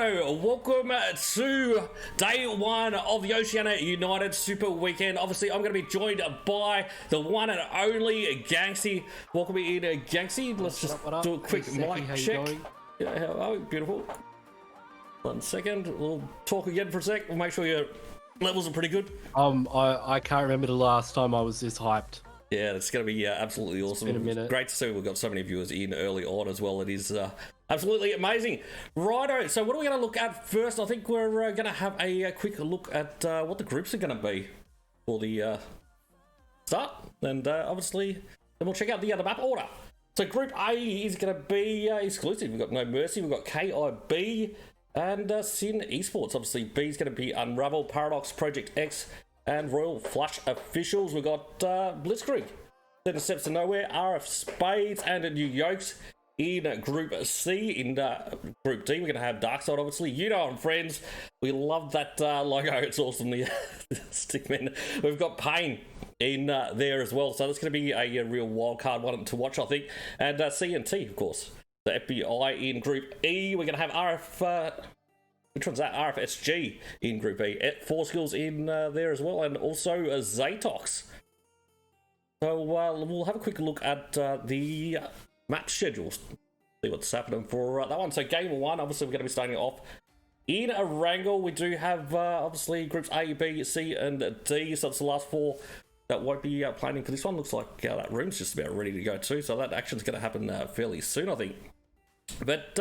Righto, welcome to day one of the Oceania United Super Weekend. Obviously, I'm going to be joined by the one and only Gangsy. Welcome in, Gangsy. Let's just do a quick mic check. Yeah, how are we? Beautiful. 1 second. We'll talk again for a sec. We'll make sure your levels are pretty good. I can't remember the last time I was this hyped. Yeah, it's going to be absolutely awesome. It's been a minute. Great to see we've got so many viewers in early on as well. It is absolutely amazing. Righto, so what are we going to look at first? I think we're going to have a quick look at what the groups are going to be for the start. And obviously, then we'll check out the other map order. So Group A is going to be Xclusive. We've got No Mercy, we've got KIB, and Sin Esports. Obviously, B is going to be Unravel, Paradox, Project X, and Royal Flush Officials. We've got Blitzkrieg, Then Steps to Nowhere, RF Spades, and NewYolks in Group C. In Group D, we're going to have DARKSYDE, obviously. Yuuno and Friends. We love that logo. It's awesome, the stickman. We've got Pain in there as well. So that's going to be a real wild card one to watch, I think. And C&T, of course. The FBI in Group E. We're going to have RF... which one's that? RFSG in Group E. 4 Skills in there as well, and also ZATOX. So we'll have a quick look at the match schedules. See what's happening for that one. So game 1, obviously we're going to be starting off in a wrangle. We do have obviously Groups A, B, C, and D. So that's the last 4 that won't be planning for this one. Looks like that room's just about ready to go too. So that action's going to happen fairly soon, I think. But...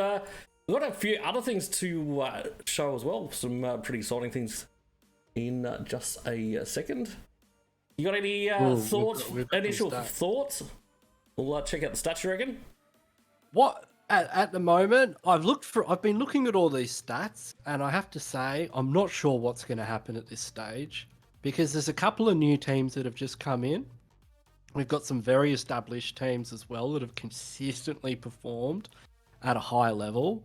we've got a few other things to show as well. Some pretty exciting things in just a second. You got any thoughts? Initial thoughts? We'll check out the stats, you reckon? What at the moment? I've been looking at all these stats, and I have to say I'm not sure what's going to happen at this stage because there's a couple of new teams that have just come in. We've got some very established teams as well that have consistently performed at a high level.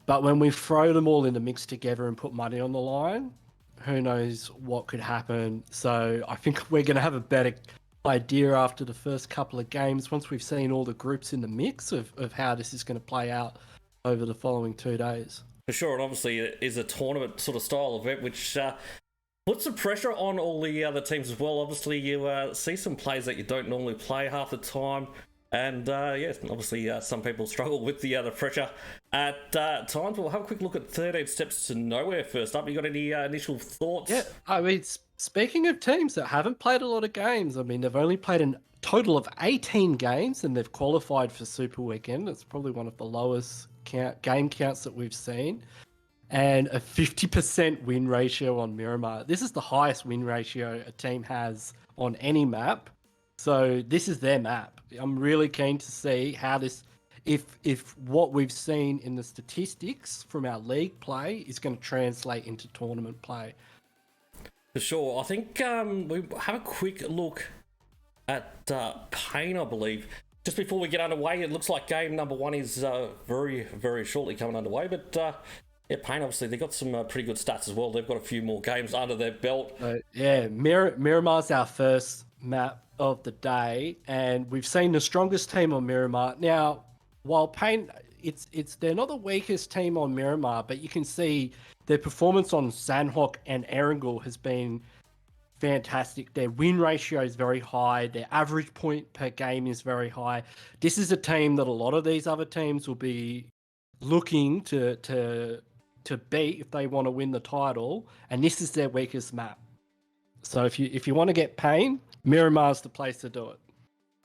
But when we throw them all in the mix together and put money on the line, who knows what could happen. So I think we're going to have a better idea after the first couple of games, once we've seen all the groups in the mix of how this is going to play out over the following 2 days. For sure, and obviously it is a tournament sort of style event, which puts some pressure on all the other teams as well. Obviously you see some plays that you don't normally play half the time. And yeah, obviously some people struggle with the pressure at times. We'll have a quick look at 13 Steps to Nowhere first up. You got any initial thoughts? Yeah, I mean, speaking of teams that haven't played a lot of games, I mean, they've only played a total of 18 games and they've qualified for Super Weekend. It's probably one of the lowest game counts that we've seen. And a 50% win ratio on Miramar. This is the highest win ratio a team has on any map. So this is their map. I'm really keen to see how this, if what we've seen in the statistics from our league play is going to translate into tournament play. For sure. I think we have a quick look at Pain, I believe. Just before we get underway, it looks like game number 1 is very, very shortly coming underway. But yeah, Pain, obviously, they've got some pretty good stats as well. They've got a few more games under their belt. Yeah, Miramar's our first map of the day, and we've seen the strongest team on Miramar. Now, while Pain, they're not the weakest team on Miramar, but you can see their performance on Sandhawk and Erangel has been fantastic. Their win ratio is very high. Their average point per game is very high. This is a team that a lot of these other teams will be looking to beat if they want to win the title, and this is their weakest map. So if you want to get Pain, Miramar's the place to do it.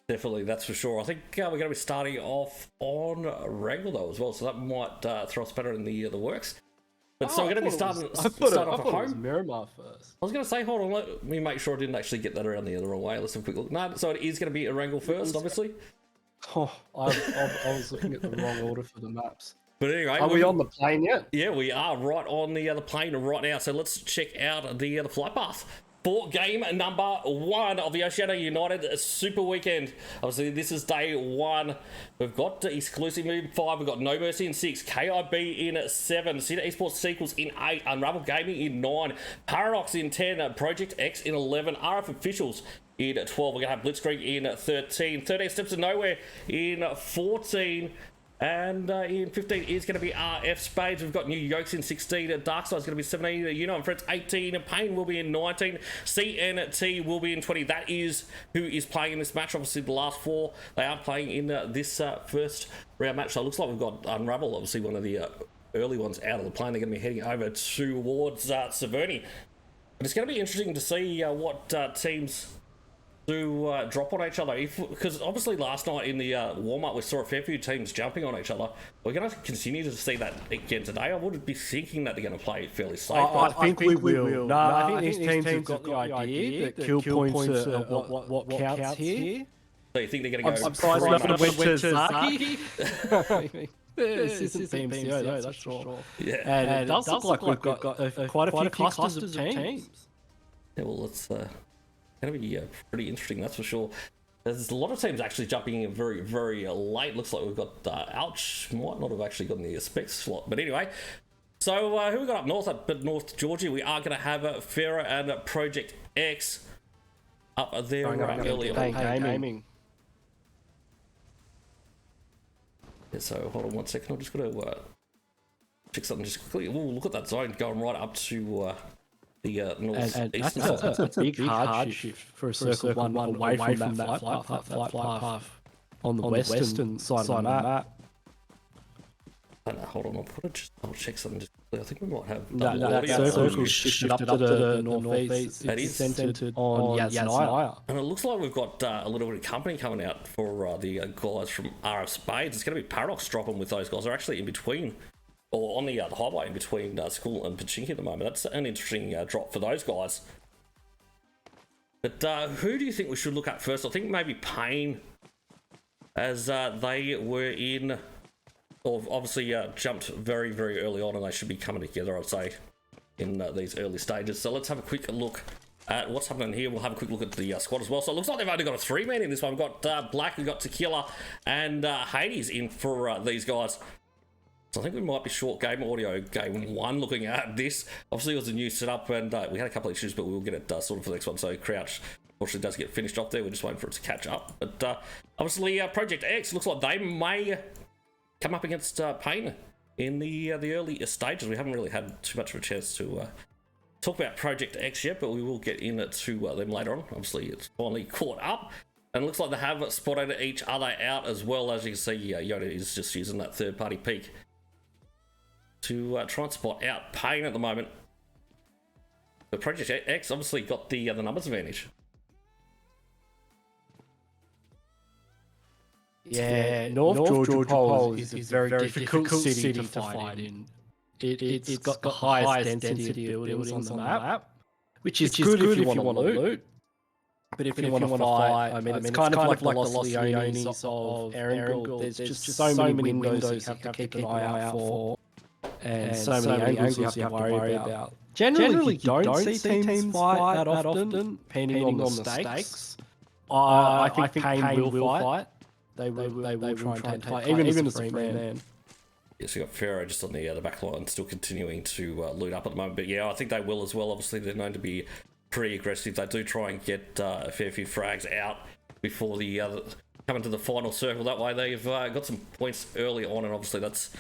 Definitely, that's for sure. I think we're going to be starting off on Wrangle though as well, so that might throw us better in the works. But so we're going to be starting off at home. Miramar first. I was going to say, hold on, let me make sure I didn't actually get that around the other way. Let's have a quick look. No, so it is going to be a Wrangle first, obviously. Oh, I was looking at the wrong order for the maps. But anyway, are we on the plane yet? Yeah, we are right on the plane right now. So let's check out the flight path for game number 1 of the Oceania United Super Weekend. Obviously, this is day 1. We've got Xclusive in 5. We've got No Mercy in 6. KIB in 7. Esports Sequels in 8. Unravel Gaming in 9. Paradox in 10. Project X in 11. RF Officials in 12. We're going to have Blitzkrieg in 13. 13 Steps to Nowhere in 14. And in 15 is going to be RF Spades. We've got NewYolks in 16. DARKSYDE is going to be 17. Yuuno and Friends 18. Pain will be in 19. CNT will be in 20. That is who is playing in this match. Obviously, the last 4 they are playing in this first round match. So it looks like we've got Unravel, obviously one of the early ones out of the plane. They're going to be heading over towards Severny. But it's going to be interesting to see what teams do drop on each other, because obviously last night in the warm-up we saw a fair few teams jumping on each other. We're going to continue to see that again today. I would be thinking that they're going to play fairly safe. I think we will. No, I think these teams have got the idea that kill points are what counts here. So you think they're going to go... I'm surprised no one went to Zaki. This isn't PMCO, that's for sure. Yeah. And it does look like we've got quite a few clusters of teams. Yeah, well, it's going to be pretty interesting, that's for sure. There's a lot of teams actually jumping in very, very late. Looks like we've got Ouch, might not have actually gotten the Specs slot. But anyway, so who we got up north at North Georgia? We are going to have Farah and Project X up there early on. Gaming. Yeah, so hold on 1 second. I'm just going to check something just quickly. Ooh, look at that zone going right up to the north east. That's a big hard shift for a circle one away from that flight path on the western side of the map. Hold on, I'll check something just quickly. I think we might have that circle shifted up to the northeast. It is centered on Yazanaya. And it looks like we've got a little bit of company coming out for the guys from RF Spades. It's going to be Paradox dropping with those guys. They're actually in between, or on the highway in between School and Pachinki at the moment. That's an interesting drop for those guys. But who do you think we should look at first? I think maybe Pain, as they were in... Or obviously jumped very, very early on, and they should be coming together, I'd say, in these early stages. So let's have a quick look at what's happening here. We'll have a quick look at the squad as well. So it looks like they've only got a 3-man in this one. We've got Black, we've got Tequila, and Hades in for these guys. So I think we might be short game audio game 1 looking at this. Obviously, it was a new setup, and we had a couple of issues, but we'll get it sorted for the next one. So Crouch, unfortunately, does get finished off there. We're just waiting for it to catch up. But obviously, Project X looks like they may come up against Pain in the early stages. We haven't really had too much of a chance to talk about Project X yet, but we will get into them later on. Obviously, it's finally caught up, and it looks like they have spotted each other out as well. As you can see, Yoda is just using that third-party peek to try and spot out Pain at the moment. But Project X obviously got the numbers advantage. Yeah, North Georgia Pole is a very difficult city to fight in. It's got the highest density of buildings on the map, which is good if you want to loot. But if you want to fight, I mean, it's kind of like the Los Leones of Erangel. There's just so many windows you have to keep an eye out for, and so many angles you have to worry about. Generally, you don't see teams fight that often, depending on the stakes. I think Pain will fight. They will try and take fight, even as a free man. Yes, we got Pharaoh just on the back line, still continuing to loot up at the moment. But yeah, I think they will as well. Obviously, they're known to be pretty aggressive. They do try and get a fair few frags out before the coming to the final circle. That way, they've got some points early on, and obviously that's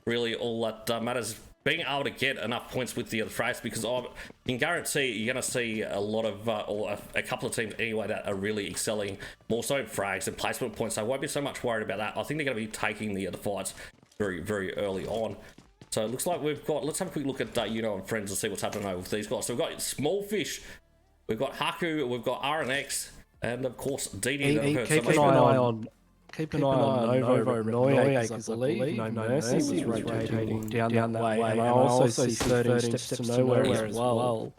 really all that matters. Being able to get enough points with the other frags, because I can guarantee you're going to see a lot of, or a couple of teams anyway, that are really excelling more so in frags and placement points. So I won't be so much worried about that. I think they're going to be taking the other fights very, very early on. So it looks like we've got, let's have a quick look at Yuuno and Friends and see what's happening over with these guys. So we've got Small Fish, we've got Haku, we've got RNX, and of course DD. Keep an eye on Novo Noye, because I believe No Mercy was rotating down that way. And I also see 13 Steps to Nowhere as well.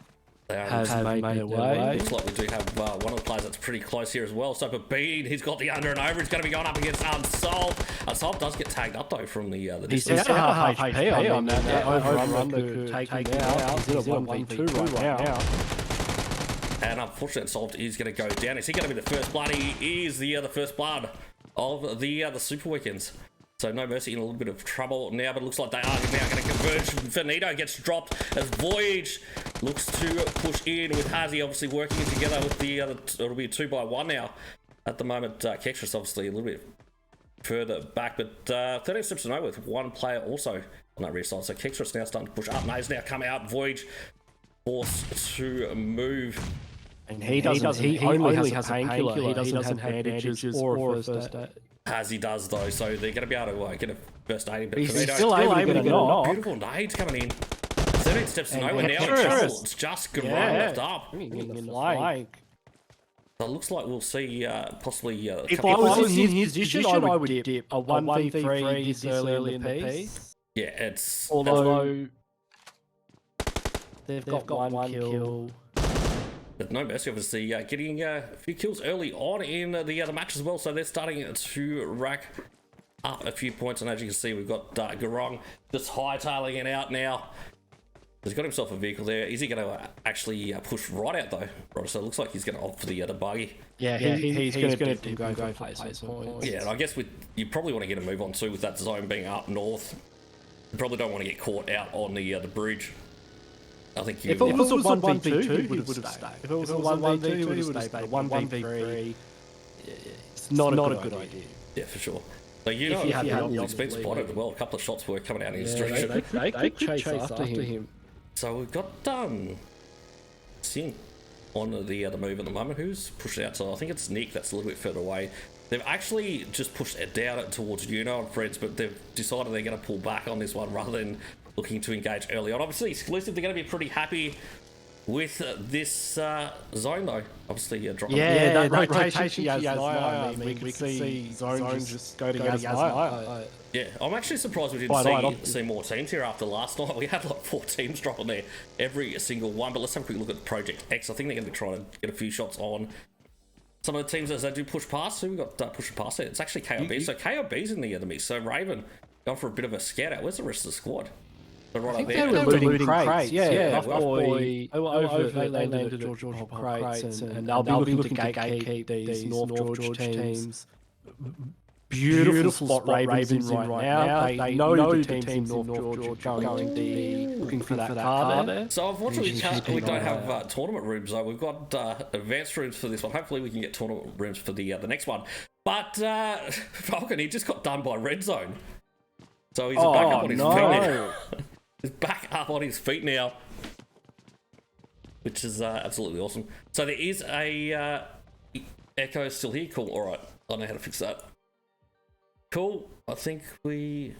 Has made their way. Looks like we do have one of the players that's pretty close here as well. So for Bean, he's got the under and over. He's going to be going up against Unsolved. Unsolved does get tagged up though from the distance. He's out of half HP. I mean, that over could take him out. He's at a 1v2 right now. And unfortunately, Unsolved is going to go down. Is he going to be the first blood? He is the first blood of the Super Weekends. So No Mercy in a little bit of trouble now, but it looks like they are now going to converge. Finito gets dropped as Voyage looks to push in with Hazy obviously working together with the other. It'll be a 2-by-1 now at the moment. Kextras obviously a little bit further back, but 13 steps to know with one player also on that rear side. So Kextra's now starting to push up. Nays now come out. Voyage forced to move. And he only has a painkiller. He doesn't have bandages or a first aid. As he does though, so they're going to be able to get a first aid. But he's still able to get a knock. Beautiful nades coming in. 13 steps to nowhere now. It's just Garang left up. In the flank. So it looks like we'll see possibly. If I was in his position, I would dip a 1v3 this early in the piece. Yeah, it's. Although they've got one kill. But no mercy, obviously, getting a few kills early on in the other match as well. So they're starting to rack up a few points. And as you can see, we've got Garang just hightailing it out now. He's got himself a vehicle there. Is he going to actually push right out though? Right, so it looks like he's going to opt for the buggy. Yeah, he's going to go for places. Yeah, and I guess you probably want to get a move on too with that zone being up north. You probably don't want to get caught out on the bridge. I think if it was a 1v2, he would have stayed. If it was a 1v2, he would have stayed. But 1v3, it's not a good idea. Yeah, for sure. So he's been spotted as well. A couple of shots were coming out in his direction. They could chase after him. So we've got Singh on the move at the moment. Who's pushed out? So I think it's Nick that's a little bit further away. They've actually just pushed it down towards Yuuno and Friends, but they've decided they're going to pull back on this one rather than looking to engage early on. Obviously, Xclusive, they're going to be pretty happy with this zone, though. Obviously, dropping. Yeah, that rotation to Yasnaya. I mean, we could see zones just go to Yasnaya. Yeah, I'm actually surprised we didn't see more teams here after last night. We had like 4 teams drop on there, every single one. But let's have a quick look at Project X. I think they're going to be trying to get a few shots on some of the teams as they do push past. So we've got pushing past there. It's actually KOB. So KOB's in the enemy. So Raven going for a bit of a scout out. Where's the rest of the squad? Right I think they were looting crates. Yeah, Rough-Boy over they landed at George crates, and they'll be looking to gatekeep these North George teams. Beautiful spot Ravens in right now. They know the teams in North George are going to be looking for that car there. So unfortunately, we don't have tournament rooms though. We've got advanced rooms for this one. Hopefully we can get tournament rooms for the next one. But Falcon, he just got done by Red Zone. So he's back up on his feet now. He's back up on his feet now, which is absolutely awesome. So there is a echo still here. Cool. All right. I don't know how to fix that. Cool. I think we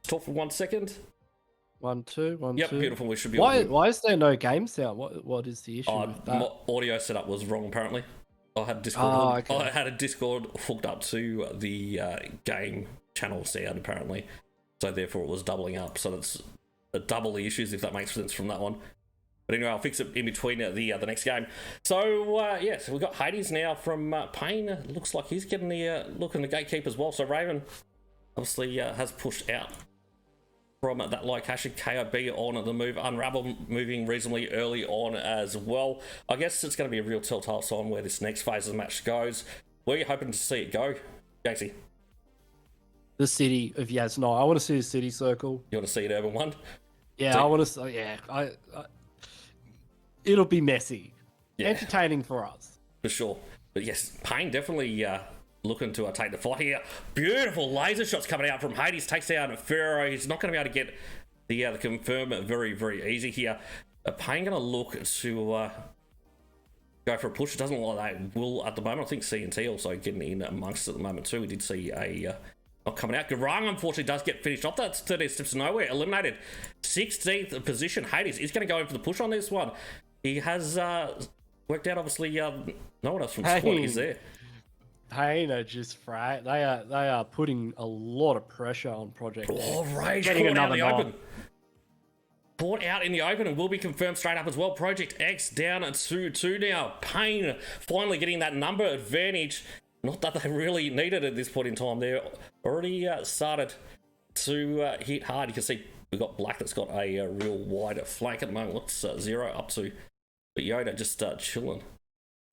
talk for 1 second. 1, 2, 1, 2. Yep, beautiful. We should be. Why is there no game sound? What is the issue? My audio setup was wrong apparently. I had Discord. I had a Discord hooked up to the game channel sound apparently. So therefore it was doubling up. So that's double the issues if that makes sense from that one. But anyway, I'll fix it in between the next game. So so we've got Hades now from Payne. Looks like he's getting the look in the gatekeep as well. So Raven obviously has pushed out from that location. KOB on the move. Unravel moving reasonably early on as well. I guess it's going to be a real telltale sign where this next phase of the match goes. Where are you hoping to see it go, Gaxie? The city of Yasnaya. I want to see the city circle. You want to see it Urban 1? Yeah, I want to. Yeah, it'll be messy, entertaining for us for sure. But yes, Payne definitely looking to take the fight here. Beautiful laser shots coming out from Hades. Takes down Pharaoh. He's not going to be able to get the confirm very, very easy here. Payne going to look to go for a push. It doesn't look like they will at the moment. I think C&T also getting in amongst it at the moment too. We did see a not coming out. Garang unfortunately does get finished off. That's 13 steps to nowhere. Eliminated. 16th position. Hades is going to go in for the push on this one. He has worked out obviously no one else from squad is there. Payne are just right. They are putting a lot of pressure on Project. Oh, Rage getting caught out in the open. Caught out in the open and will be confirmed straight up as well. Project X down at 2-2 now. Payne finally getting that number advantage. Not that they really needed at this point in time. They're already started to hit hard. You can see we've got Black that's got a real wide flank at the moment. What's 0 up to? But Yoda just chilling.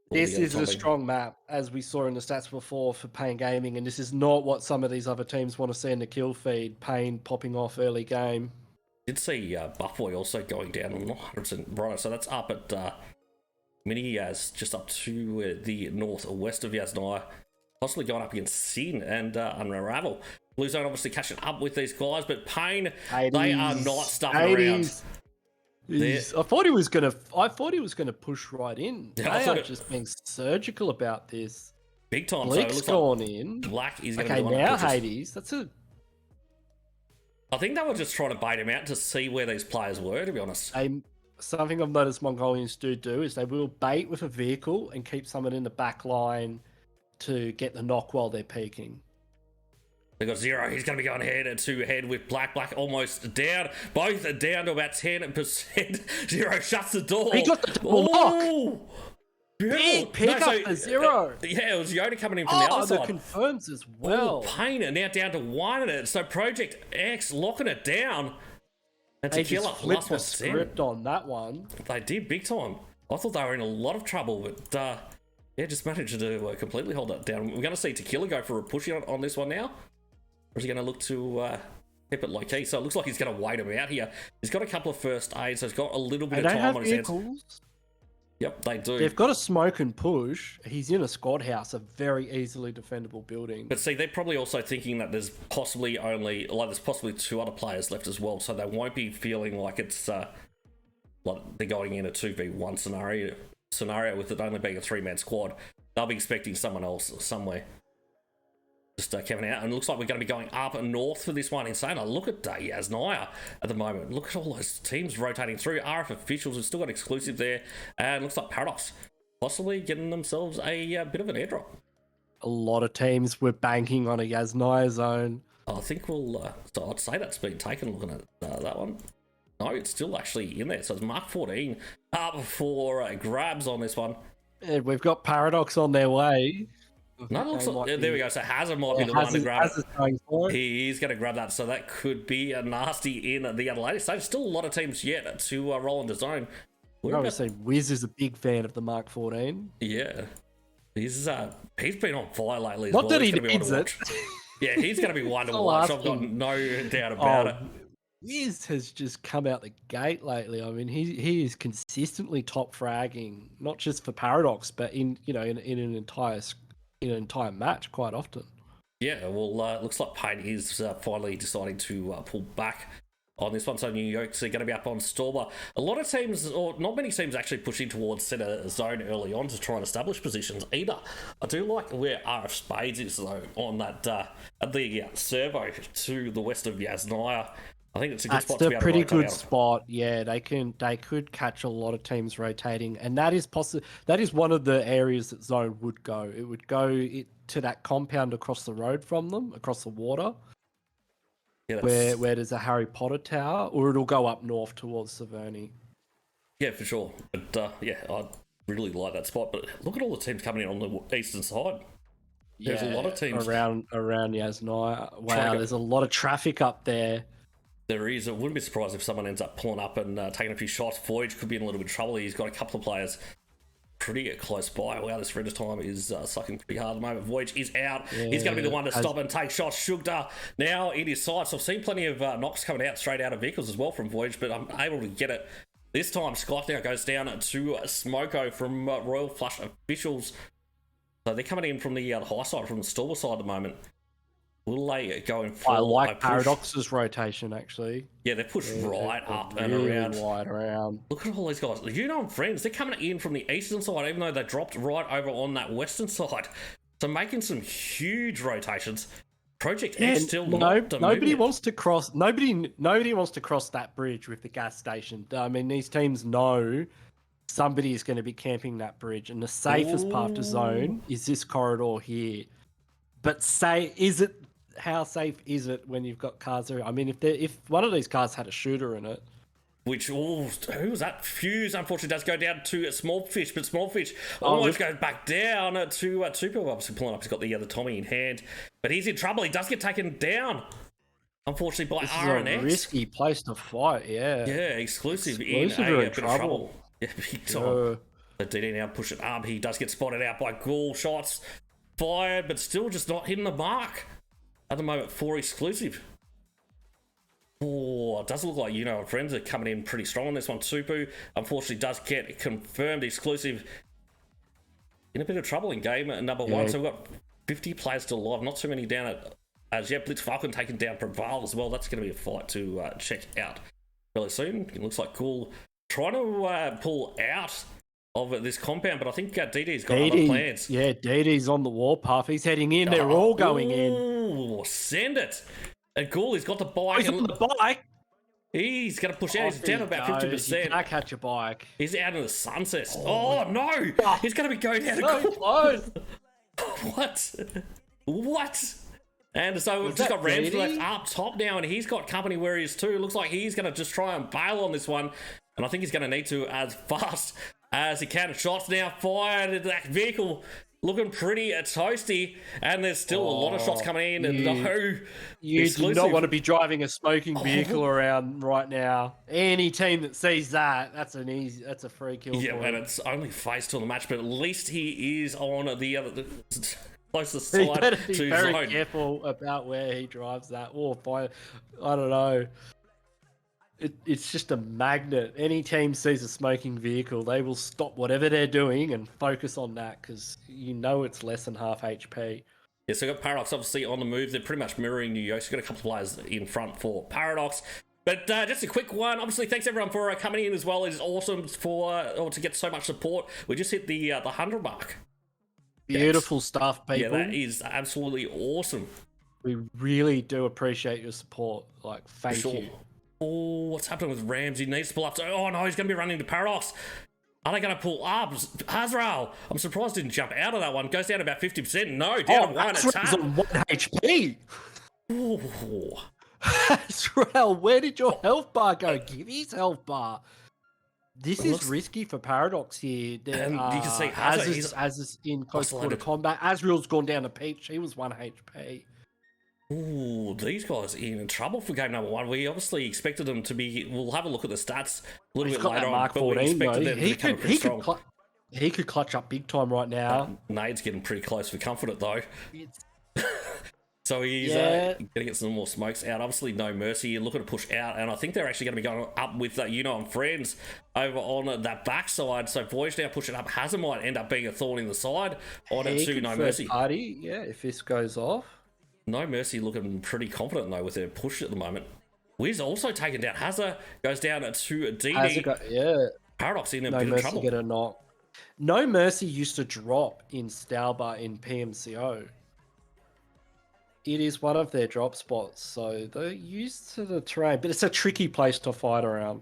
This is a strong map, as we saw in the stats before for Payne Gaming, and this is not what some of these other teams want to see in the kill feed. Payne popping off early game. Did see Buffboy also going down. I'm not 100% right. So that's up at Mini Yaz, just up to the northwest of Yasnaya. possibly going up against Sin and Unravel. Blue Zone obviously catching up with these guys, but Pain, they are not stuffing around. I thought he was gonna push right in. Yeah, They are just being surgical about this. Big time. Bleak's so it looks gone like in. Black is going to Okay, be the one now that pushes. Hades. That's a. I think they were just trying to bait him out to see where these players were, to be honest. Something I've noticed Mongolians do is they will bait with a vehicle and keep someone in the back line to get the knock while they're peeking. They've got Zero. He's going to be going head to head with Black. Black almost down. Both are down to about 10%. Zero shuts the door. He got the double lock. Big pick up for Zero. Yeah, it was Yoda coming in from the other side. Confirms as well. Pain are now down to 1 in it. So Project X locking it down. And They Tequila just flipped the +110. script on that one. They did big time. I thought they were in a lot of trouble, but yeah, just managed to completely hold that down. We're going to see Tequila go for a push on this one now. Or is he going to look to keep it low key? So it looks like he's going to wait him out here. He's got a couple of first aids, so he's got a little bit of time on his hands. Yep, they do. They've got a smoke and push. He's in a squad house, a very easily defendable building. But see, they're probably also thinking that there's possibly 2 other players left as well, so they won't be feeling like it's like they're going in a 2v1 scenario with it only being a 3-man squad. They'll be expecting someone else somewhere. Just coming out, and it looks like we're going to be going up and north for this one. Insane. Look at Yasnaya at the moment. Look at all those teams rotating through. RF officials have still got Xclusive there, and looks like Paradox possibly getting themselves a bit of an airdrop. A lot of teams were banking on a Yasnaya zone. I think we'll. So I'd say that's been taken. Looking at that one, no, it's still actually in there. So it's Mark 14 up for grabs on this one. And we've got Paradox on their way. No, looks like, there we go. So Hazard might be the one to grab it. He's going to grab that, so that could be a nasty in the other later stage. Still a lot of teams yet to roll into zone. Obviously, Wiz is a big fan of the Mark 14. Yeah, he's been on fire lately. Not that he needs it. Yeah, he's going to be one to watch. I've got no doubt about it. Wiz has just come out the gate lately. I mean, he is consistently top fragging, not just for Paradox, but in an entire match quite often. Yeah, well, looks like Pain is finally deciding to pull back on this one. So NewYolks are going to be up on Stormer. A lot of teams, or not many teams, actually pushing towards center zone early on to try and establish positions either. I do like where RF Spades is though on that at the servo to the west of Yasnaya. I think it's a good spot to be able to pretty good out. spot. Yeah, they could catch a lot of teams rotating, and that is That is one of the areas that zone would go. It would go to that compound across the road from them, across the water, where there's a Harry Potter tower, or it'll go up north towards Severny. Yeah, for sure. But yeah, I really like that spot. But look at all the teams coming in on the eastern side. There's a lot of teams around Yasnaya. Wow, there's a lot of traffic up there. There is. I wouldn't be surprised if someone ends up pulling up and taking a few shots. Voyage could be in a little bit of trouble. He's got a couple of players pretty close by. Wow, this render time is sucking pretty hard at the moment. Voyage is out. Yeah, he's going to be the one to stop and take shots. Shugda now in his sights. I've seen plenty of knocks coming out straight out of vehicles as well from Voyage, but I'm able to get it. This time, Skype now goes down to Smoko from Royal Flush officials. So they're coming in from the high side, from the Stormer side at the moment. Will they go in for I like Paradox's rotation, actually. Yeah, they push right up and really around. Wide around. Look at all these guys. Yuuno and Friends, they're coming in from the eastern side, even though they dropped right over on that western side. So making some huge rotations. Project X still nobody wants to cross. Nobody wants to cross that bridge with the gas station. I mean, these teams know somebody is going to be camping that bridge, and the safest part to zone is this corridor here. But how safe is it when you've got cars there? I mean, if one of these cars had a shooter in it, which who was that? Fuse unfortunately does go down to Small Fish, but Small Fish almost goes back down to two people. Obviously pulling up, he's got the Tommy in hand, but he's in trouble. He does get taken down, unfortunately, by RNX. This is a risky place to fight. Yeah, Xclusive in a bit of trouble. Yeah, big time. The DD now push it up. He does get spotted out by Ghoul. Shots fired, but still just not hitting the mark at the moment for Xclusive. Oh, it does look like Yuuno and Friends are coming in pretty strong on this one. Supu, unfortunately, does get confirmed. Xclusive in a bit of trouble in game number one. So we've got 50 players still alive. Not too many down at as yet. Blitz Falcon taking down Prevail as well. That's going to be a fight to check out really soon. It looks like Cool trying to pull out of this compound, but I think DD's got other plans. Yeah, DD's on the warpath. He's heading in. They're all going in. Send it. And Cool, he's got the bike. He's on the bike. He's going to push out. He's down about 50%. You can't catch a bike. He's out in the sunset. Oh no! He's going to be going down. So close. What? And so we've just got Rams left up top now, and he's got company where he is too. Looks like he's going to just try and bail on this one, and I think he's going to need to as fast as he can. Shots now fired at that vehicle, looking pretty toasty, and there's still a lot of shots coming in. And you do not want to be driving a smoking vehicle around right now. Any team that sees that, that's a free kill. Yeah, and it's only phase 2 of the match, but at least he is on the other closest side. He better be very zone. careful about where he drives that. Or I don't know. It's just a magnet. Any team sees a smoking vehicle, they will stop whatever they're doing and focus on that because you know it's less than half HP. Yeah, so we've got Paradox obviously on the move. They're pretty much mirroring NewYolks. We've got a couple of players in front for Paradox. But just a quick one. Obviously, thanks everyone for coming in as well. It is awesome to get so much support. We just hit the 100 mark. Beautiful stuff, people. Yeah, that is absolutely awesome. We really do appreciate your support. Like, thank you. Oh, what's happening with Rams? He needs to pull up. Oh no, he's going to be running to Paradox. Are they going to pull up? Azrael, I'm surprised he didn't jump out of that one. Goes down about 50%. No, down to 1 attack. On 1 HP. Ooh. Azrael, where did your health bar go? Give his health bar. This is risky for Paradox here. And you can see Az is in close quarter combat. Azrael's gone down to Peach. He was 1 HP. Ooh, these guys in trouble for game number 1. We obviously expected them to be. We'll have a look at the stats a little bit later on. But we expected them to come pretty strong. He could clutch up big time right now. Nade's getting pretty close for Confident though. So he's going to get some more smokes out. Obviously, no mercy. Looking to push out, and I think they're actually going to be going up with Yuuno and Friends over on that backside. So Voyage now pushing up. Hazard might end up being a thorn in the side on it to No Mercy. Party, yeah, if this goes off. No Mercy looking pretty confident though with their push at the moment. Wiz also taken down. Hazard goes down to DD. Paradox in a bit of trouble. Get a knock. No Mercy used to drop in Stauber in PMCO. It is one of their drop spots, so they're used to the terrain, but it's a tricky place to fight around.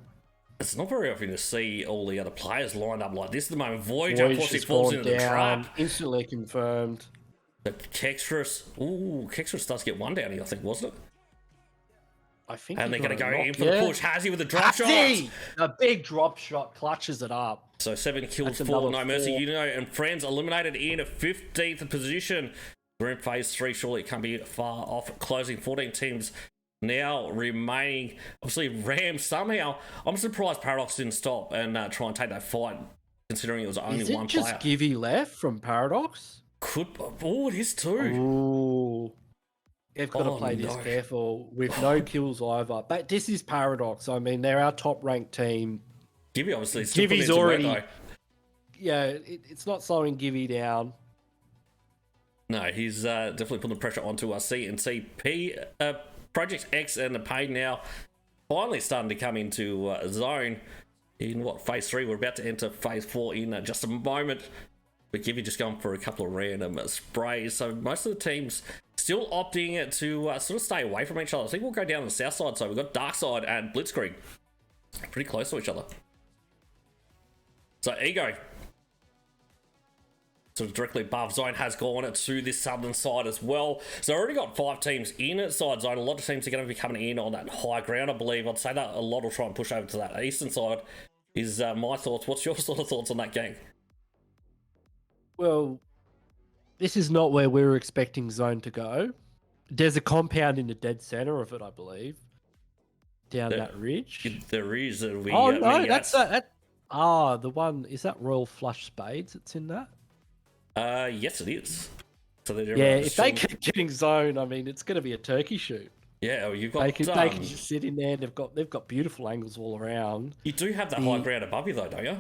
It's not very often to see all the other players lined up like this at the moment. Voyager, of course, he falls into the trap. Instantly confirmed. The Kextras does get one down here, I think, wasn't it? I think. And they're going to go in for the push. Hazy with the drop shot. A big drop shot clutches it up. So 7 kills for No Mercy. Yuuno and Friends eliminated in 15th position. We're in phase 3. Surely it can't be far off closing. 14 teams now remaining. Obviously, Rams somehow. I'm surprised Paradox didn't stop and try and take that fight, considering it was only one player. Is it just Givey left from Paradox? It is too. Ooh. They've got to play this careful with no kills either. But this is Paradox. I mean, they're our top-ranked team. Givey obviously Givey's already... Yeah, it's not slowing Givey down. No, he's definitely putting the pressure onto our CNCP. Project X and the Pain now finally starting to come into zone in phase 3. We're about to enter phase 4 in just a moment. But Givey just going for a couple of random sprays. So most of the teams still opting to sort of stay away from each other. I think we'll go down the south side. So we've got DARKSYDE and Blitzkrieg pretty close to each other. So Ego, sort of directly above zone, has gone to this southern side as well. So already got 5 teams in at side zone. A lot of teams are going to be coming in on that high ground, I believe. I'd say that a lot will try and push over to that eastern side is my thoughts. What's your sort of thoughts on that game? Well, this is not where we were expecting zone to go. There's a compound in the dead center of it, I believe, down that ridge. There is. No, that's that. The one, is that Royal Flush Spades that's in that? Yes, it is. So if they keep getting zone, I mean, it's going to be a turkey shoot. Yeah, you've got. They can just sit in there. They've got beautiful angles all around. You do have that high ground above you, though, don't you?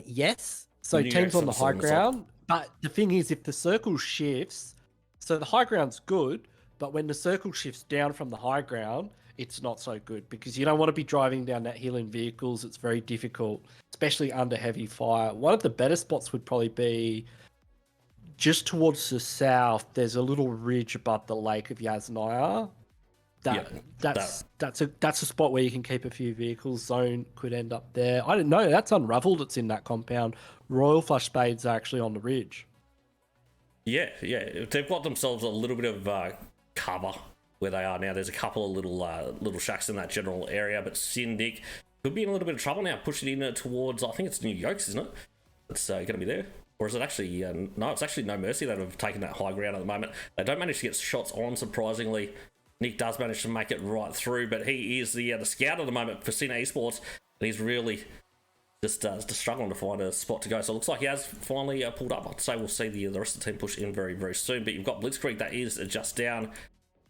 Yes. So teams on the high ground, But the thing is, if the circle shifts, so the high ground's good, but when the circle shifts down from the high ground, it's not so good because you don't want to be driving down that hill in vehicles. It's very difficult, especially under heavy fire. One of the better spots would probably be just towards the south. There's a little ridge above the Lake of Yasnaya. That's a spot where you can keep a few vehicles. Zone could end up there. I don't know. That's Unravel that's in that compound. Royal Flush Spades are actually on the ridge. Yeah. They've got themselves a little bit of cover where they are now. There's a couple of little shacks in that general area, but Syndic could be in a little bit of trouble now, pushing in towards, I think it's NewYolks, isn't it? It's going to be there. Or is it actually, no, it's actually No Mercy that have taken that high ground at the moment. They don't manage to get shots on, surprisingly. Nick does manage to make it right through, but he is the scout at the moment for Cine Esports, and he's really just struggling to find a spot to go. So it looks like he has finally pulled up. I'd say we'll see the rest of the team push in very, very soon. But you've got Blitzkrieg that is just down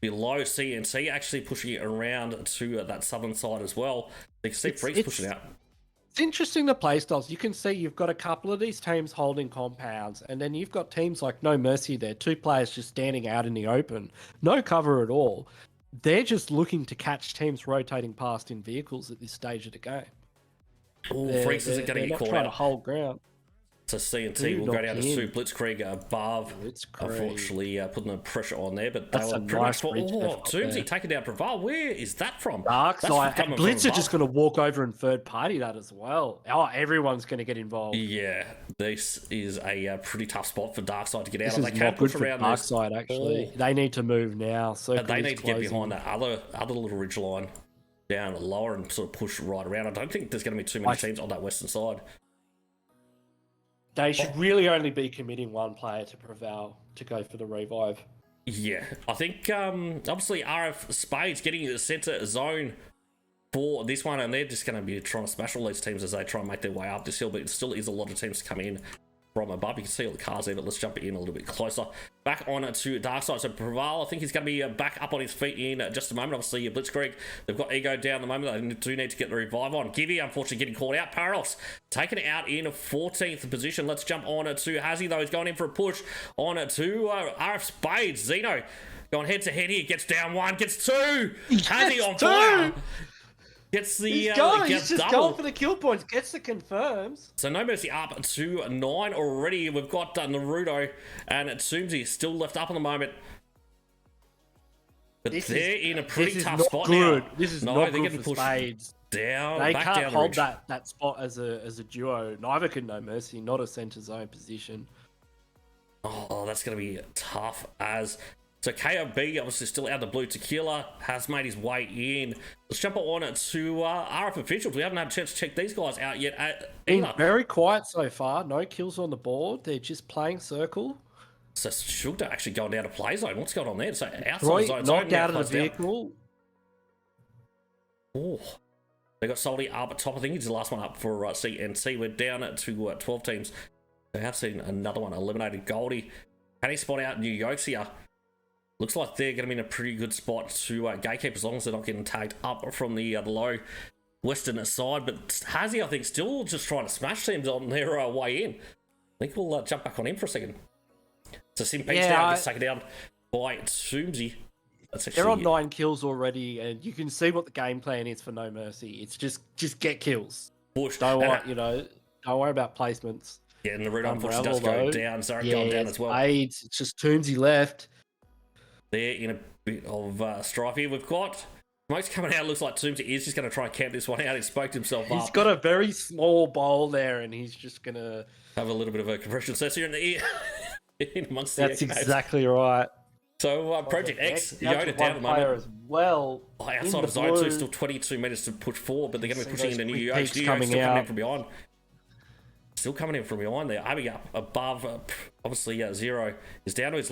below CNC, actually pushing it around to that southern side as well. You can see Freaks pushing out. It's interesting, the playstyles. You can see you've got a couple of these teams holding compounds, and then you've got teams like No Mercy there, 2 players just standing out in the open, no cover at all. They're just looking to catch teams rotating past in vehicles at this stage of the game. Oh, Freaks isn't going to get caught out. Trying to hold ground. So CNT will go down to Sue Blitzkrieg above. Unfortunately, putting the pressure on there, but they were pretty much for Toomsy taking down Preval. Where is that from? DARKSYDE. And Blitz are just going to walk over and third party that as well. Oh, everyone's going to get involved. Yeah, this is a pretty tough spot for DARKSYDE to get out of. They can't push around DARKSYDE actually. They need to move now. So they need to get behind that other little ridge line down lower and sort of push right around. I don't think there's going to be too many teams on that western side. They should really only be committing one player to Preval to go for the revive. Yeah, I think obviously RF Spades getting the centre zone for this one, and they're just going to be trying to smash all these teams as they try and make their way up this hill, but it still is a lot of teams coming in from above. You can see all the cars there, but let's jump in a little bit closer. Back on to DARKSYDE. So Preval, I think he's going to be back up on his feet in just a moment. Obviously, Blitzkrieg, they've got Ego down at the moment. They do need to get the revive on. Givey, unfortunately, getting caught out. Paradox taken out in 14th position. Let's jump on to Hazzy, though. He's going in for a push on to RF Spades. Zeno going head to head here. Gets down 1, gets 2. Hazzy on fire. Gets the he's just double. Going for the kill points, gets the confirms. So No Mercy up to 9 already. We've got Naruto and Tsumzi still left up at the moment. But they're in a pretty tough spot now. This is not good for Spades. Down, they back can't down hold that spot as a duo. Neither can No Mercy, not a centre zone position. Oh, that's going to be tough as... So KOB, obviously still out of the blue. Tequila has made his way in. Let's jump on to RF officials. We haven't had a chance to check these guys out yet. Been very quiet so far. No kills on the board. They're just playing circle. So Shugda actually going down to play zone. What's going on there? So outside zone. Knocked out of the vehicle. Oh, they got Salty up at top. I think he's the last one up for CNC. We're down to 12 teams. They have seen another one eliminated. Goldie. Can he spot out NewYolks here? Looks like they're going to be in a pretty good spot to gatekeep as long as they're not getting tagged up from the low western side. But Hazzy, I think, still just trying to smash teams on their way in. I think we'll jump back on in for a second. So Simpete's down, gets taken down by Tsumzi. They're on 9 kills already, and you can see what the game plan is for No Mercy. It's just get kills. Push. Don't worry about placements. Yeah, and the Naruto unfortunately does go down. Zarek going down as well. Spades, it's just Tsumzi left. They're in a bit of strife here. We've got Smoke's coming out. Looks like Toomsy is just going to try and camp this one out. He spoke himself up. He's got a very small bowl there, and he's just going to have a little bit of a compression sensor in the ear. in amongst the That's exactly right. So Project X, Yoda down at the moment. As well. Outside of zone 2, still 22 metres to push forward, but they're going to be pushing into NewYolks. NewYolks coming in from behind. Still coming in from behind there. Abby up above, obviously Zero is down to his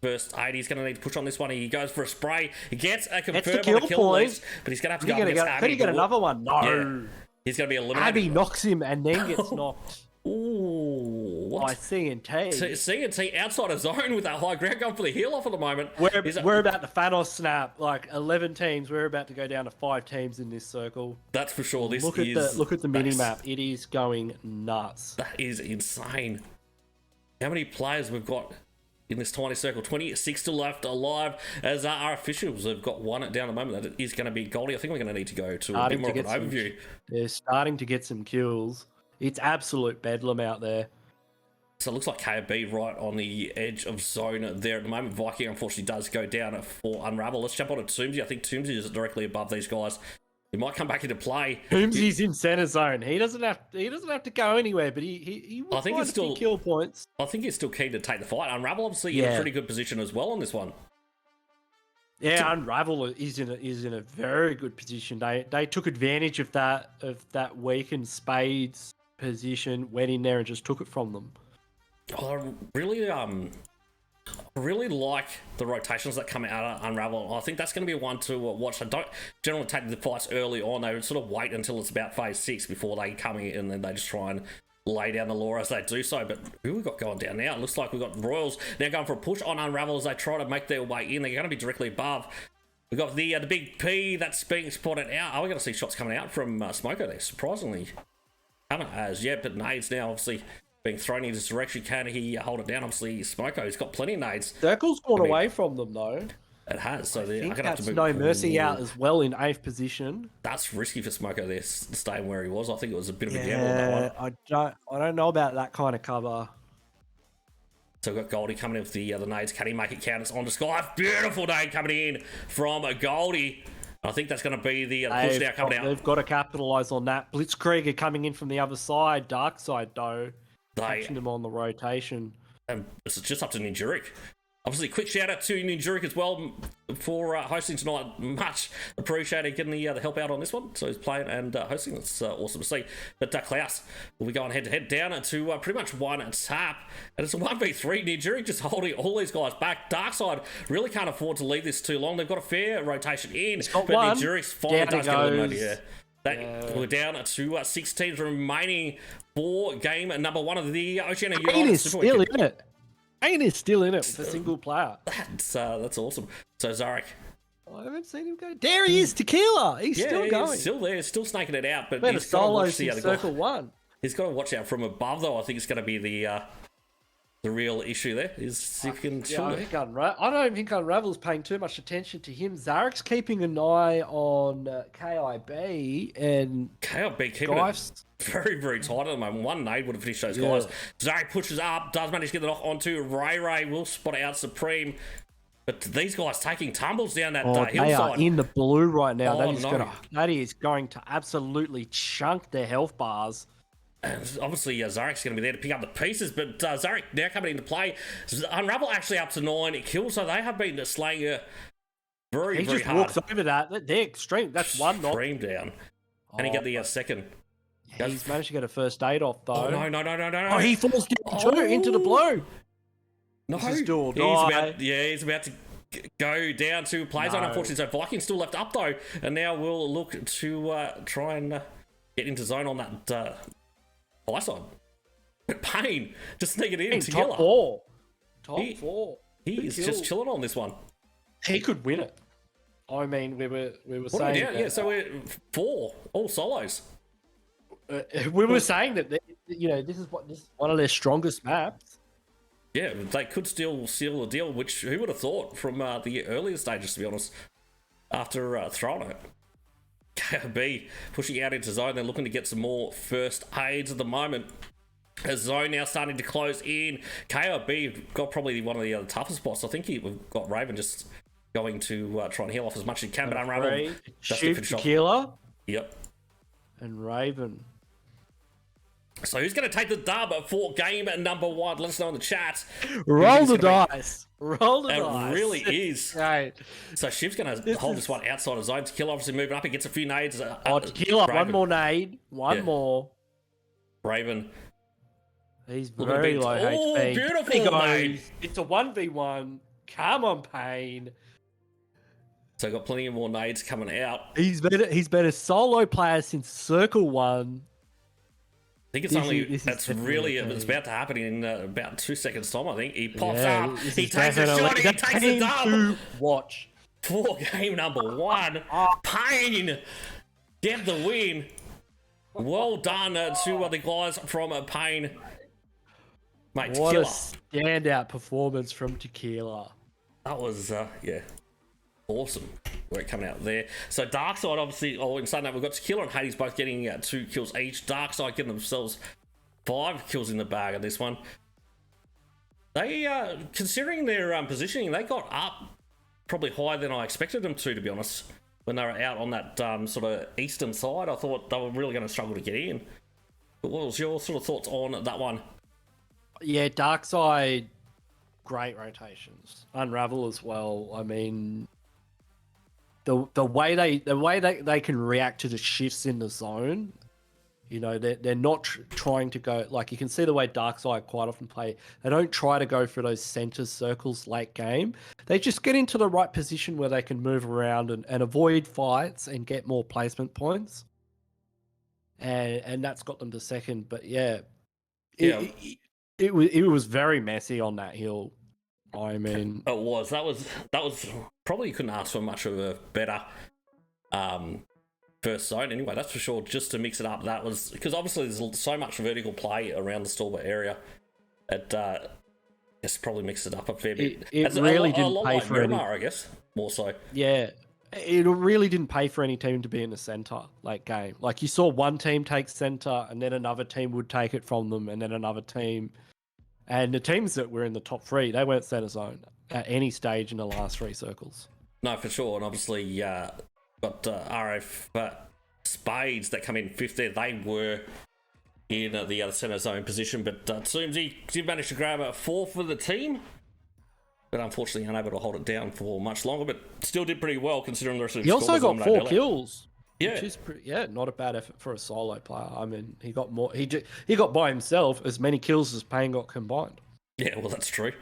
first aid. He's going to need to push on this one. He goes for a spray. He gets a confirm on a kill point, but he's going to have to go against Abby. Could he get another one? No. Yeah. He's going to be eliminated. Abby knocks him and then gets knocked. Ooh, what? By CNT. CNT outside of zone with that high ground going for the heal off at the moment. We're about to Thanos snap. Like 11 teams. We're about to go down to 5 teams in this circle. That's for sure. Look at the mini map. It is going nuts. That is insane. how many players we've got in this tiny circle. 26 still left alive, as our officials have got one down at the moment. That is going to be Goldie. I think we're going to need to go to a bit more of an overview. They're starting to get some kills. It's absolute bedlam out there. So it looks like KOB right on the edge of zone there at the moment. Viking unfortunately does go down for Unravel. Let's jump on to Toomsy. I think Toomsy is directly above these guys. He might come back into play. Toomsy's in center zone. He doesn't have to go anywhere, but he will find a few kill points. I think he's still keen to take the fight. Unravel obviously in a pretty good position as well on this one. Yeah, Unravel is in a very good position. They took advantage of that weakened Spades position, went in there and just took it from them. I really like the rotations that come out of Unravel. I think that's going to be one to watch. I don't generally take the fights early on. They would sort of wait until it's about phase 6 before they come in, and then they just try and lay down the law as they do so. But who we got going down now? It looks like we've got Royals now going for a push on Unravel as they try to make their way in. They're going to be directly above. We've got the big P that's being spotted out. Are we going to see shots coming out from Smoko there? Surprisingly, haven't as yet, but nades now obviously being thrown in his direction. Can he hold it down? Obviously, Smoko, he's got plenty of nades. Circle's gone away from them, though. It has, so they're going to have to move. No Mercy out as well in 8th position. That's risky for Smoko there, staying where he was. I think it was a bit of a gamble on that one. I don't know about that kind of cover. So we've got Goldie coming in with the nades. Can he make it count? It's on to Sky. Beautiful nade coming in from Goldie. I think that's going to be the push now coming out. They've got to capitalise on that. Blitzkrieg are coming in from the other side. DARKSYDE, though. Catching them on the rotation. It's just up to Ninjuric. Obviously, quick shout out to Ninjuric as well for hosting tonight. Much appreciated getting the help out on this one. So he's playing and hosting. That's awesome to see. But Klaus will be going head to head down to pretty much one tap. And it's a 1v3. Ninjuric just holding all these guys back. DARKSYDE really can't afford to leave this too long. They've got a fair rotation in. But Ninjuric's finally does get eliminated. We're down to 6 teams remaining for game number 1 of the Oceania United Super Weekend. Kane is still in it with a single player. That's awesome. So Zarek, I haven't seen him go. There he is, Tequila. He's still going. He's still there. He's still snaking it out. But he's got to watch the other circle guy. He's got to watch out from above, though. I think it's going to be the real issue there. Is if you can. I don't think Unravel's paying too much attention to him. Zarek's keeping an eye on KIB and KIB keeping it very, very tight at the moment. One nade would have finished those guys. Zarek pushes up, does manage to get it off onto Ray. Will spot out Supreme. But these guys taking tumbles down that hillside. They are in the blue right now. That is going to absolutely chunk their health bars. And obviously, Zarek's going to be there to pick up the pieces, but Zarek now coming into play. Unravel actually up to 9 kills, so they have been slaying her very, very hard. He just walks over that. They're extreme. That's one knock. Extreme down. And he got the second. He's managed to get a first aid off, though. Oh, no. Oh, he falls down too, into the blow. No, he's about to go down to play zone, unfortunately. So Vikings still left up, though. And now we'll look to try and get into zone on that high side. But Payne just sneaking it in together. Top four. He is just chilling on this one. He could win it. I mean, we were saying... so we're 4, all solos. We were saying that this is one of their strongest maps. Yeah, they could still seal the deal, which who would have thought from the earlier stages, to be honest, after throwing it. KOB pushing out into zone. They're looking to get some more first aids at the moment. As zone now starting to close in. KOB got probably one of the toughest spots. I think we've got Raven just going to try and heal off as much as he can, but Unravel. Shoot Tequila. Yep. And Raven. So who's going to take the dub for game number 1? Let us know in the chat. Roll the dice. Roll the dice. It really is. Right. So Shiv's going to hold this one outside of zone. Tequila obviously moving up. He gets a few nades. Tequila, one more nade. One more. Raven. He's very low HP. Oh, beautiful nade. It's a 1v1. Come on, Payne. So got plenty of more nades coming out. He's been a solo player since Circle 1. I think it's it's about to happen in about 2 seconds time. I think he pops up, he takes a shot, he takes the dub. Watch for game number 1. Payne get the win. Well done to the guys from Payne. Mate, What Tequila. a standout performance from Tequila. That was, yeah, awesome work coming out there. So DARKSYDE, obviously, in saying that, we've got Tequila and Hades both getting 2 kills each. DARKSYDE getting themselves 5 kills in the bag on this one. They, considering their positioning, they got up probably higher than I expected them to be honest. When they were out on that sort of eastern side, I thought they were really going to struggle to get in. But what was your sort of thoughts on that one? Yeah, DARKSYDE, great rotations. Unravel as well. I mean, the way they can react to the shifts in the zone, you know, they're not trying to go, like, you can see the way DARKSYDE quite often play. They don't try to go for those center circles late game. They just get into the right position where they can move around and avoid fights and get more placement points. And that's got them to second. But yeah, it was very messy on that hill. I mean, it was. That was probably, you couldn't ask for much of a better first zone anyway, that's for sure. Just to mix it up, that was because obviously there's so much vertical play around the Stalbert area. It just probably mixed it up a fair bit. It really didn't pay like for Miramar, I guess, more so. Yeah, it really didn't pay for any team to be in the center like game. Like, you saw one team take center and then another team would take it from them, and then another team. And the teams that were in the top 3, they weren't center zone at any stage in the last 3 circles. No, for sure. And obviously, got RF Spades that come in 5th there. They were in the other center zone position, but Zoomsy did manage to grab a 4 for the team, but unfortunately unable to hold it down for much longer, but still did pretty well considering the rest of the He also got 4 kills. Yeah, which is not a bad effort for a solo player. I mean, he got more. He got by himself as many kills as Payne got combined. Yeah, well, that's true.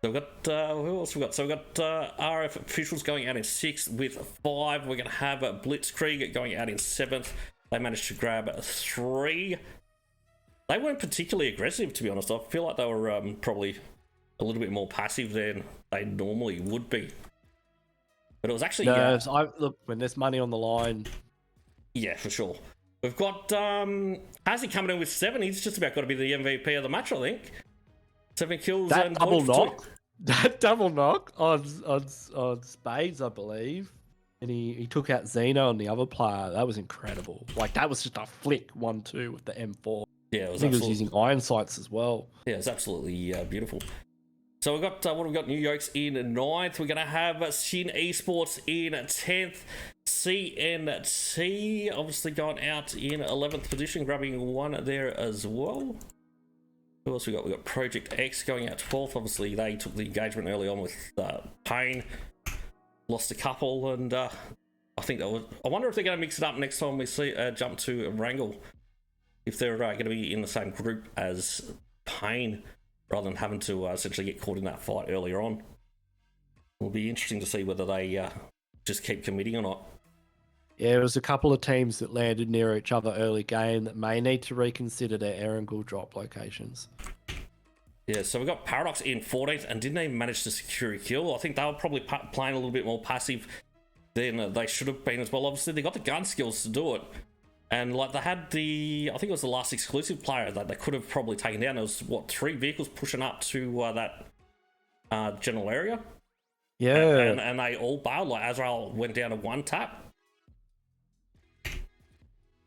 So we've got, who else we got? So we've got RF Officials going out in 6th with 5. We're going to have Blitzkrieg going out in 7th. They managed to grab 3. They weren't particularly aggressive, to be honest. I feel like they were probably a little bit more passive than they normally would be. But it was actually... look, when there's money on the line... Yeah, for sure. We've got Hazzy coming in with 7. He's just about got to be the MVP of the match, I think. 7 kills that and double knock. That double knock on Spades, I believe. And he took out Xeno on the other player. That was incredible. Like, that was just a flick 1-2 with the M4. Yeah, it was. I think he was using iron sights as well. Yeah, it's absolutely beautiful. So we've got, what have we got? NewYolks in 9th. We're going to have Shin Esports in 10th. CNT obviously going out in 11th position, grabbing 1 there as well. Who else we got? We got Project X going out 12th. Obviously, they took the engagement early on with Payne. Lost a couple, and I think that was... I wonder if they're going to mix it up next time we see jump to Wrangle. If they're going to be in the same group as Payne, rather than having to essentially get caught in that fight earlier on. It'll be interesting to see whether they just keep committing or not. Yeah, there was a couple of teams that landed near each other early game that may need to reconsider their Erangel drop locations. Yeah, so we've got Paradox in 14th, and didn't even manage to secure a kill. I think they were probably playing a little bit more passive than they should have been as well. Obviously, they got the gun skills to do it. And like, they had I think it was the last exclusive player that they could have probably taken down. There was, 3 vehicles pushing up to that general area. Yeah. And they all bailed. Like, Azrael went down to 1 tap.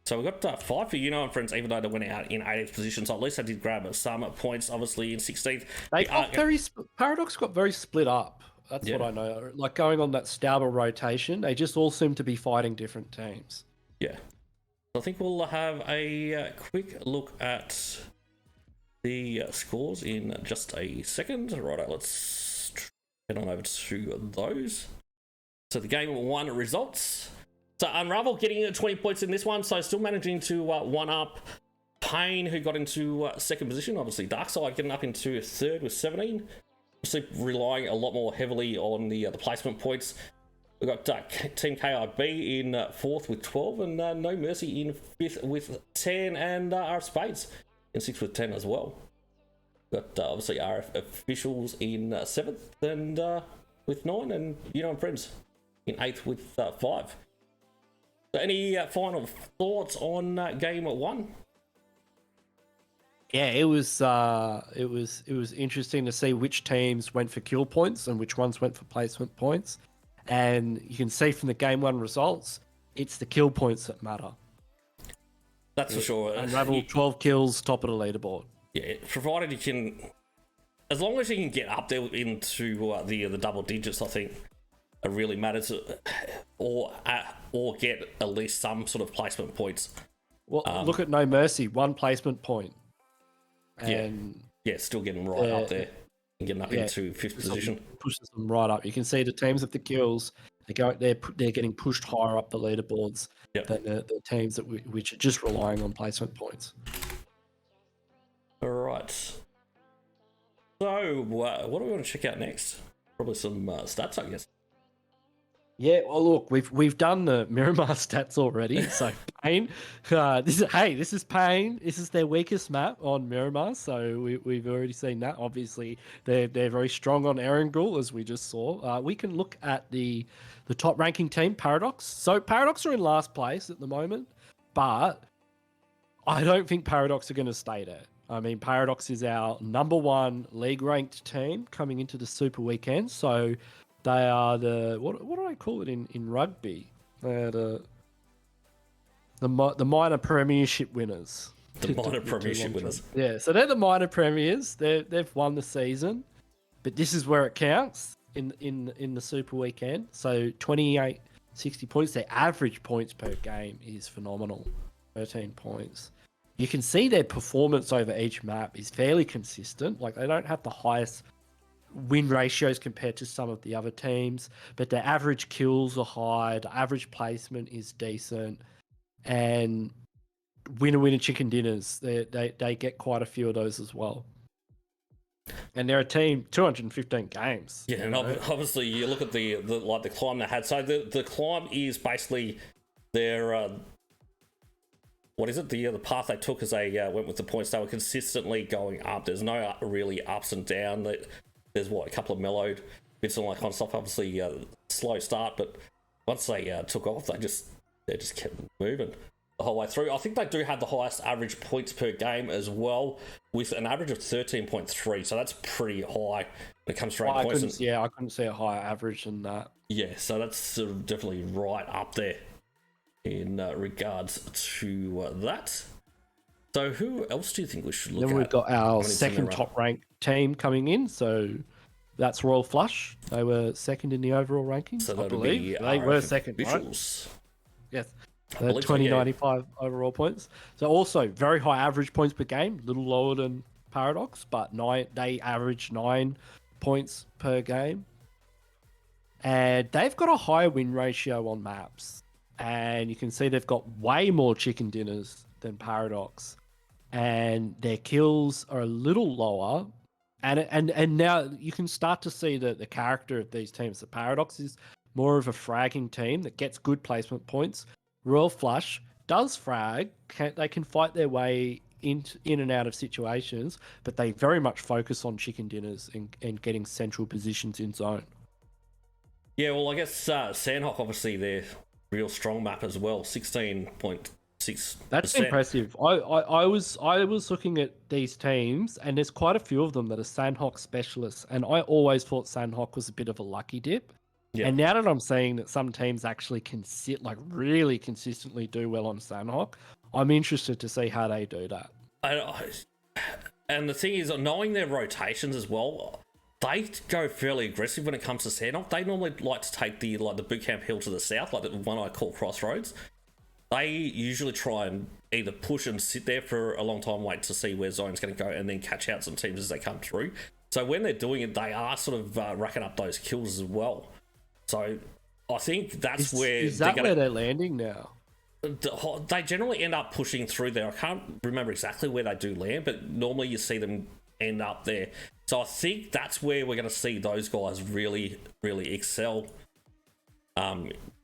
So we got 5 for Yuuno and Friends, even though they went out in 18th position. So at least they did grab some points, obviously, in 16th. They got Paradox got very split up. That's what I know. Like, going on that Stauber rotation, they just all seem to be fighting different teams. Yeah. I think we'll have a quick look at the scores in just a second. Right, let's head on over to those. So the game 1 results. So Unravel getting 20 points in this one, so still managing to 1-up Payne, who got into 2nd position. Obviously, DARKSYDE getting up into 3rd with 17. Obviously, relying a lot more heavily on the placement points. We've got Team KIB in 4th with 12, and No Mercy in 5th with 10, and RF Spades in 6th with 10 as well. Got obviously RF Officials in 7th and with 9, and Yuuno and Friends in 8th with 5. So any final thoughts on game 1? Yeah, it was interesting to see which teams went for kill points and which ones went for placement points. And you can see from the game one results, it's the kill points that matter. That's for sure. Unravel 12 kills, top of the leaderboard. Yeah, provided you can, as long as you can get up there into the double digits, I think it really matters, or get at least some sort of placement points. Well, look at No Mercy, 1 placement point. And yeah, still getting right up there and getting up into 5th position. Pushes them right up. You can see the teams with the kills, they're getting pushed higher up the leaderboards than the teams which are just relying on placement points. All right. So, what do we want to check out next? Probably some stats, I guess. Yeah, well, look, we've done the Miramar stats already. So Pain, this is Pain. This is their weakest map on Miramar. So we've already seen that. Obviously, they're very strong on Erangel, as we just saw. We can look at the top ranking team, Paradox. So Paradox are in last place at the moment, but I don't think Paradox are going to stay there. I mean, Paradox is our number 1 league ranked team coming into the Super Weekend. So they are the what do I call it in rugby? They're the minor premiership winners. The minor premiership winners. Yeah, so they're the minor premiers. They've won the season, but this is where it counts in the Super Weekend. So 28, 60 points. Their average points per game is phenomenal, 13 points. You can see their performance over each map is fairly consistent. Like, they don't have the highest win ratios compared to some of the other teams, but their average kills are high, the average placement is decent, and winner chicken dinners, they get quite a few of those as well. And they're a team 215 games. Yeah, and obviously you look at the climb they had. So the climb is basically their what is it? The path they took as they went with the points. They were consistently going up. There's no really ups and downs. There's a couple of mellowed bits and all that kind of stuff. Obviously, slow start, but once they took off, they just kept moving the whole way through. I think they do have the highest average points per game as well, with an average of 13.3. So that's pretty high when it comes to points. I couldn't see a higher average than that. Yeah, so that's sort of definitely right up there in regards to that. So who else do you think we should look at? Then we've got our second top ranked team coming in. So that's Royal Flush. They were second in the overall rankings, so I believe. They were second, officials. Right? Yes. 2095 overall points. So also very high average points per game, a little lower than Paradox, but they average 9 points per game. And they've got a higher win ratio on maps. And you can see they've got way more chicken dinners than Paradox. And their kills are a little lower. And now you can start to see the character of these teams. The Paradox is more of a fragging team that gets good placement points. Royal Flush does frag. They can fight their way in and out of situations, but they very much focus on chicken dinners and getting central positions in zone. Yeah, well, I guess Sandhawk, obviously, their real strong map as well, 16.6%. That's impressive. I was looking at these teams, and there's quite a few of them that are Sandhawk specialists, and I always thought Sandhawk was a bit of a lucky dip. Yeah. And now that I'm seeing that some teams actually can really consistently do well on Sandhawk, I'm interested to see how they do that. And the thing is, knowing their rotations as well, they go fairly aggressive when it comes to Sandhawk. They normally like to take the bootcamp hill to the south, like the one I call Crossroads. They usually try and either push and sit there for a long time, wait to see where zone's going to go, and then catch out some teams as they come through. So when they're doing it, they are sort of racking up those kills as well. So I think that's where they're landing now. They generally end up pushing through there. I can't remember exactly where they do land, but normally you see them end up there. So I think that's where we're going to see those guys really, really excel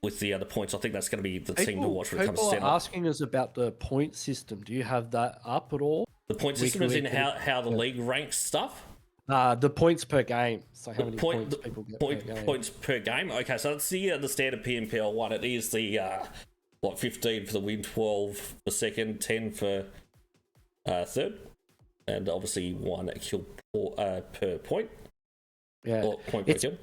with the other points. I think that's going to be the team to watch when it comes to People are asking us about the point system. Do you have that up at all? The point system is in how the league ranks stuff? The points per game. So how many points people get per game. Points per game. Okay, so that's the standard PNPL one. It is the 15 for the win, 12 for second, 10 for third. and obviously 1 kill per point. Yeah, or point per kill.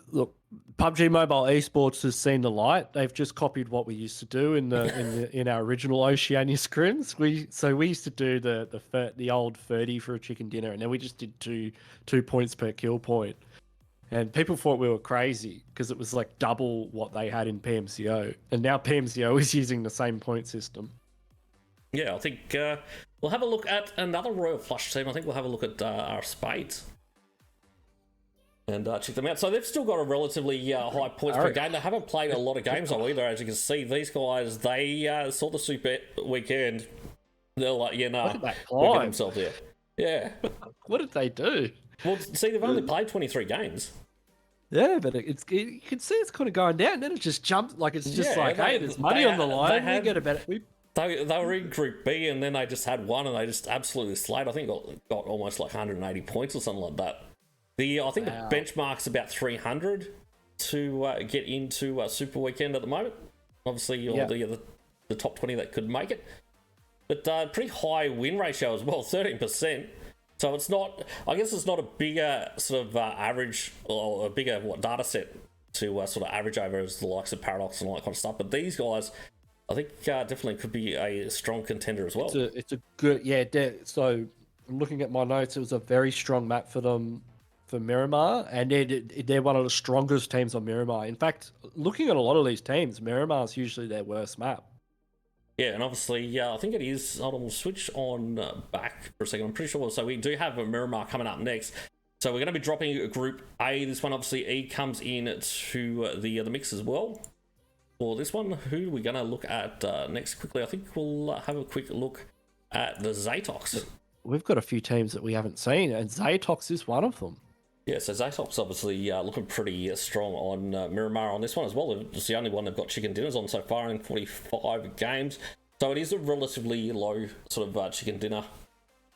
Look, PUBG Mobile Esports has seen the light. They've just copied what we used to do in our original Oceania scrims. We used to do the old 30 for a chicken dinner, and then we just did two points per kill point. And people thought we were crazy because it was like double what they had in PMCO. And now PMCO is using the same point system. Yeah, I think we'll have a look at another Royal Flush team. I think we'll have a look at our Spades. And check them out. So they've still got a relatively high points per game. They haven't played a lot of games though either. As you can see, these guys, they saw the Super Weekend. They're like, yeah, nah, we're getting themselves there. Yeah. What did they do? Well, see, they've only played 23 games. Yeah, but you can see it's kind of going down. Then it just jumps like it's just hey, there's money on the line. We get about it. They were in Group B, and then they just had one, and they just absolutely slayed. I think got almost like 180 points or something like that. I think the benchmark's about 300 to get into Super Weekend at the moment. Obviously, all the top 20 that could make it. But pretty high win ratio as well, 13%. So it's not, I guess it's not a bigger sort of average or a bigger data set to sort of average over as the likes of Paradox and all that kind of stuff. But these guys, I think definitely could be a strong contender as well. It's a good, so I'm looking at my notes. It was a very strong map for them. For Miramar, and they're one of the strongest teams on Miramar. In fact, looking at a lot of these teams, Miramar is usually their worst map. Yeah, and obviously, I think it is. Hold on, we'll switch on back for a second. I'm pretty sure. So we do have a Miramar coming up next. So we're going to be dropping Group A. This one, obviously, E comes in to the mix as well. For this one, who are we going to look at next quickly? I think we'll have a quick look at the ZATOX. We've got a few teams that we haven't seen, and ZATOX is one of them. Yeah, so ZATOX obviously looking pretty strong on Miramar on this one as well. It's the only one they've got chicken dinners on so far in 45 games. So it is a relatively low sort of chicken dinner.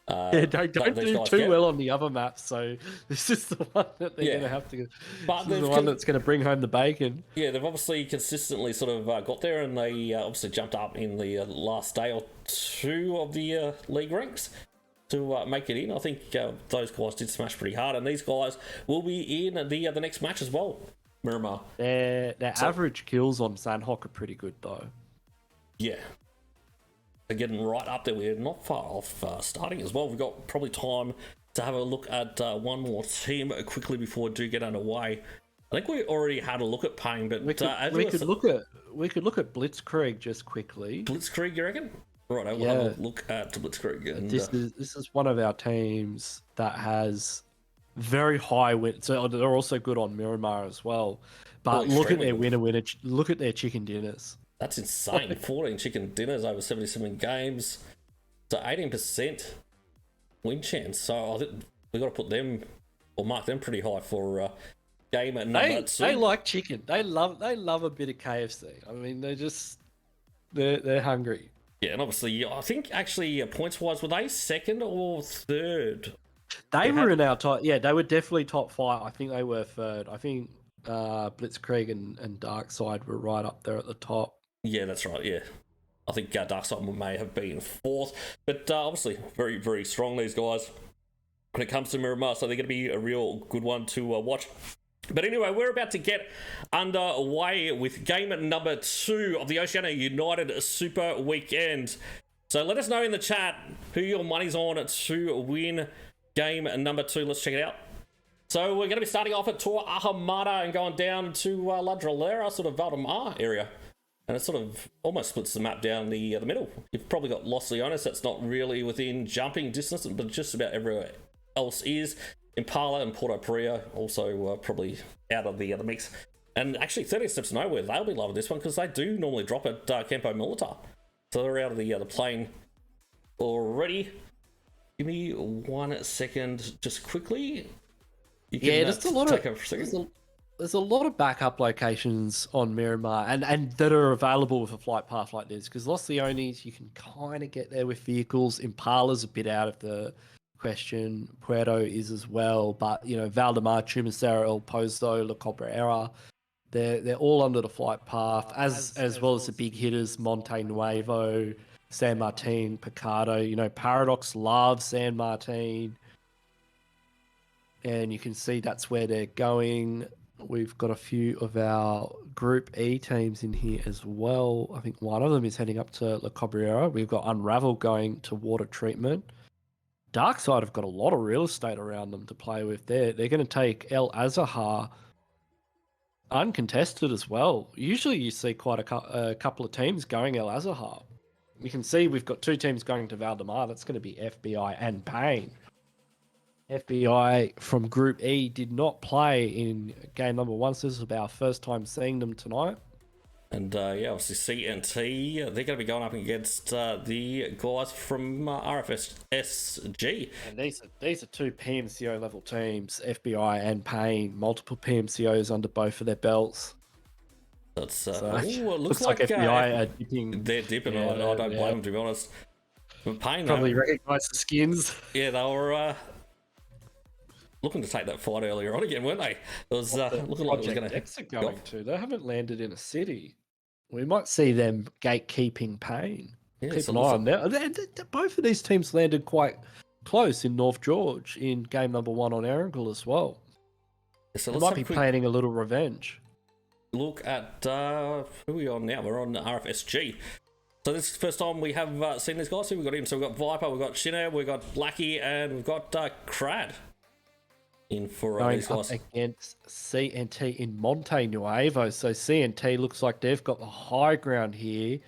Don't do too well on the other maps. So this is the one that they're going to have to. But this is the one that's going to bring home the bacon. Yeah, they've obviously consistently sort of got there, and they obviously jumped up in the last day or two of the league ranks to make it in. I think those guys did smash pretty hard, and these guys will be in the next match as well. Miramar. Their average kills on Sandhawk are pretty good though. Yeah. They're getting right up there. We're not far off starting as well. We've got probably time to have a look at one more team quickly before we do get underway. I think we already had a look at Payne, but we could look at Blitzkrieg just quickly. Blitzkrieg, you reckon? Right, I will have a look at Blitzkrieg. And, this is one of our teams that has very high win. So they're also good on Miramar as well. But look at their winner. Look at their chicken dinners. That's insane. 14 chicken dinners over 77 games. So 18% win chance. So I think we've got to put them or mark them pretty high for game number 2. They like chicken. They love a bit of KFC. I mean, they're hungry. Yeah, and obviously, I think actually points-wise, were they second or third? They were in our top. Yeah, they were definitely top 5. I think they were third. I think Blitzkrieg and DARKSYDE were right up there at the top. Yeah, that's right. Yeah, I think DARKSYDE may have been 4th, but obviously very, very strong, these guys when it comes to Miramar. So they're going to be a real good one to watch. But anyway, we're about to get underway with game number 2 of the Oceania United Super Weekend. So let us know in the chat who your money's on to win game number 2. Let's check it out. So we're going to be starting off at Tor Ahamada and going down to La Dralera, sort of Valdemar area. And it sort of almost splits the map down the middle. You've probably got Los Leones, that's not really within jumping distance, but just about everywhere else is. Impala and Porto Preo also probably out of the mix. And actually 30 Steps Nowhere, they'll be loving this one because they do normally drop at Campo Militar. So they're out of the plane already. Give me 1 second just quickly. You can, there's a lot of backup locations on Miramar and that are available with a flight path like this because Los Leones, you can kind of get there with vehicles. Impala's a bit out of the question. Puerto is as well, but Valdemar, Chumacero, El Pozo, La Cabrera, they're all under the flight path as well as the big hitters Monte Nuevo, San Martin, Picardo. You know, Paradox loves San Martin. And you can see that's where they're going. We've got a few of our Group E teams in here as well. I think one of them is heading up to La Cabrera. We've got Unravel going to water treatment. DARKSYDE have got a lot of real estate around them to play with there. They're going to take El Azahar uncontested as well. Usually you see quite a couple of teams going El Azahar. You can see we've got 2 teams going to Valdemar. That's going to be FBI and Payne. FBI from Group E did not play in game number 1, so this is our first time seeing them tonight. And yeah, obviously CNT, they're going to be going up against the guys from RFSG. And these are 2 PMCO level teams, FBI and Payne, multiple PMCOs under both of their belts. That's So, it looks like FBI are dipping. They're dipping. Yeah, I don't blame them, to be honest. But Payne, Probably recognise the skins. yeah, they were looking to take that fight earlier on again, weren't they? It was looking like it was going to going to. They haven't landed in a city. We might see them gatekeeping Payne. Yeah, Keep so an eye on that. Both of these teams landed quite close in North George in game number 1 on Erangel as well. So they might be planning a little revenge. Look at who are we on now? We're on RFSG. So this is the first time we have seen these guys. Who we got in? So we've got Viper, we've got Shinner, we've got Blackie, and we've got Crad in for these guys. Against CNT in Monte Nuevo. So CNT looks like they've got the high ground here.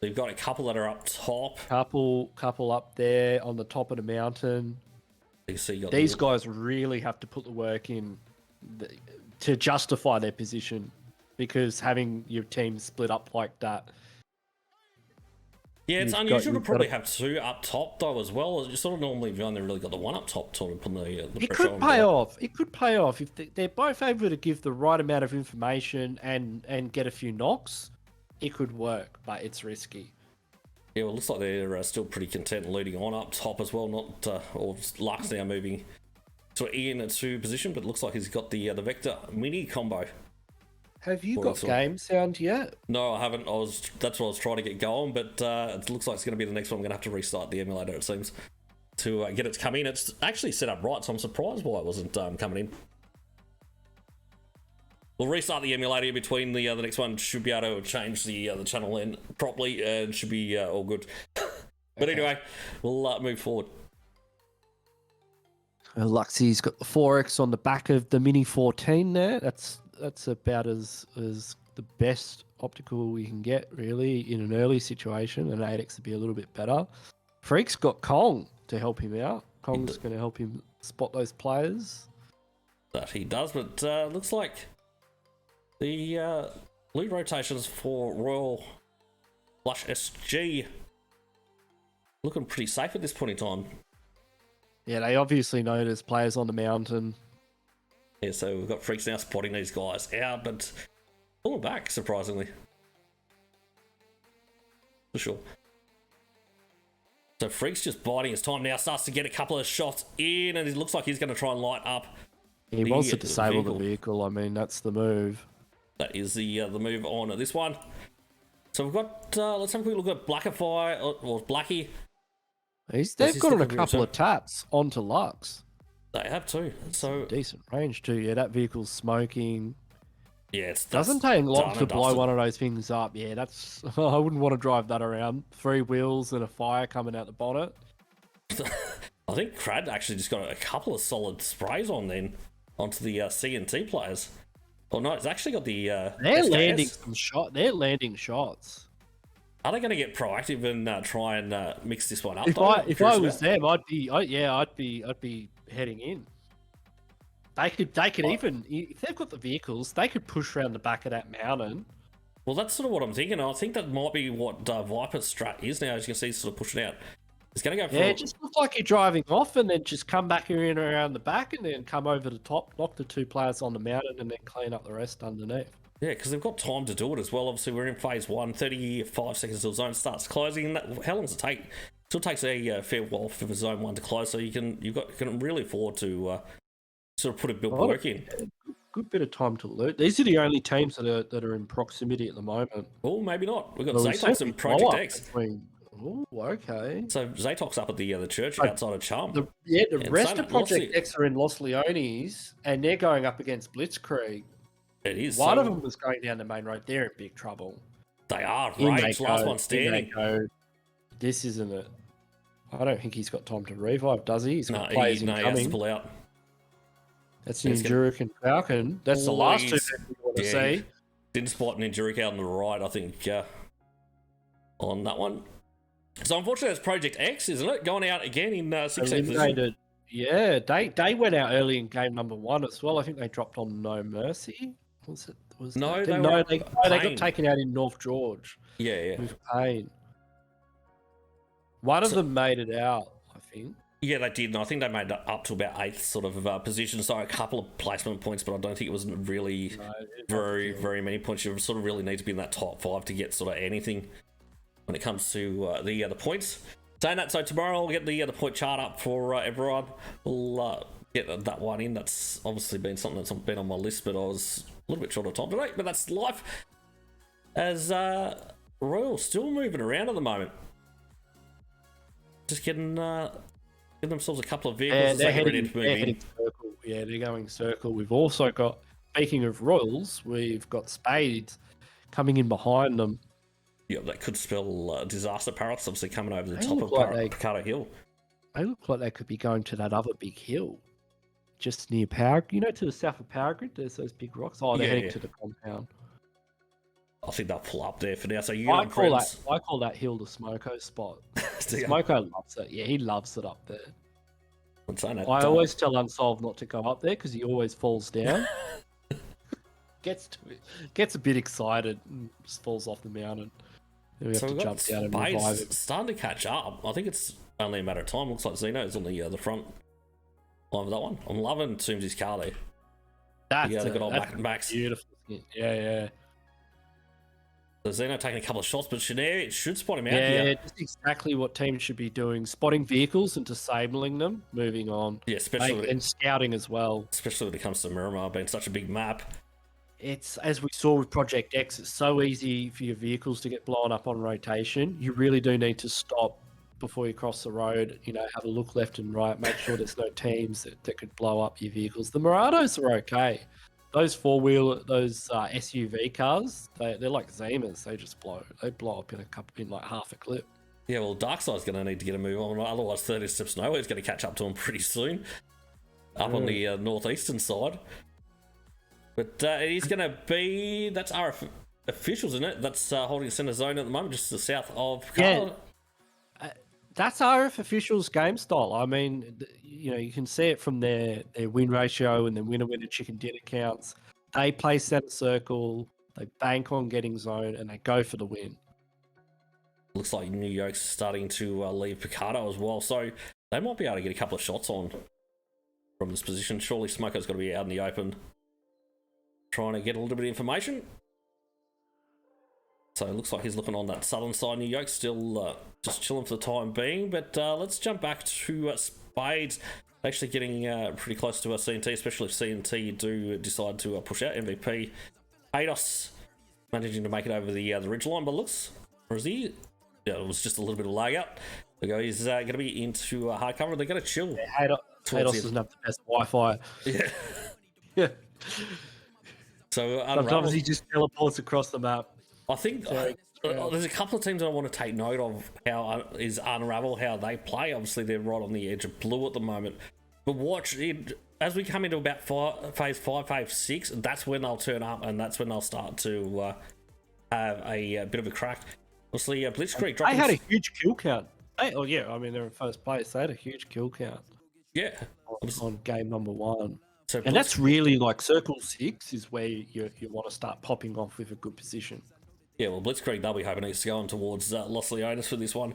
They've got a couple that are up top. Couple up there on the top of the mountain. These guys really have to put the work in to justify their position, because having your team split up like that. Yeah, it's unusual to probably have 2 up top though as well. You sort of normally have only really got the 1 up top to put the it pressure could pay off. It could pay off if they're both able to give the right amount of information and get a few knocks. It could work, but it's risky. Yeah, well, it looks like they're still pretty content leading on up top as well. Not or Luck's now moving to Ian to position, but it looks like he's got the Vector mini combo. Have you got game sound yet? No, I haven't. That's what I was trying to get going, but it looks like it's going to be the next one. I'm going to have to restart the emulator, it seems, to get it to come in. It's actually set up right, so I'm surprised why it wasn't coming in. We'll restart the emulator in between. The next one should be able to change the channel in properly, and should be all good. But anyway, we'll move forward. Luxie's got the 4X on the back of the Mini 14 there. That's about as the best optical we can get, really, in an early situation. An 8X would be a little bit better. Freak's got Kong to help him out. Kong's going to help him spot those players. That he does, but looks like the loot rotations for Royal Flush SG looking pretty safe at this point in time. Yeah, they obviously know there's players on the mountain. Yeah, so we've got Freaks now spotting these guys out, but pulling back, surprisingly. For sure. So Freaks just biding his time now, starts to get a couple of shots in, and it looks like he's going to try and light up. He wants to disable the vehicle. I mean, that's the move. That is the move on this one. So we've got, let's have a quick look at Blackify, or Blackie. They've got a couple of taps onto Lux. They have too. So decent range too. Yeah, that vehicle's smoking. Yeah, it doesn't take long to blow one of those things up. Yeah, that's. I wouldn't want to drive that around. 3 wheels and a fire coming out the bonnet. I think Crad actually just got a couple of solid sprays on then onto the CNT players. Oh no, it's actually got the. They're SKS. landing some shot. They're landing shots. Are they going to get proactive and try and mix this one up? If I was them, I'd be heading in. They could even, if they've got the vehicles, they could push around the back of that mountain. Well, that's sort of what I'm thinking. I think that might be what Viper's strat is now. As you can see, sort of pushing out. It's going to go for... Yeah, it just looks like you're driving off and then just come back in around the back and then come over the top, knock the 2 players on the mountain and then clean up the rest underneath. Yeah, because they've got time to do it as well. Obviously, we're in phase 1, 35 seconds till zone starts closing. How long does it take? It still takes a fair while for the zone 1 to close, so you can really afford to sort of put a bit of work in. good bit of time to loot. These are the only teams that are in proximity at the moment. Oh, maybe not. We've got Well, ZATOX and Project X. Oh, okay. So ZATOX up at the church outside of Charm. The rest of Project X are in Los Leones, and they're going up against Blitzkrieg. It is. One of them was going down the main road. They're in big trouble. They are. Rage, last one standing. This isn't it. I don't think he's got time to revive, does he? He's got players incoming. He has to pull out. That's Ninjuruk and Falcon. That's the last two people you want to see. Didn't spot Ninjuruk out on the right, I think, on that one. So unfortunately, it's Project X, isn't it? Going out again in 16th position. Yeah, they went out early in game number 1 as well. I think they dropped on No Mercy. They got taken out in North George. Yeah. With pain. One of them made it out, I think. Yeah, they did, and I think they made it up to about 8th sort of position, so a couple of placement points, but I don't think it was really very many points. You sort of really need to be in that top 5 to get sort of anything when it comes to the points. Saying that, so tomorrow I'll get the point chart up for everyone. We'll get that one in. That's obviously been something that's been on my list, but I was a little bit short of time today, but that's life. As Royal still moving around at the moment. Just getting themselves a couple of vehicles as they get ready to move in. Circle. Yeah, they're going circle. We've also got, speaking of Royals, we've got Spades coming in behind them. Yeah, that could spell disaster. Paradox obviously coming over the top of Picardo Hill. They look like they could be going to that other big hill. Just near Power, to the south of Power Grid, there's those big rocks. Oh, they're heading to the compound. I think they'll pull up there for now. So I call that hill the Smoko spot. Smoko loves it. Yeah, he loves it up there. I always tell Unsolved not to go up there because he always falls down. Gets a bit excited and just falls off the mountain. Then we have to jump down and revive it. Starting to catch up. I think it's only a matter of time. Looks like Zeno's on the front line of that one. I'm loving Toomsy's car there. That's a good old Max. Beautiful. Yeah. So Zeno taking a couple of shots, but Shanair should spot him out here. Yeah, that's exactly what teams should be doing. Spotting vehicles and disabling them, moving on. Yeah, especially and scouting as well. Especially when it comes to Miramar being such a big map. It's, as we saw with Project X, it's so easy for your vehicles to get blown up on rotation. You really do need to stop before you cross the road, have a look left and right, make sure there's no teams that could blow up your vehicles. The Murados are okay. Those SUV cars, they're like Zimas. They blow up in like half a clip. Yeah, well, DARKSYDE's going to need to get a move on. Otherwise, 30 Steps Nowhere is going to catch up to him pretty soon. Up on the northeastern side. But it is going to be... That's RF Officials, isn't it? That's holding center zone at the moment, just to the south of Carl. Yeah. That's RF Officials' game style. I mean, you can see it from their win ratio and their winner chicken dinner counts. They play center circle, they bank on getting zone, and they go for the win. Looks like NewYolks starting to leave Picardo as well, so they might be able to get a couple of shots on from this position. Surely Smoker's got to be out in the open trying to get a little bit of information. So it looks like he's looking on that southern side. NewYolks still just chilling for the time being. But let's jump back to Spades. Actually getting pretty close to CNT, especially if CNT do decide to push out MVP. Ados managing to make it over the ridgeline, but looks... Or is he? Yeah, it was just a little bit of lag out. There he's going to be into hard cover. They're going to chill. Yeah, Ados doesn't have the best Wi-Fi. Yeah. Yeah. So sometimes he just teleports across the map. I think there's a couple of teams that I want to take note of. How is Unravel, how they play. Obviously, they're right on the edge of blue at the moment. But watch it as we come into about phase 5, phase 6. That's when they'll turn up, and that's when they'll start to have a bit of a crack. Obviously, Blitzkrieg dropping. They had a huge kill count. They're in first place. They had a huge kill count. Yeah, on game number 1. So and that's really like Circle 6 is where you want to start popping off with a good position. Yeah, well, Blitzkrieg, they'll be hoping he's going towards Los Leones for this one.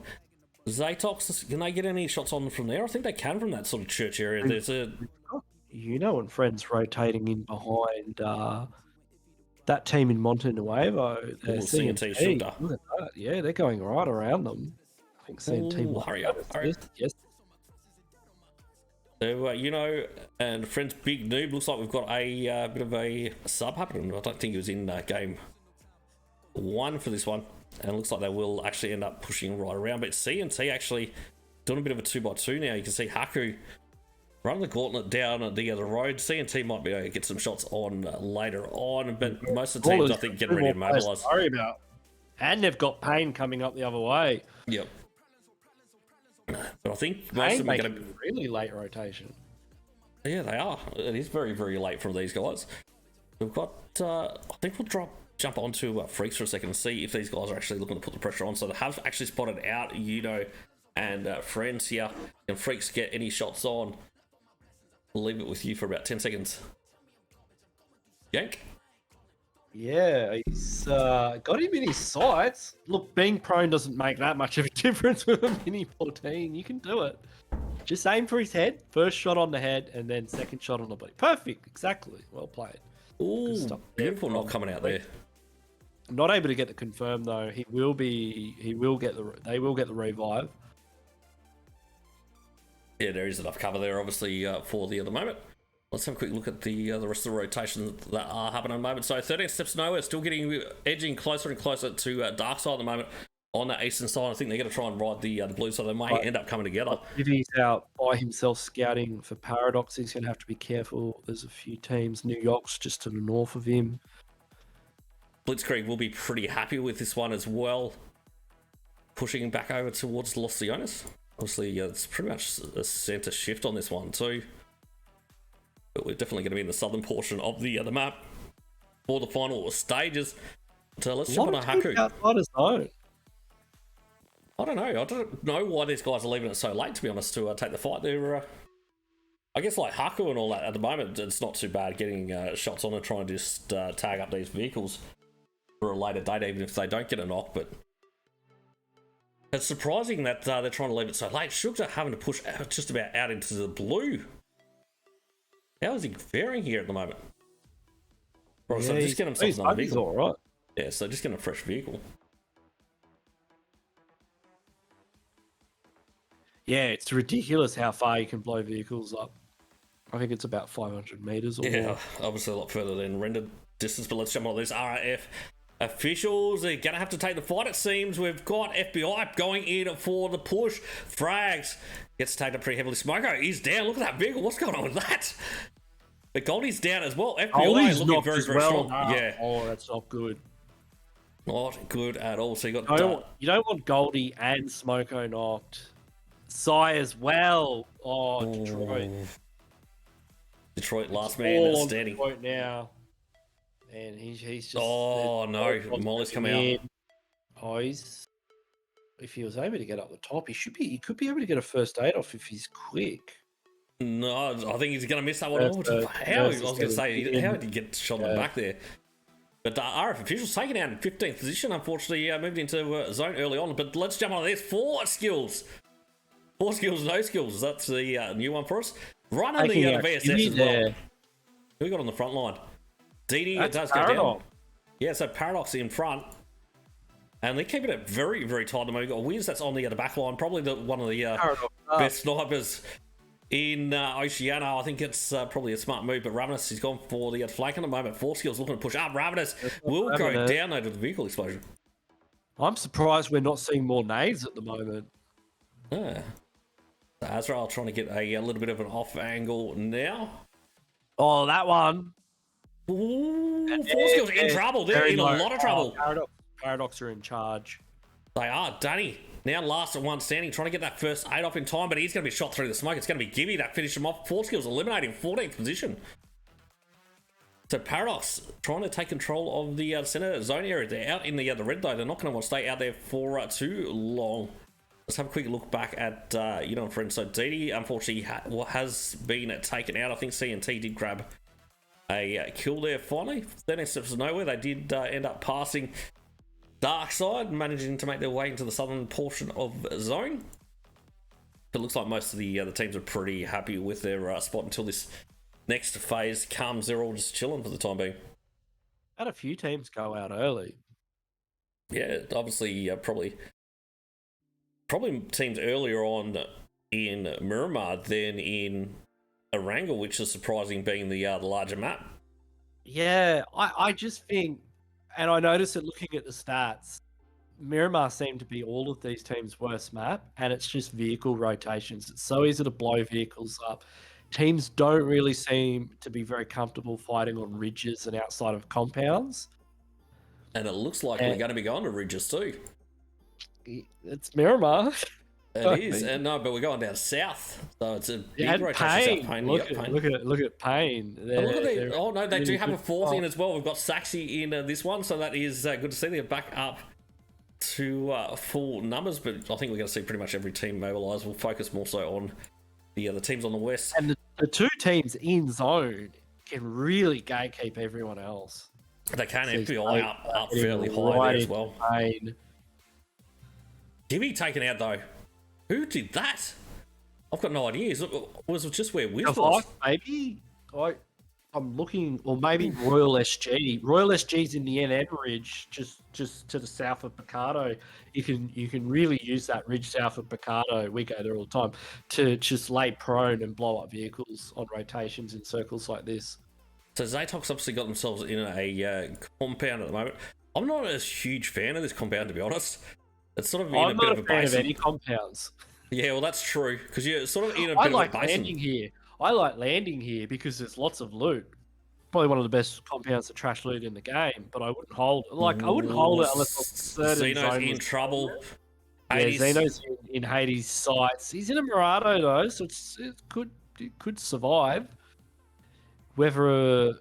ZATOX, can they get any shots on from there? I think they can from that sort of church area. There's a... Yuuno and Friends rotating in behind that team in Monte Nuevo. CNT shooter. Yeah, they're going right around them. I think CNT will hurry up. Yes. So, and Friends Big Noob, looks like we've got a bit of a sub happening. I don't think he was in game 1 for this one. And it looks like they will actually end up pushing right around. But CNT actually doing a bit of a 2x2 now. You can see Haku running the gauntlet down the other road. CNT might be able to get some shots on later on. But most of the teams, I think, getting ready to mobilise. Worry about. And they've got Pain coming up the other way. Yep. But I think most Pain of them are going making really late rotation. Yeah, they are. It is very, very late from these guys. We've got, I think we'll jump onto Freaks for a second and see if these guys are actually looking to put the pressure on. So they have actually spotted out Yuuno and Friends here. Can Freaks get any shots on? We'll leave it with you for about 10 seconds. Yank? Yeah, he's got him in his sights. Look, being prone doesn't make that much of a difference with a mini 14. You can do it. Just aim for his head. First shot on the head, and then second shot on the body. Perfect. Exactly. Well played. Ooh, beautiful not coming out there. I'm not able to get the confirm though. They will get the revive. Yeah, there is enough cover there, obviously, for the moment. Let's have a quick look at the rest of the rotations that are happening at the moment. So 13 steps to nowhere, still edging closer and closer to DARKSYDE at the moment on the eastern side. I think they're going to try and ride the blue, so they may end up coming together. If he's out by himself scouting for Paradox, he's going to have to be careful. There's a few teams, NewYolks just to the north of him. Blitzkrieg will be pretty happy with this one as well. Pushing back over towards Los Leones. Obviously, it's pretty much a center shift on this one too. But we're definitely going to be in the southern portion of the map for the final stages. So let's jump on a Haku. I don't know. I don't know why these guys are leaving it so late, to be honest, to take the fight. They're, I guess, like Haku and all that at the moment, it's not too bad getting shots on and trying to just tag up these vehicles for a later date, even if they don't get a knock. But it's surprising that they're trying to leave it so late. Shooks are having to push just about out into the blue. How is he faring here at the moment? Right, so just get himself another vehicle. All right. Yeah, so just get a fresh vehicle. Yeah, it's ridiculous how far you can blow vehicles up. I think it's about 500 meters or more. Obviously a lot further than rendered distance, but let's jump on this. RAF officials are going to have to take the fight, it seems. We've got FBI going in for the push. Frags gets taken up pretty heavily. Smoko is down. Look at that vehicle. What's going on with that? But Goldie's down as well. FBI looking very, very strong. Yeah. Oh, that's not good. Not good at all. So you don't want Goldie and Smoko knocked. Sai as well. Oh, Detroit. Detroit, last man standing. Detroit now. And he's just... Oh, no. Molly's come out. Oh, if he was able to get up the top, he could be able to get a first aid off if he's quick. No, I think he's going to miss that one. How did he get shot in the back there? But RF officials taken out in 15th position, unfortunately, moved into zone early on. But let's jump on this. 4 skills. 4 skills, no skills. That's the new one for us. Right on the VSS as well. Who we got on the front line? DD does go down. Yeah, so Paradox in front. And they're keeping it very, very tight. We've got Wiz that's on the back line. Probably one of the best snipers in Oceania. I think it's probably a smart move. But Ravenous, he's gone for the flank at the moment. 4 skills looking to push up. Ravenous will go down though to the vehicle explosion. I'm surprised we're not seeing more nades at the moment. Yeah. So Azrael trying to get a little bit of an off angle now. Oh, that one. Ooh, 4 skills in trouble. They're in a lot of trouble. Paradox are in charge. They are. Danny now last at one standing, trying to get that first 8 off in time, but he's going to be shot through the smoke. It's going to be Gibby that finished him off. 4 skills eliminating 14th position. So Paradox trying to take control of the center zone area. They're out in the red though. They're not going to want to stay out there for too long. Let's have a quick look back at Yuuno and Friends. So DD unfortunately has been taken out. I think CNT did grab a kill there finally. 13 steps to nowhere. They did end up passing DARKSYDE, managing to make their way into the southern portion of zone. It looks like most of the teams are pretty happy with their spot until this next phase comes. They're all just chilling for the time being. Had a few teams go out early. Yeah, obviously, probably teams earlier on in Miramar than in a wrangle, which is surprising, being the larger map. Yeah, I just think, and I noticed it looking at the stats, Miramar seemed to be all of these teams' worst map, and it's just vehicle rotations. It's so easy to blow vehicles up. Teams don't really seem to be very comfortable fighting on ridges and outside of compounds. And it looks like we're going to be going to ridges too. It's Miramar. It is, and no, but we're going down south, so it's a big rotation. Pain. Look at Pain. Oh no, they do have a fourth in as well. We've got Saxy in this one, so that is good to see. They're back up to full numbers, but I think we're going to see pretty much every team mobilise. We'll focus more so on the teams on the west. And the two teams in zone can really gatekeep everyone else. They can. FBI up fairly high there as well. Pain. Gibby taken out though. Who did that? I've got no idea. Was it just where Wiz was? Maybe. I'm looking, or maybe Royal SG. Royal SG's in the NN ridge, just to the south of Picardo. You can really use that ridge south of Picardo. We go there all the time to just lay prone and blow up vehicles on rotations in circles like this. So ZATOX obviously got themselves in a compound at the moment. I'm not a huge fan of this compound, to be honest. It's sort of in a bit of a basin. I'm not a fan of any compounds. Yeah, well, that's true, because you're sort of in a bit of a basin. I like landing here because there's lots of loot. Probably one of the best compounds to trash loot in the game, but I wouldn't hold it. I wouldn't hold it unless I was certain Xeno's in trouble. Yeah, Xeno's in Hades' sights. He's in a Murado though, so it could survive. Whether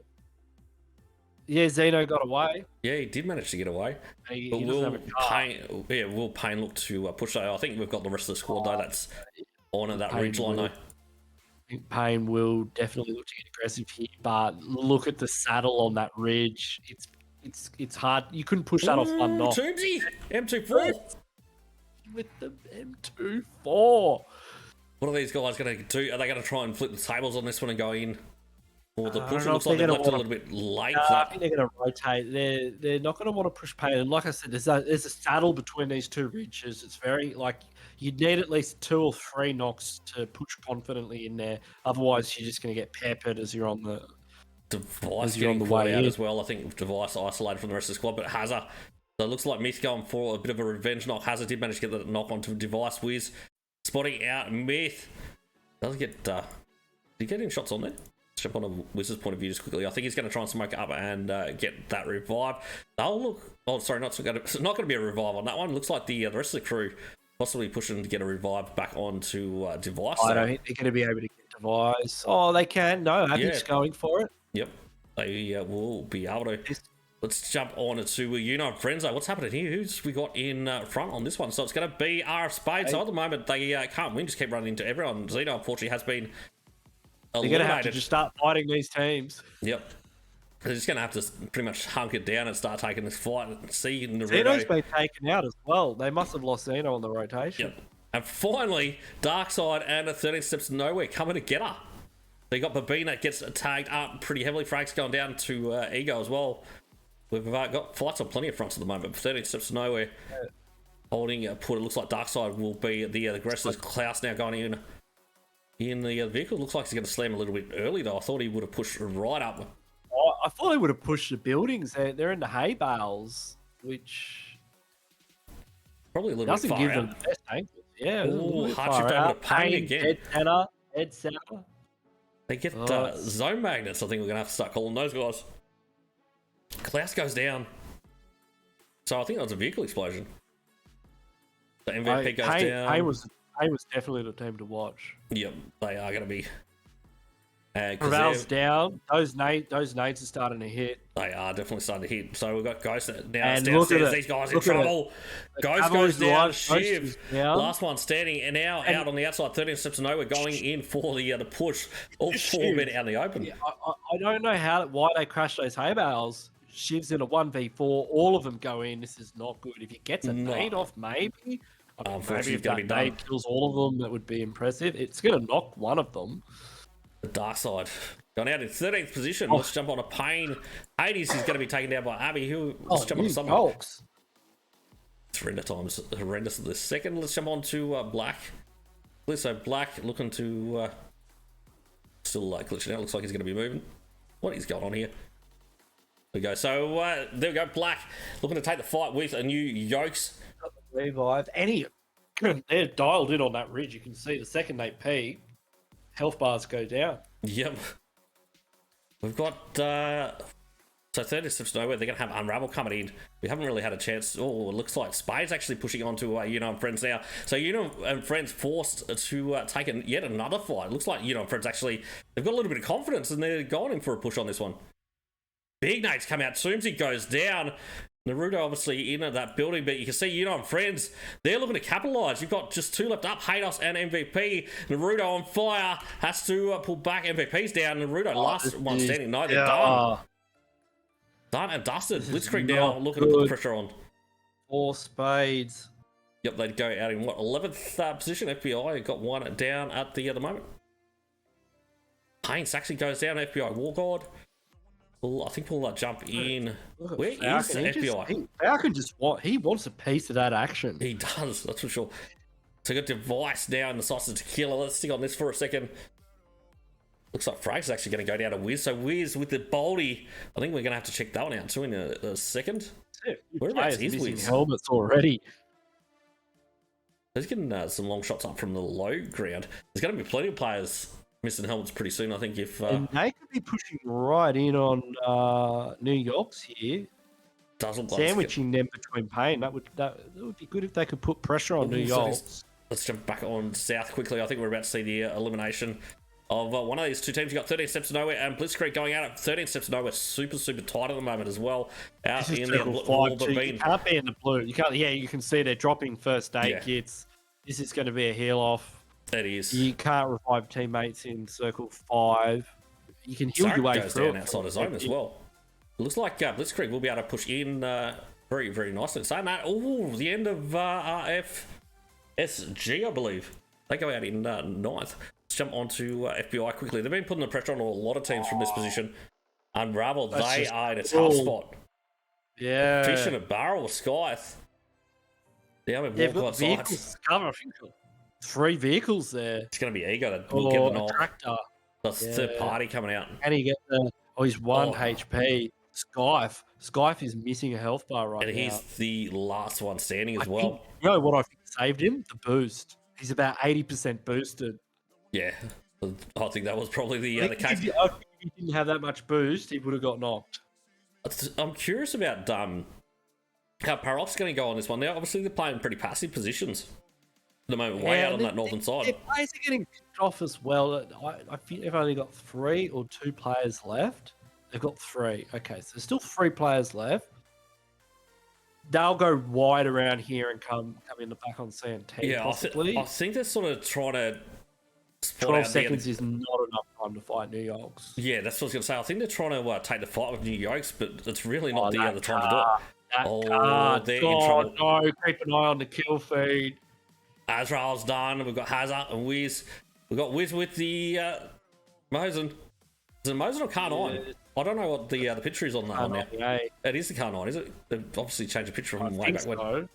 Xeno got away. Yeah, he did manage to get away. He but will Payne look to push that? I think we've got the rest of the squad though that's on at that ridgeline though. I think Payne will definitely look to get aggressive here, but look at the saddle on that ridge. It's hard. You couldn't push that off one knock. Toomsy, M24 with the M24. What are these guys going to do? Are they going to try and flip the tables on this one and go in? Or the push looks like they've left a little bit late. I think they're going to rotate. They're not going to want to push Payne. And like I said, there's a saddle between these two ridges. It's very you'd need at least 2 or 3 knocks to push confidently in there. Otherwise, you're just going to get peppered as you're on the Device getting caught out as well. I think Device isolated from the rest of the squad, but Hazard. So it looks like Myth going for a bit of a revenge knock. Hazard did manage to get the knock onto Device. Wiz spotting out Myth. Doesn't get. Did he get any shots on there? Jump on a Wiz's point of view just quickly. I think he's going to try and smoke up and get that revive. They'll look. Oh, sorry, not going to be a revive on that one. Looks like the rest of the crew possibly pushing to get a revive back onto Device. I don't think they're going to be able to get Device. Oh, they can. No, Abby's going for it. Yep, they will be able to. Let's jump on to Yuuno and Friends. What's happening here? Who's we got in front on this one? So it's going to be RF Spades. So at the moment, they can't win. Just keep running into everyone. Xeno, unfortunately, has been eliminated. They're going to have to just start fighting these teams. Yep. They're just going to have to pretty much hunk it down and start taking this fight and see in the Xeno's been taken out as well. They must have lost Xeno on the rotation. Yep. And finally, DARKSYDE and a 13 Steps to Nowhere coming together. They got Babina gets tagged up pretty heavily. Frank's going down to Ego as well. We've got fights on plenty of fronts at the moment. 13 Steps to Nowhere holding a put. It looks like DARKSYDE will be the aggressors. Klaus now going in the vehicle. Looks like he's going to slam a little bit early though. I thought he would have pushed right up. I thought he would have pushed the buildings. They're in the hay bales, which probably a little bit far out. Doesn't give them the best angles. Yeah. Ooh, hardship over to Payne again. Dead center. They get zone magnets. I think we're going to have to start calling those guys. Klaus goes down. So I think that was a vehicle explosion. The MVP goes down. Payne was definitely the team to watch. Yep, they are going to be. Ravel's down. Those nades are starting to hit. They are definitely starting to hit. So we've got Ghost now downstairs. These guys in trouble. Ghost goes down. Shiv. Last one standing and now out on the outside. 13 Steps to Nowhere going in for the push. All 4 men out in the open. Yeah, I don't know why they crashed those hay bales. Shiv's in a 1v4. All of them go in. This is not good. If he gets a nade off, maybe. Unfortunately, if that nade kills all of them, that would be impressive. It's going to knock one of them. The DARKSYDE gone out in 13th position. Let's jump on a Payne. Hades is going to be taken down by Abby. Let's jump on someone. NewYolks. Surrender time's horrendous at this second. Let's jump on to Black. So Black looking to Still glitching out. Looks like he's going to be moving. What is going on here? There we go. So there we go. Black looking to take the fight with a NewYolks. Revive. They're dialed in on that ridge. You can see the second they peak, health bars go down. Yep. We've got so 30 steps to nowhere. They're going to have Unravel coming in. We haven't really had a chance. Oh, it looks like Spades actually pushing on to Yuuno and Friends now. So Yuuno and Friends forced to take yet another fight. It looks like Yuuno and Friends actually, they've got a little bit of confidence and they're going in for a push on this one. Big Nate's come out. Soomsy goes down. Naruto obviously in that building, but you can see Yuuno and Friends, they're looking to capitalise. You've got just 2 left up, Hados and MVP. Naruto on fire, has to pull back. MVP's down. Naruto last one standing. No, they're done. Done and dusted. Blitzkrieg now looking to put the pressure on. 4 Spades. Yep, they'd go out in what, 11th position. FBI got one down at the moment. Paints actually goes down. FBI Warguard. Well, I think we'll jump in. Where is FBI? Falcon he wants a piece of that action. He does, that's for sure. So got Device now in the Sausage Tequila. Let's stick on this for a second. Looks like Frank's actually going to go down to Wiz. So Wiz with the Boldy. I think we're going to have to check that one out too in a second. Whereabouts is Wiz? Helmets already. He's getting some long shots up from the low ground. There's going to be plenty of players missing helmets pretty soon, I think. If and they could be pushing right in on NewYolks here, sandwiching them between pain. That would be good if they could put pressure on NewYolks. Let's jump back on south quickly. I think we're about to see the elimination of one of these two teams. You've got 13 steps to nowhere, and Blitzkrieg going out at 13 steps to nowhere. Super tight at the moment as well. Out in the blue. You can't be in the blue. You can't. Yeah, you can see they're dropping first aid kits. This is going to be a heal off. It is. You can't revive teammates in circle 5. You can heal your way through. Down outside his zone as well. It looks like Blitzkrieg will be able to push in very nicely. Saying that, the end of RFSG, I believe. They go out in 9th. Let's jump onto FBI quickly. They've been putting the pressure on a lot of teams from this position. Unravel, they are in a tough spot. Yeah. Fish in a barrel with Scythe. They've got vehicles to cover. I think 3 vehicles there. It's going to be Ego that will get the knock. Tractor. That's third party coming out. And he get he's 1 HP. Scythe is missing a health bar right now. And he's the last one standing as well. You know what I think saved him? The boost. He's about 80% boosted. Yeah. I think that was probably the case. If he didn't have that much boost, he would have got knocked. I'm curious about how Parof's going to go on this one. Obviously, they're playing pretty passive positions. The moment way out on that northern side. Their players are getting picked off as well. I think they've only got 3 or 2 players left. They've got 3. Okay, so there's still 3 players left. They'll go wide around here and come in the back on CNT, possibly. I think they're sort of trying to... 12 seconds is not enough time to fight NewYolks. Yeah, that's what I was going to say. I think they're trying to take the fight with NewYolks, but it's really not the other time to do it. They're in trouble. No, keep an eye on the kill feed. Azrael's done. We've got Hazard and Wiz. We've got Wiz with the Mosin. Is it Mosin or Car9? Yeah. I don't know what the picture is on that one now. It is the Car9, is it? They've obviously changed the picture from way back when.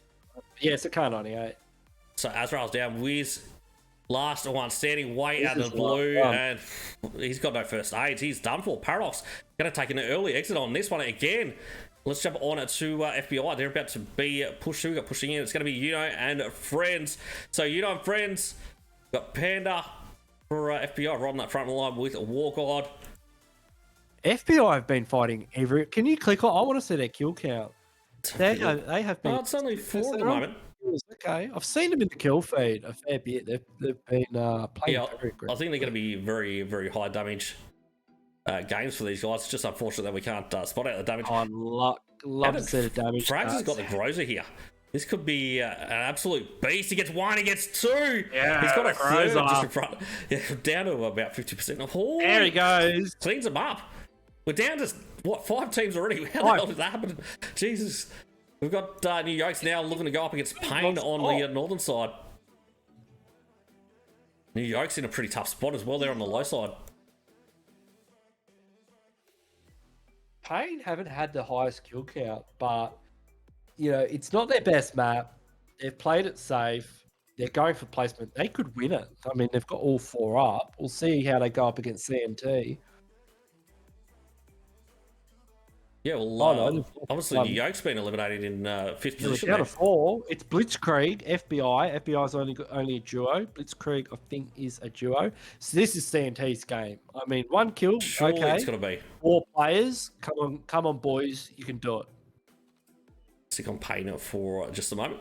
Yeah, it's a Car98. So Azrael's down. Wiz, last one standing way out of the blue, and he's got no first aids. He's done for. Paradox going to take an early exit on this one again. Let's jump on it to FBI. They're about to be pushed through. Got pushing in. It's going to be Yuuno and Friends. So Yuuno and Friends got Panda for FBI right on that front line with a Warguard. FBI have been fighting every. Can you click on? I want to see their kill count. They have been. Oh, it's only 4 at the moment. Okay, I've seen them in the kill feed a fair bit. They've been playing very good. I think they're going to be very high damage games for these guys. It's just unfortunate that we can't spot out the damage. I'd love to see the damage. Frags has got the Grozer here. This could be an absolute beast. He gets 1, he gets 2. Yeah, he's got a third just in front. Yeah, down to about 50%. Oh, there he goes. Cleans him up. We're down to, 5 teams already? How the hell did that happen? Jesus. We've got NewYolks now looking to go up against Pain on the northern side. NewYolks in a pretty tough spot as well. They're on the low side. Pain haven't had the highest kill count, but, it's not their best map. They've played it safe. They're going for placement. They could win it. I mean, they've got all 4 up. We'll see how they go up against CNT. Yeah, well, obviously NewYolks been eliminated in 5th position. Out of 4, it's Blitzkrieg, FBI. FBI's only a duo. Blitzkrieg, I think, is a duo. So this is CNT's game. I mean, 1 kill. Surely okay. It's got to be 4 players. Come on, boys. You can do it. Stick on Payne for just a moment.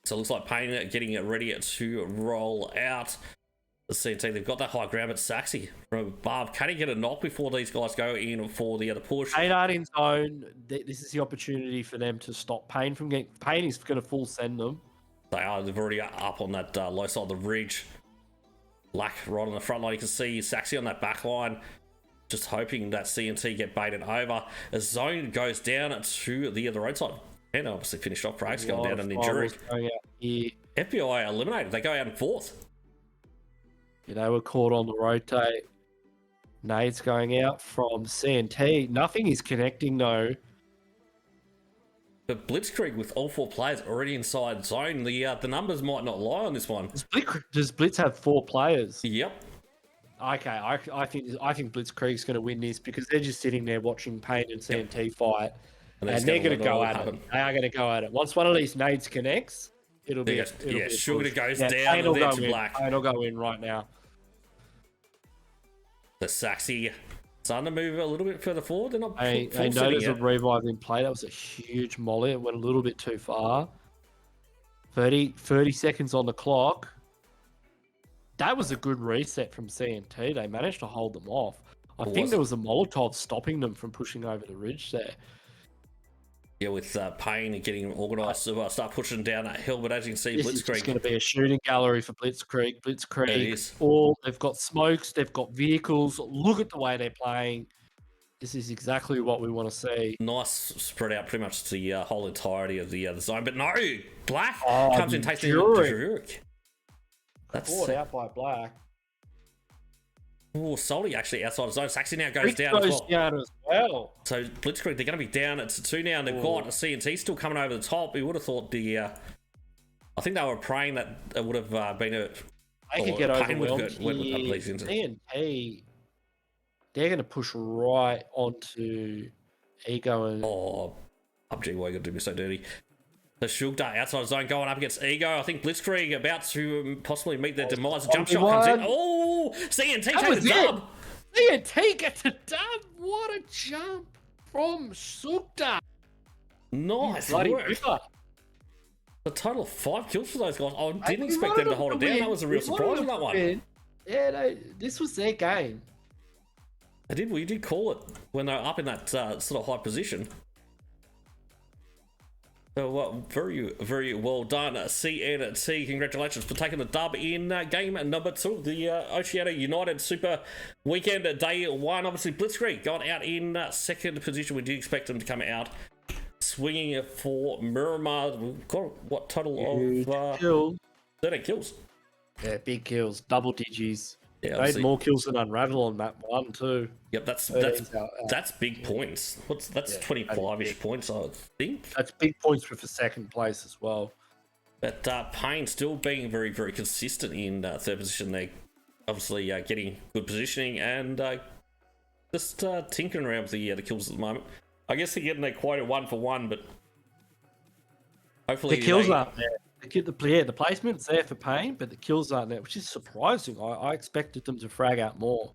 So it looks like Payne getting it ready to roll out. The CNT, they've got that high ground, but Saxy from above. Can he get a knock before these guys go in for the other push? Payne aren't in zone. This is the opportunity for them to stop Payne from getting... Payne is going to full send them. They are. They've already up on that low side of the ridge. Black right on the front line. You can see Saxy on that back line. Just hoping that CNT get baited over. As zone goes down to the other roadside. And obviously finished off for Axe going down in the jury. FBI eliminated. They go out in 4th. They were caught on the rotate. Nades going out from CNT. Nothing is connecting though. But Blitzkrieg with all 4 players already inside zone. The numbers might not lie on this one. Does Blitz have 4 players? Yep. Okay, I think Blitzkrieg's going to win this because they're just sitting there watching Payne and CNT fight, and they're going to go at it. They are going to go at it. Once one of these nades connects, it'll be Sugar goes down and then to Black. Payne will go in right now. The Saxy starting to move a little bit further forward. They're not I noticed a revive in play. That was a huge molly. It went a little bit too far. 30 seconds on the clock. That was a good reset from CNT. They managed to hold them off. I think there was a Molotov stopping them from pushing over the ridge there. Yeah, with Payne getting organised to start pushing down that hill. But as you can see, Blitzkrieg is going to be a shooting gallery for Blitzkrieg. They've got smokes, they've got vehicles. Look at the way they're playing. This is exactly what we want to see. Nice spread out pretty much the whole entirety of the zone. But no, Black comes in, takes the Jurik. That's caught out by Black. Oh, Salty actually outside of zone. Saxy now goes down as well. So Blitzkrieg, they're going to be down at 2 now, and they've got a CNT still coming over the top. We would have thought I think they were praying that it would have been a... They could get overwhelmed. CNT, they're going to push right onto Ego and... Oh, PUBG, why are you going to do me so dirty? The Shugda outside zone going up against Ego. I think Blitzkrieg about to possibly meet their demise. Jump shot comes in. Oh, CNT takes the dub. CNT gets a dub. What a jump from Shugda. Nice work. A total of 5 kills for those guys. I didn't expect them to hold it down. That was a real surprise on that one. Yeah, this was their game. You did call it when they were up in that sort of high position. So very, very well done, CNT. Congratulations for taking the dub in game number 2 of the Oceania United Super Weekend, day 1. Obviously, Blitzkrieg got out in 2nd position. We did expect them to come out swinging for Miramar. We've got what total of 13 kills. Yeah, big kills, double digits. Yeah, made more kills than Unravel on map 1 too. Yep, that's big points. That's 25-ish points, I think. That's big points for 2nd place as well. But Payne still being very, very consistent in 3rd position. They're obviously getting good positioning and just tinkering around with the kills at the moment. I guess they're getting their quota 1 for 1, but hopefully the kills aren't there. The placement's there for Payne, but the kills aren't there, which is surprising. I expected them to frag out more.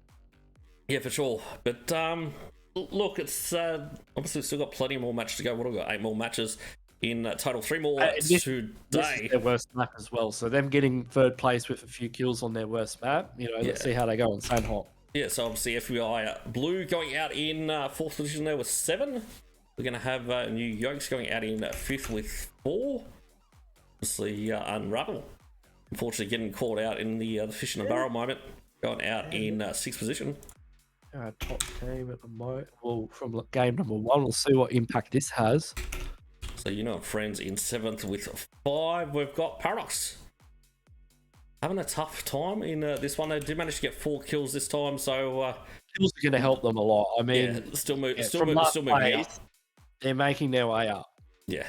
Yeah, for sure. But look, it's obviously still got plenty more matches to go. What have we got? 8 more matches in total. 3 more today. This is their worst map as well. So them getting 3rd place with a few kills on their worst map. Let's see how they go on Sandhawk. Yeah, so obviously FBI Blue going out in 4th position there with 7. We're going to have NewYolks going out in 5th with 4. Obviously, Unravel, unfortunately, getting caught out in the fish in the barrel moment, going out in 6th position. Our top team at the moment. Well, from game number 1, we'll see what impact this has. So, Yuuno and Friends in 7th with 5. We've got Paradox having a tough time in this one. They did manage to get 4 kills this time, so kills are going to help them a lot. I mean, still moving up. They're making their way up. Yeah.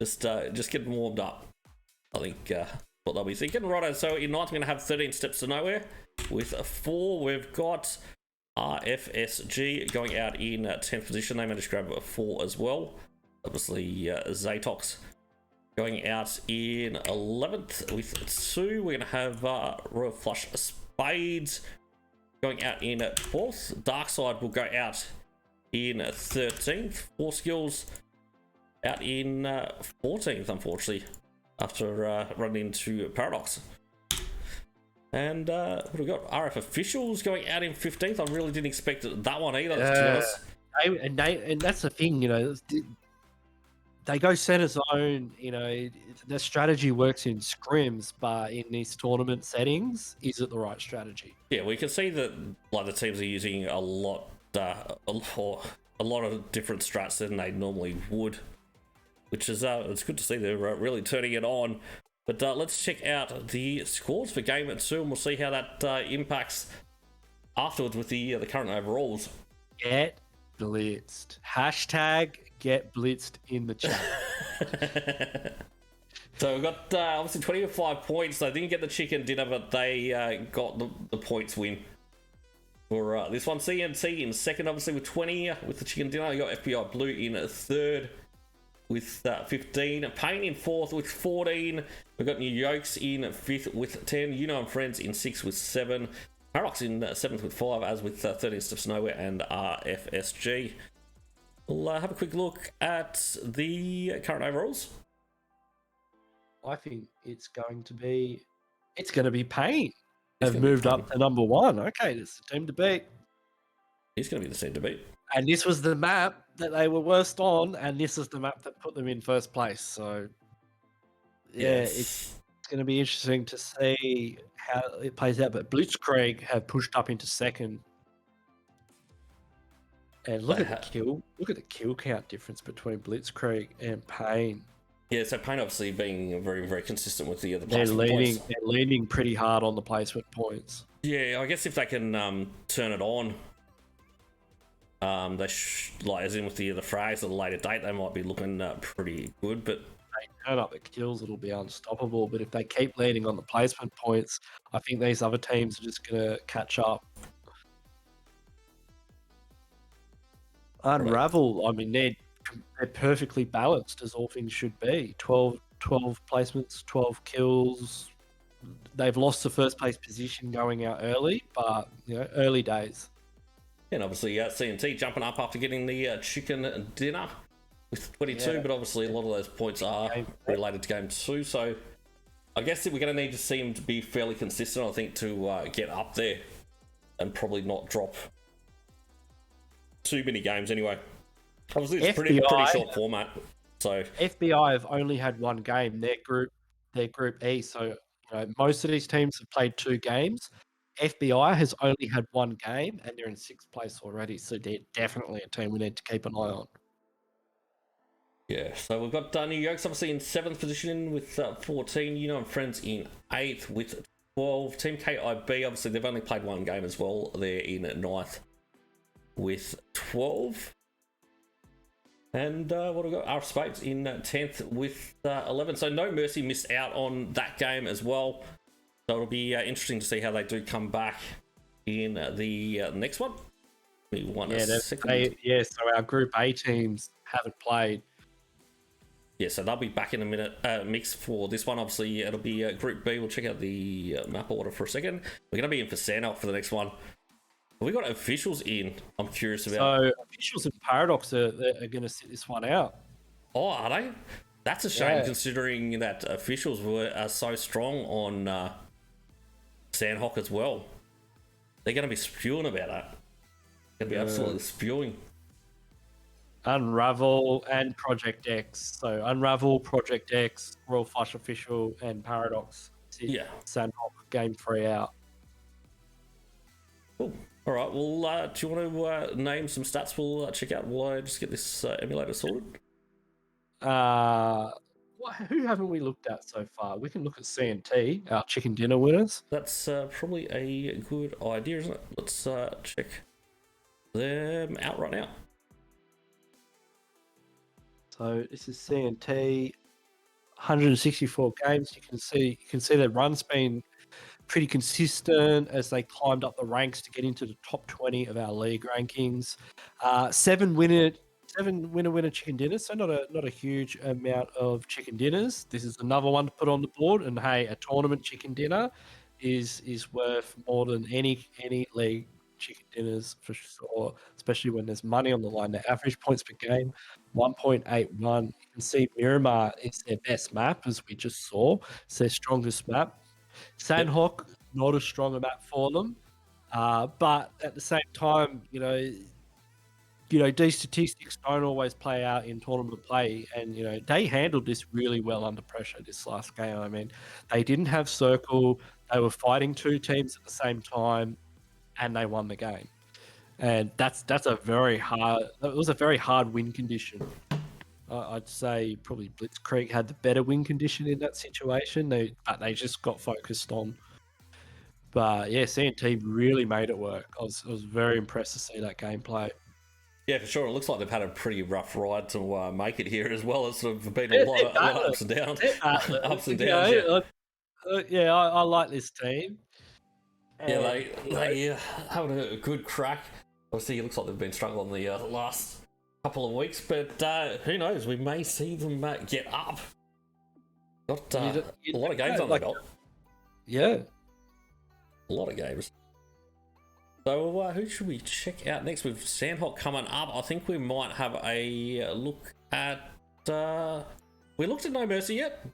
Just getting warmed up. I think what they'll be thinking. Righto, so in ninth, we're going to have 13 Steps to Nowhere. With 4, we've got RFSG going out in 10th position. They managed to grab a 4 as well. Obviously, ZATOX going out in 11th with 2. We're going to have Royal Flush Spades going out in 4th. DARKSYDE will go out in 13th. 4 Skills out in 14th, unfortunately, after running into Paradox. And what do we got? RF Officials going out in 15th. I really didn't expect that one either, to be honest. And that's the thing, you know, they go center zone, you know, their strategy works in scrims, but in these tournament settings, is it the right strategy? Yeah, we can see that like the teams are using a lot of different strats than they normally would, which is it's good to see they're really turning it on. But let's check out the scores for game 2, and we'll see how that impacts afterwards with the current overalls. Get blitzed. Hashtag get blitzed in the chat. So we've got obviously 25 points. They didn't get the chicken dinner, but they got the points win for this one. CNC in second, obviously, with 20 with the chicken dinner. You got FBI Blue in third with 15. Pain in fourth with 14. We've got NewYolks in fifth with 10. Yuuno and Friends in sixth with 7. Paradox in seventh with 5, as with 13 Steps Nowhere and RFSG. We'll have a quick look at the current overalls. I think it's going to be Pain. They've moved up to number 1. Okay, it's the team to beat. He's going to be the team to beat. And this was the map that they were worst on, and this is the map that put them in first place. So, yeah, it's going to be interesting to see how it plays out. But Blitzkrieg have pushed up into second. And look at the kill count difference between Blitzkrieg and Pain. Yeah, so Pain obviously being very, very consistent with the other placement points. They're leaning pretty hard on the placement points. Yeah, I guess if they can turn it on, they like as in with the frags at a later date, they might be looking pretty good. But they turn up the kills, it'll be unstoppable. But if they keep leaning on the placement points, I think these other teams are just going to catch up. Unravel, I mean, they're perfectly balanced, as all things should be. 12 placements, 12 kills. They've lost the first place position going out early, but you know, early days. And obviously CNT jumping up after getting the chicken dinner with 22, but obviously a lot of those points are related to game 2. So I guess we're going to need to see them to be fairly consistent, I think, to get up there and probably not drop too many games anyway. Obviously, it's pretty short format. So FBI have only had 1 game. Their group E. So you know, most of these teams have played 2 games. FBI has only had 1 game, and they're in 6th place already. So they're definitely a team we need to keep an eye on. Yeah. So we've got NewYolks obviously in 7th position with 14. Yuuno and Friends in 8th with 12. Team KIB obviously they've only played 1 game as well. They're in 9th with 12. And what do we got? Our Spades in 10th with 11. So No Mercy missed out on that game as well. So it'll be interesting to see how they do come back in the next one. So our Group A teams haven't played. Yeah, so they'll be back in a minute mix for this one. Obviously, it'll be Group B. We'll check out the map order for a second. We're going to be in for Sanok for the next one. We got officials in. I'm curious about. So officials and Paradox are going to sit this one out. Oh, are they? That's a shame considering that officials were so strong on Sandhawk as well. They're going to be spewing about that. They're going to be absolutely spewing. Unravel and Project X. So Unravel, Project X, Royal Flush Official, and Paradox. Sandhawk game 3 out. Cool. All right, well, do you want to name some stats we'll check out while I just get this emulator sorted? Who haven't we looked at so far? We can look at CNT, our chicken dinner winners. That's probably a good idea, isn't it? Let's check them out right now. So this is CNT. 164 games. You can see their run's been pretty consistent as they climbed up the ranks to get into the top 20 of our league rankings. Seven winner chicken dinners, so not a huge amount of chicken dinners. This is another one to put on the board. And hey, a tournament chicken dinner is worth more than any league chicken dinners for sure, especially when there's money on the line. The average points per game, 1.81. You can see Miramar is their best map, as we just saw. It's their strongest map. Sandhawk, not a strong map for them, but at the same time, these statistics don't always play out in tournament play, and they handled this really well under pressure this last game. I mean, they didn't have circle; they were fighting two teams at the same time, and they won the game. And that's a very hard. It was a very hard win condition. I'd say probably Blitzkrieg had the better win condition in that situation. They just got focused on. But yeah, CNT really made it work. I was very impressed to see that gameplay. Yeah, for sure. It looks like they've had a pretty rough ride to make it here as well. It's sort of been a lot of ups and downs. Ups and downs. I like this team. Yeah, they having a good crack. Obviously, it looks like they've been struggling the last couple of weeks, but who knows? We may see them get up. Got a lot of games on the belt. Yeah, a lot of games. So who should we check out next? With Sandhawk coming up, I think we might have a look at. We looked at No Mercy yet?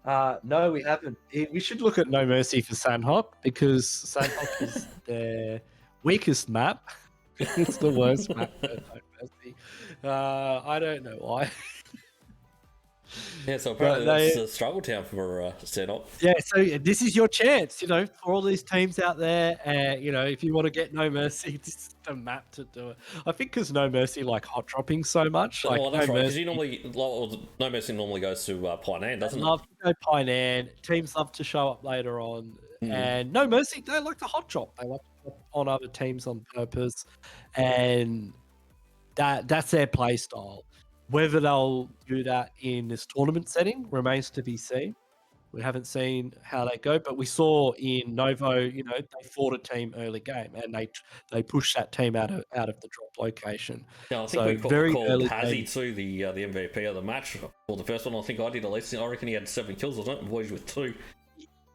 No, we haven't. We should look at No Mercy for Sandhawk, because Sandhawk is their weakest map. It's the worst map for No Mercy. I don't know why. Yeah, so apparently that's a struggle town for Sandhawk. Yeah, so this is your chance, for all these teams out there. If you want to get No Mercy, this is the map to do it. I think because No Mercy like hot dropping so much. Like, that's right. Because No Mercy normally goes to Painan, doesn't it? Love to go Painan. Teams love to show up later on, and No Mercy, they like to hot drop. They like to drop on other teams on purpose, and that's their play style. Whether they'll do that in this tournament setting remains to be seen. We haven't seen how they go, but we saw in Novo, they fought a team early game, and they pushed that team out of the drop location. Yeah, I think we called Pazzy too, the MVP of the match for the first one. I think I did at least. I reckon he had 7 kills, wasn't it? Boys with 2.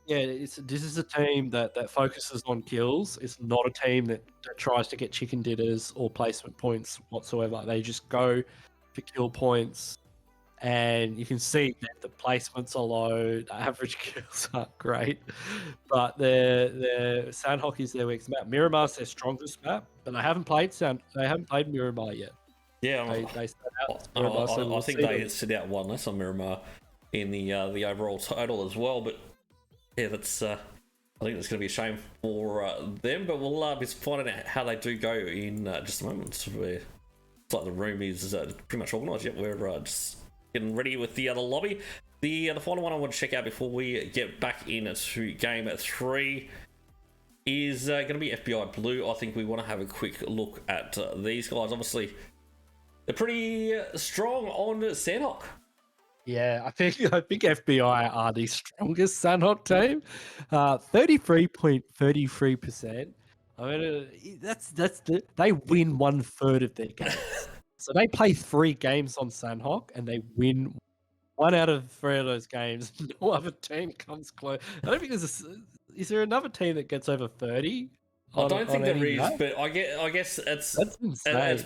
Yeah, this is a team that focuses on kills. It's not a team that tries to get chicken dinners or placement points whatsoever. They just go for kill points, and you can see that the placements are low, the average kills aren't great, but their Sandhawk is their weakest map. Miramar's their strongest map, but they haven't played Miramar yet. Yeah, they set out Miramar, so I think they sit out one less on Miramar in the overall total as well. But yeah, that's I think that's going to be a shame for them. But we'll be finding out how they do go in just a moment. It's like the room is pretty much organised. Yep, we're just getting ready with the other lobby. The final one I want to check out before we get back into game 3 is going to be FBI Blue. I think we want to have a quick look at these guys. Obviously, they're pretty strong on Sandhawk. Yeah, I think FBI are the strongest Sandhawk team. 33.33%. I mean, they win 1/3 of their games. So they play 3 games on Sandhawk, and they win 1 out of 3 of those games. No other team comes close. I don't think is there another team that gets over 30? I don't think there is, but I guess that's insane.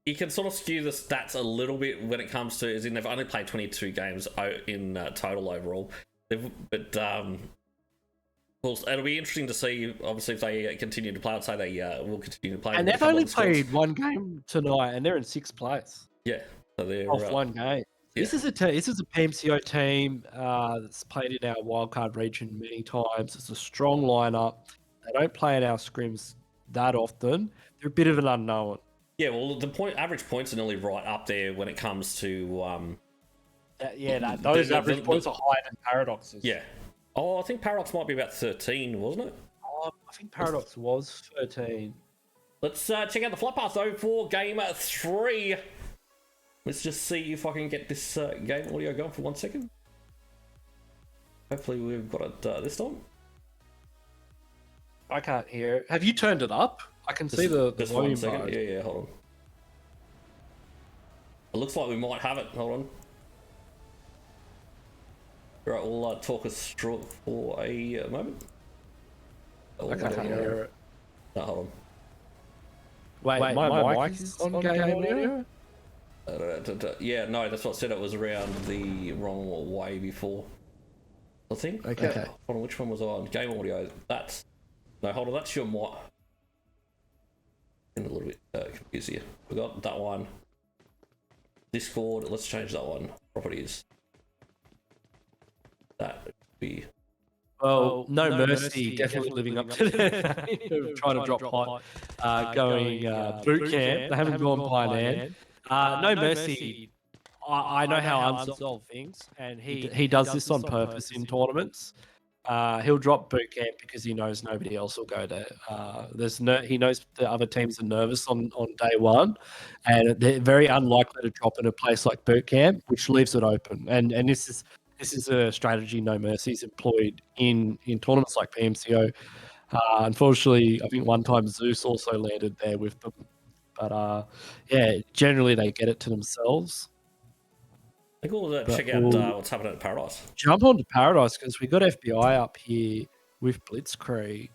You can sort of skew the stats a little bit when it comes to, as in they've only played 22 games in total overall. But well, it'll be interesting to see, obviously, if they continue to play. I'd say they will continue to play. And they've only played 1 game tonight, and they're in 6th place. Yeah, so they're off 1 game. Yeah. This is a PMCO team that's played in our wildcard region many times. It's a strong lineup. They don't play in our scrims that often. They're a bit of an unknown. Yeah, well, the average points are nearly right up there when it comes to those average points are higher than Paradox's. Yeah. Oh, I think Paradox might be about 13, wasn't it? Oh, I think Paradox was 13. Let's check out the flight path, though, for game 3. Let's just see if I can get this game audio going for 1 second. Hopefully we've got it this time. I can't hear it. Have you turned it up? I can see the just volume 1 second. bar. Yeah, hold on. It looks like we might have it. Hold on. Right, we'll talk us through it for a moment. I can't hear it. No, hold on. Wait, my mic is on game audio? Yeah, no, that's what I said. It was around the wrong way before. I think. Okay. Hold on, which one was I on? Game audio. That's. No, hold on, that's your mic. I'm a little bit confused here. We got that one. Discord. Let's change that one. Properties. That would be. Well, no mercy, definitely living up to that. Trying to drop hot, going boot camp. They haven't gone by No mercy. I know how unsolved things, and he does this on purpose in tournaments. He'll drop boot camp because he knows nobody else will go there. He knows the other teams are nervous on day one, and they're very unlikely to drop in a place like boot camp, which leaves it open. And this is a strategy No Mercy's employed in tournaments like PMCO. Unfortunately, I think one time Zeus also landed there with them. But yeah, generally they get it to themselves. I think we'll check out what's happening at Paradise. Jump on to Paradise because we got FBI up here with Blitzkrieg.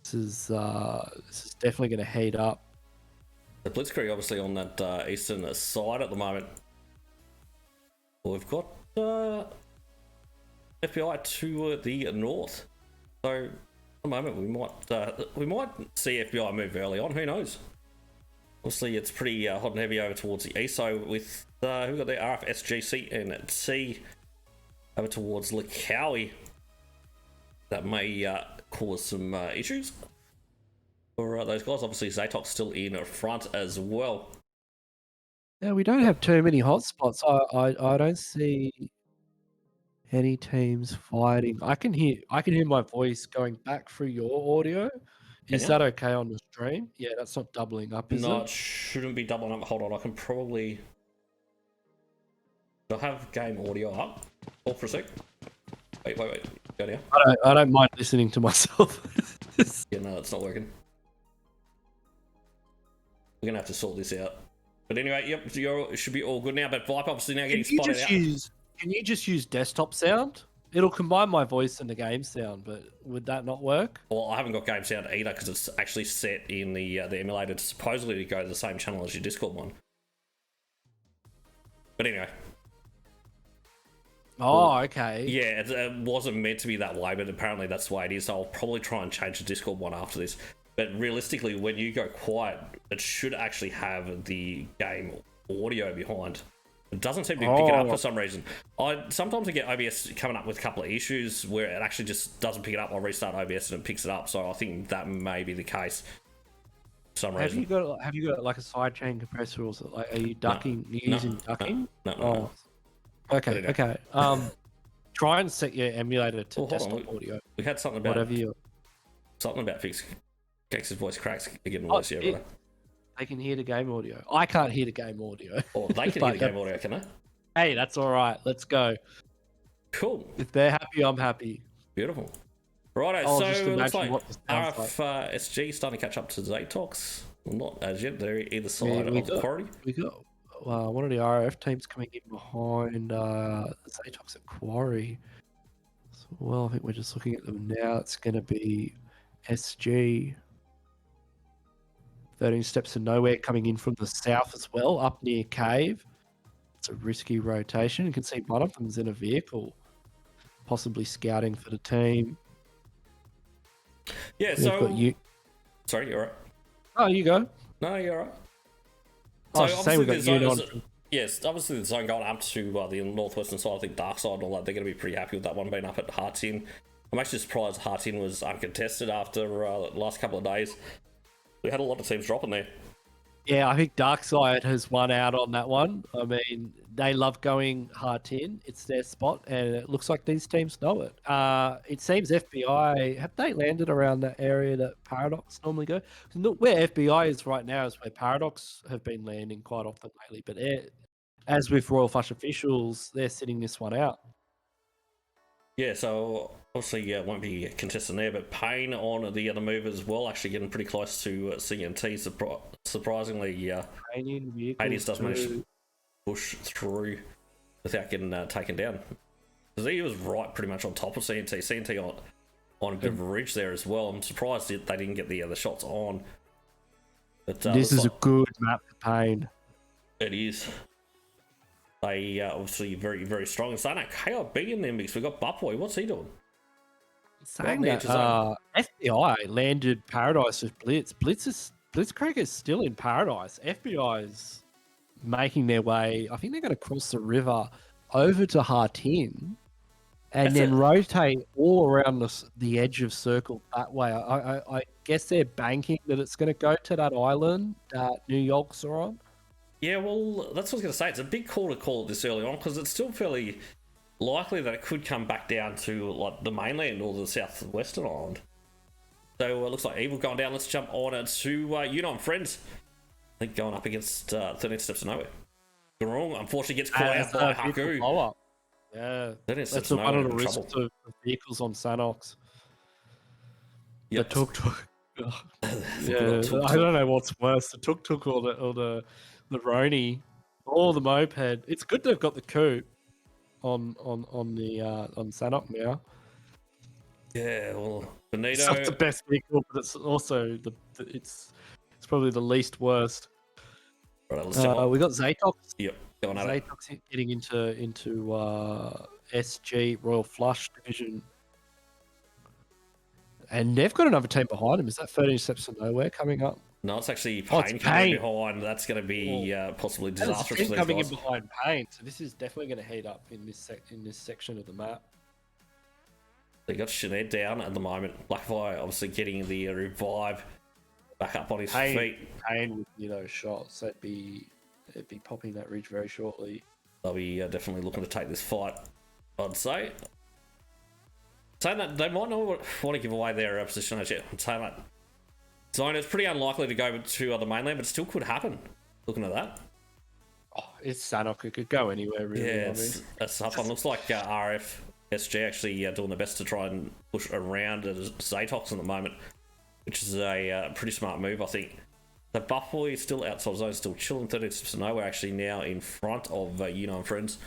This is definitely going to heat up. The Blitzkrieg obviously on that eastern side at the moment. Well, we've got FBI to the north. So at the moment we might see FBI move early on. Who knows? Obviously, it's pretty hot and heavy over towards the east. So with we've got the RFSGC and C over towards Lakawi, that may cause some issues for those guys. Obviously, ZATOX still in front as well. Yeah, we don't have too many hotspots. I don't see any teams fighting. I can hear my voice going back through your audio. Is that okay on the stream? Yeah, that's not doubling up, is it? No, it shouldn't be doubling up. Hold on, I can probably. Do I have game audio up? Hold for a sec. Wait. Go now. I don't mind listening to myself. Yeah, no, it's not working. We're gonna have to sort this out. But anyway, yep, it should be all good now. But Vipe obviously now getting spotted out. Can you just use desktop sound? It'll combine my voice and the game sound, but would that not work? Well, I haven't got game sound either because it's actually set in the emulator to supposedly go to the same channel as your Discord one. But anyway. Oh, okay. Yeah, it wasn't meant to be that way, but apparently that's the way it is. So I'll probably try and change the Discord one after this. But realistically, when you go quiet, it should actually have the game audio behind. It doesn't seem to be picking up for some reason. Sometimes I get OBS coming up with a couple of issues where it actually just doesn't pick it up. I'll restart OBS and it picks it up. So I think that may be the case. For some reason. Have you got like a sidechain compressor or something? Like, are you ducking? No, using ducking? No. Okay. Try and set your emulator to desktop audio. We had something about Kex's voice cracks again. They can hear the game audio. I can't hear the game audio. Oh, they can hear the game audio, can they? Hey, that's all right. Let's go. Cool. If they're happy, I'm happy. Beautiful. Righto, so it looks like RFSG starting to catch up to ZATOX. Well, not as yet. They're either side of the quarry. We got one of the RF teams coming in behind ZATOX at Quarry. Well, I think we're just looking at them now. It's going to be SG. 13 steps to nowhere coming in from the south as well, up near Cave. It's a risky rotation. You can see one of them's in a vehicle, possibly scouting for the team. Yeah, so... Sorry, you're right. Oh, you go. No, you're right. So obviously the zone yes, obviously the zone going up to the northwestern side, I think DARKSYDE and all that, they're going to be pretty happy with that one being up at Hartin. I'm actually surprised Hartin was uncontested after the last couple of days. We had a lot of teams dropping there. Yeah, I think DARKSYDE has won out on that one. I mean, they love going Hartin. It's their spot, and it looks like these teams know it. It seems FBI, have they landed around that area that Paradox normally go? Where FBI is right now is where Paradox have been landing quite often lately, but as with Royal Flush officials, they're sitting this one out. Yeah, so obviously won't be contesting there, but Payne on the other move as well, actually getting pretty close to CNT. Surprisingly, Hades does manage to push through without getting taken down. Because he was right pretty much on top of CNT. CNT on a bit of a ridge there as well. I'm surprised that they didn't get the other shots on. But this is a good map for Payne. It is. They obviously very, very strong. And starting KIB in their mix. We've got Buttboy. What's he doing? Saying that FBI landed Paradise with Blitz. Blitzkrieg is still in Paradise. FBI is making their way. I think they're going to cross the river over to Hartin and then rotate all around the edge of circle that way. I guess they're banking that it's going to go to that island that NewYolks are on. Yeah, well, that's what I was going to say. It's a big call to call it this early on because it's still fairly likely that it could come back down to like the mainland or the southwestern island. So it looks like Evil going down. Let's jump on to Yuuno and Friends. I think going up against 13 Steps to Nowhere. Garung unfortunately gets caught out by Haku. Yeah, that's one of the risks of vehicles on ZATOX. Yep. The tuk-tuk. Yeah, I don't know what's worse, the tuk-tuk or the Roni or the moped. It's good they've got the coupe on ZATOX now. Yeah, well, Benito. It's not the best vehicle, but it's also it's probably the least worst. Right, we got ZATOX. Yep, going at ZATOX getting into SG Royal Flush division. And they've got another team behind them. Is that 13 Steps to Nowhere coming up? No, it's actually Payne coming behind. That's going to be possibly disastrous for these guys. Coming in behind Payne, so this is definitely going to heat up in this section of the map. They got Sinead down at the moment. Blackfire obviously getting the revive back up on his feet. Payne with shots. They'd be popping that ridge very shortly. They'll be definitely looking to take this fight, I'd say. Saying that they might not want to give away their position as yet. I'm saying that Zone is pretty unlikely to go to the mainland, but it still could happen. Looking at that. Oh, it's ZATOX. It could go anywhere, really. Yeah, it's tough one. Looks like RF SG actually doing their best to try and push around ZATOX at the moment, which is a pretty smart move, I think. The Buffboy is still outside zone, still chilling. 30 Steps to Nowhere actually now in front of Yuuno and Friends.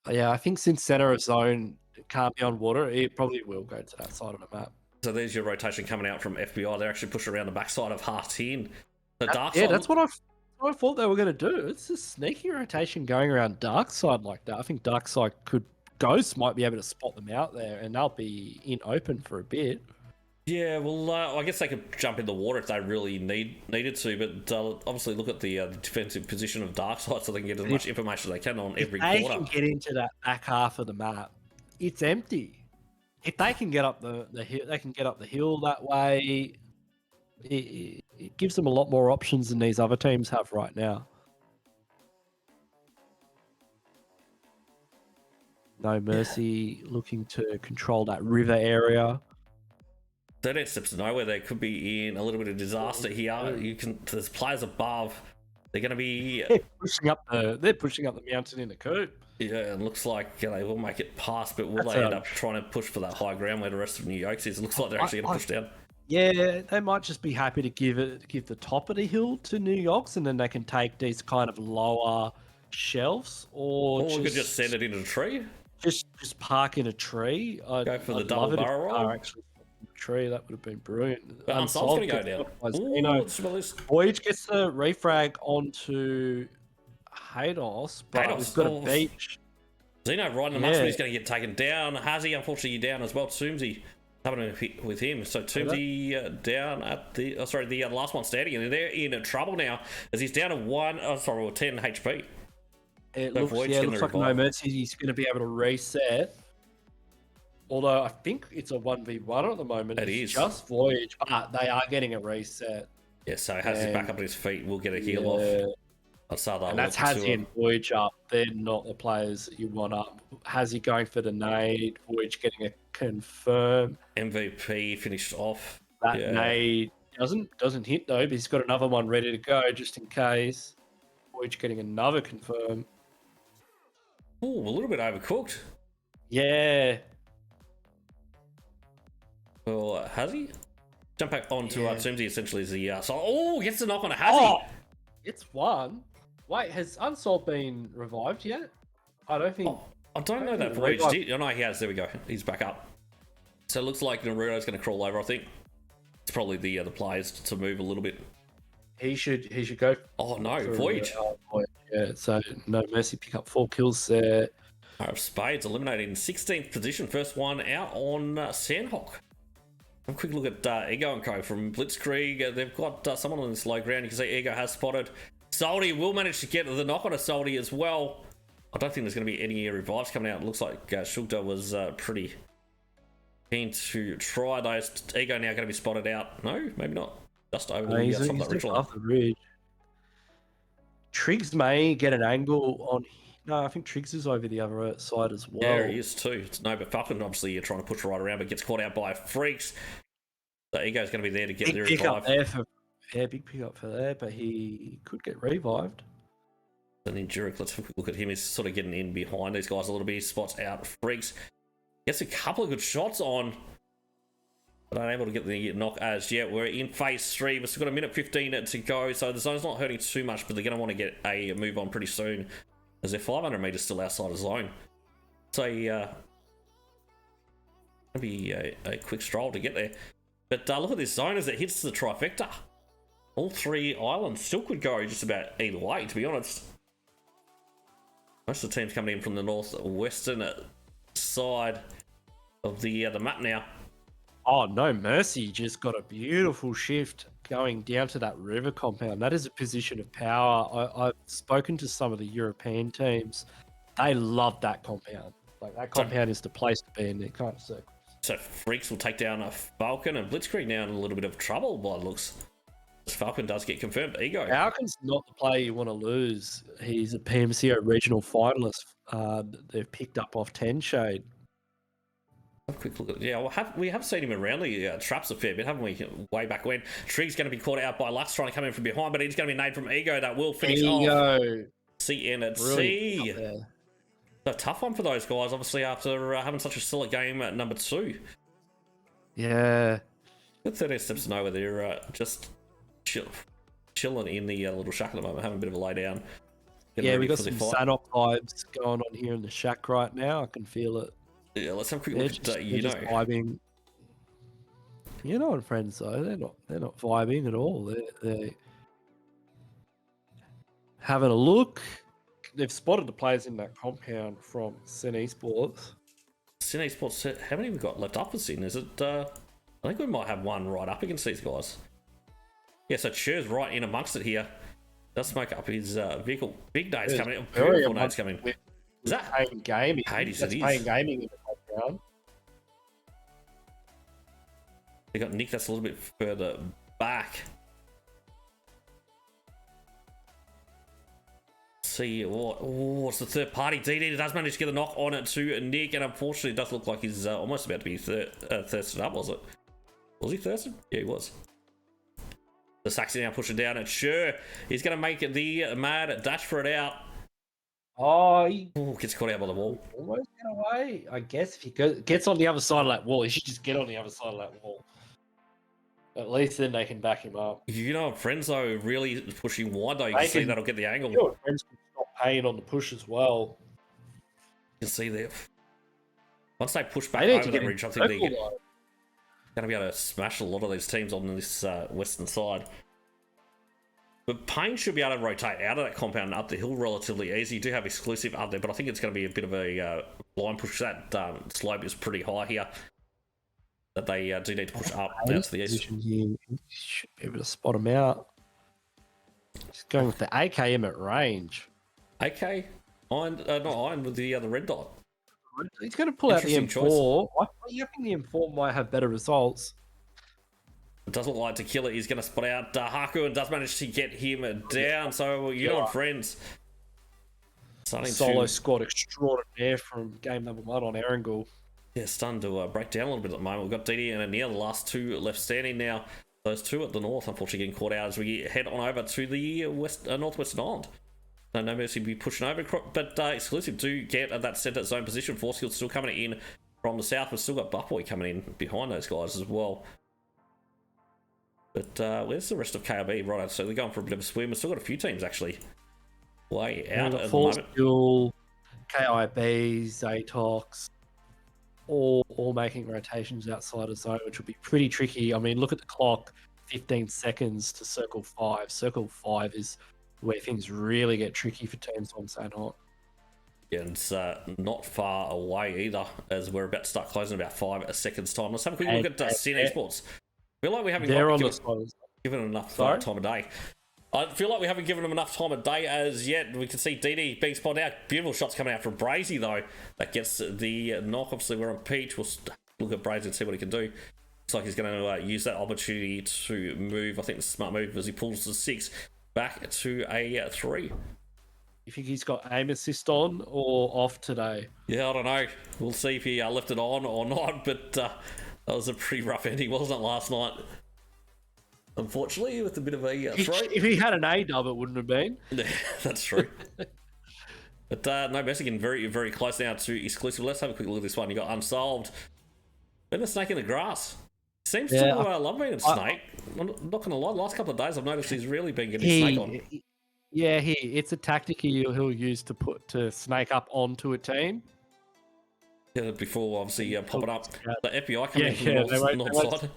Yeah, I think since center of zone can't be on water, it probably will go to that side of the map. So there's your rotation coming out from FBI. They're actually pushing around the backside of Hartin. The dark yeah, side. that's what I thought they were going to do. It's a sneaky rotation going around DARKSYDE like that. I think DARKSYDE Ghosts might be able to spot them out there, and they'll be in open for a bit. Yeah, well, I guess they could jump in the water if they really needed to, but obviously look at the defensive position of DARKSYDE so they can get as much information as they can on every quarter. If they can get into that back half of the map, it's empty. If they can get up the hill, they can get up the hill that way. It gives them a lot more options than these other teams have right now. No Mercy looking to control that river area. 13 Steps to Nowhere, they could be in a little bit of disaster here. There's players above. They're going to be they're pushing up the mountain in the coupe. Yeah, it looks like they will make it past, but will they end up trying to push for that high ground where the rest of NewYolks is? It looks like they're actually going to push down. Yeah, they might just be happy to give the top of the hill to NewYolks, and then they can take these kind of lower shelves, or we could just send it into a tree. Just park in a tree. Go for the double barrel roll. Actually, tree that would have been brilliant. Unsolved's going to go down. Voyage gets the refrag onto Hados, but we've got a beach. Zeno right in the muscle, he's going to get taken down. Hazy, unfortunately, down as well. Toomsy coming with him. So Toomsy down at the last one standing, and they're in trouble now as he's down to 10 HP. It looks like No Mercy. He's going to be able to reset. Although I think it's a 1v1 at the moment. It is just Voyage, but they are getting a reset. Yeah, so Hazy back up on his feet. We'll get a heal off. And that's Hazy and Voyage up. They're not the players that you want up. Hazy going for the nade. Voyage getting a confirm. MVP finished off. That nade doesn't hit though, but he's got another one ready to go just in case. Voyage getting another confirm. Oh, a little bit overcooked. Yeah. Well, has he? Jump back onto Tumsy essentially is the so gets the knock on a Oh, it's one. Wait, has Unsolved been revived yet? I don't think. Oh, I don't know that Voyage did. Oh no, he has. There we go. He's back up. So it looks like Naruto's going to crawl over. I think it's probably the players to move a little bit. He should go. Oh no, Voyage. Yeah, so no mercy. Pick up 4 kills there. Spades eliminated in 16th position. First one out on Sandhawk. Have a quick look at Ego and Co from Blitzkrieg. They've got someone on this low ground. You can see Ego has spotted. Salty will manage to get the knock on a Salty as well. I don't think there's going to be any revives coming out. It looks like Shugda was pretty keen to try those. Ego now going to be spotted out. No, maybe not. Just over the top of that ridge line. The ridge. Triggs may get an angle on. No, I think Triggs is over the other side as well. Yeah, he is too. No, but Falcon obviously you're trying to push right around, but gets caught out by Freaks. So Ego's going to be there to get the revive. Big pick up for there, but he could get revived. And then Jurek, let's have a quick look at him. He's sort of getting in behind these guys a little bit. He spots out Freaks. Gets a couple of good shots on, but unable to get the knock as yet. We're in phase 3. We've still got a minute 15 to go, so the zone's not hurting too much, but they're going to want to get a move on pretty soon, as they're 500 meters still outside of zone. So, going to be a quick stroll to get there. But look at this zone as it hits the trifecta. All 3 islands still could go just about either way, to be honest. Most of the teams coming in from the northwestern side of the map now. Oh, no mercy. Just got a beautiful shift going down to that river compound. That is a position of power. I've spoken to some of the European teams. They love that compound. Like, that compound is the place to be in their kind of circles. So Freaks will take down a Falcon, and Blitzkrieg now in a little bit of trouble by the looks. Falcon does get confirmed. Ego. Falcon's not the player you want to lose. He's a PMCO regional finalist. They've picked up off 10 Shade. Have a quick look at it. Yeah, we have seen him around the traps a fair bit, haven't we? Way back when. Trig's going to be caught out by Lux trying to come in from behind, but he's going to be nade from Ego. That will finish off. CN at C. A tough one for those guys, obviously, after having such a stellar game at number 2. Yeah. Good 13 steps to nowhere. They're just chilling in the little shack at the moment, having a bit of a lay down. Yeah, we got some ZATOX vibes going on here in the shack right now. I can feel it. Yeah, let's have a quick look at vibing. Yuuno and Friends though, they're not vibing at all. They're having a look. They've spotted the players in that compound from Sin Esports. Sin Esports, how many have we got left up for Sin? Is it? I think we might have one right up against these guys. Yeah, so Cher's right in amongst it here. Does smoke up his vehicle. Big nades coming in. Beautiful nades coming in. Is that Paying Gaming? Hades, that's it is. Paying Gaming in the background. They got Nick that's a little bit further back. See what's the third party. DD does manage to get a knock on it to Nick, and unfortunately it does look like he's almost about to be thirsted up, was it? Was he thirsted? Yeah, he was. The Saxon now pushing down, and sure, he's going to make the mad dash for it out. Oh, he gets caught out by the wall. Almost get away. I guess if he gets on the other side of that wall, he should just get on the other side of that wall. At least then they can back him up. Yuuno and Friends, though, really pushing wide, though. You can see that'll get the angle. Yuuno and Friends can stop paying on the push as well. You can see there. Once they push back over that ridge, I think they're going to be able to smash a lot of these teams on this western side. But Payne should be able to rotate out of that compound and up the hill relatively easy. You do have Xclusive up there, but I think it's going to be a bit of a blind push. That slope is pretty high here. That they do need to push up out to the east. You should be able to spot him out. Just going with the AKM at range. AK? Not iron, with the red dot. He's going to pull out the M4. I think the M4 might have better results. It doesn't look like to kill it. He's going to spot out Haku and does manage to get him down. So Yuuno and Friends. Solo squad extraordinaire from game number 1 on Erangel. Yeah, starting to break down a little bit at the moment. We've got DD and Anil, the last 2 left standing now. Those 2 at the north, unfortunately, getting caught out as we head on over to the northwestern island. No Mercy be pushing over, but Xclusive do get at that centre zone position. Force Skills still coming in from the south. We've still got Buffboy coming in behind those guys as well. But where's the rest of KRB? Right, so they're going for a bit of a swim. We've still got a few teams actually way out at the moment. Skill, KIB, ZATOX, all making rotations outside of zone, which will be pretty tricky. I mean, look at the clock, 15 seconds to Circle 5. Circle 5 is where things really get tricky for teams on Sanhot. Yeah, and it's not far away either, as we're about to start closing in about 5 seconds time. Let's have a quick look at Sin Esports. I feel like we haven't given them enough time of day. I feel like we haven't given them enough time of day as yet. We can see DD being spotted out. Beautiful shots coming out from Brazy, though. That gets the knock. Obviously, we're on Peach. We'll look at Brazy and see what he can do. Looks like he's going to use that opportunity to move. I think it's a smart move as he pulls the 6 back to a 3. You think he's got aim assist on or off today? Yeah, I don't know. We'll see if he left it on or not, but that was a pretty rough ending, wasn't it, last night? Unfortunately, with a bit of a throw. If he had an A-dub, it wouldn't have been. Yeah, that's true. But no, Messi getting very, very close now to Xclusive. Let's have a quick look at this one. You got Unsolved. Been a snake in the grass. Seems to love being a snake. I'm not going to lie, the last couple of days I've noticed he's really been getting snake on. Yeah, it's a tactic he'll use to snake up onto a team. Yeah, before obviously popping up the FBI coming from the north side.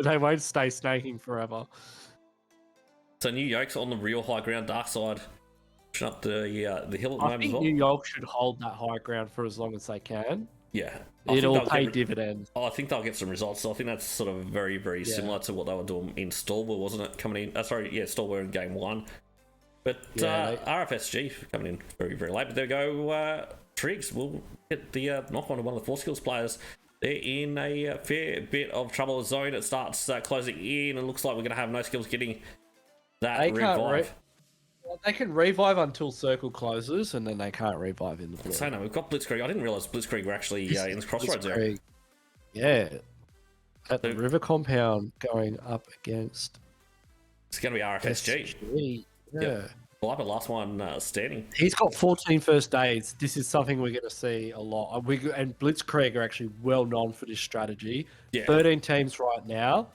They won't stay snaking forever. So NewYolks on the real high ground, DARKSYDE pushing up the hill at the moment as well. NewYolks should hold that high ground for as long as they can. Yeah. It'll pay dividends. I think they'll get some results. So I think that's sort of very, very similar to what they were doing in Stallwell, wasn't it? Coming in, Stallwell in game 1. But RFSG coming in very, very late. But there we go. Triggs will get the knock on to one of the Force Skills players. They're in a fair bit of trouble. Zone it starts closing in, and it looks like we're going to have no skills getting that revive. They can revive until Circle closes, and then they can't revive in the blue. So no, we've got Blitzkrieg. I didn't realise Blitzkrieg were actually in the crossroads there. Yeah, at the river compound going up against. It's going to be RFSG. Yeah. Well, the last one standing. He's got 14 first aids. This is something we're going to see a lot. And Blitzkrieg are actually well known for this strategy. Yeah. 13 teams right now.